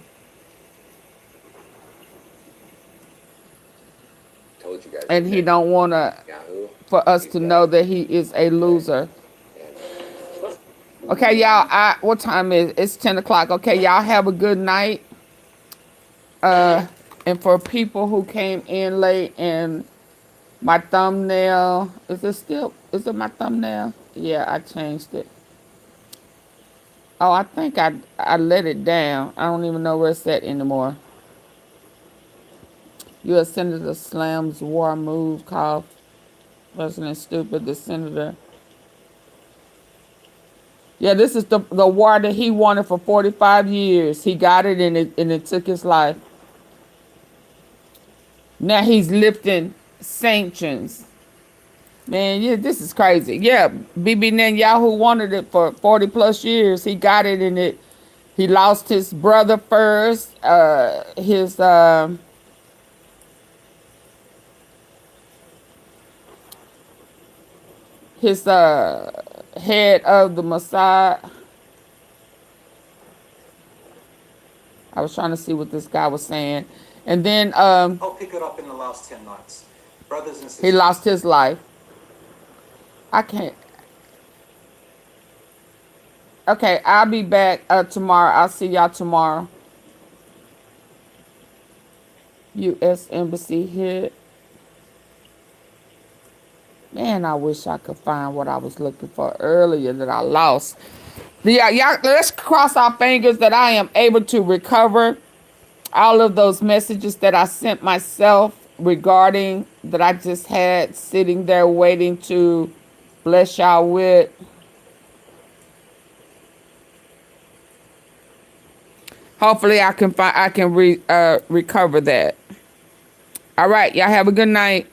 Told you guys. And he don't want to for us to know that he is a loser. Okay, y'all. What time is it? It's 10 o'clock. Okay, y'all have a good night. And for people who came in late and my thumbnail, is it my thumbnail? Yeah, I changed it. Oh, I think I let it down. I don't even know where it's at anymore. U.S. Senator slams war move, called President stupid. The senator. Yeah, this is the war that he wanted for 45 years. He got it and it took his life. Now he's lifting sanctions. Man, yeah, this is crazy. Yeah, Bibi Netanyahu wanted it for 40 plus years. He got it and he lost his brother first. His head of the Mossad. I was trying to see what this guy was saying. And then I'll pick it up in the last 10 months. Brothers and sisters. He lost his life. I can't. Okay, I'll be back tomorrow. I'll see y'all tomorrow. U.S. Embassy hit. Man, I wish I could find what I was looking for earlier that I lost. Yeah, y'all, let's cross our fingers that I am able to recover all of those messages that I sent myself regarding that I just had sitting there waiting to bless y'all with. Hopefully I can recover that. All right, y'all have a good night.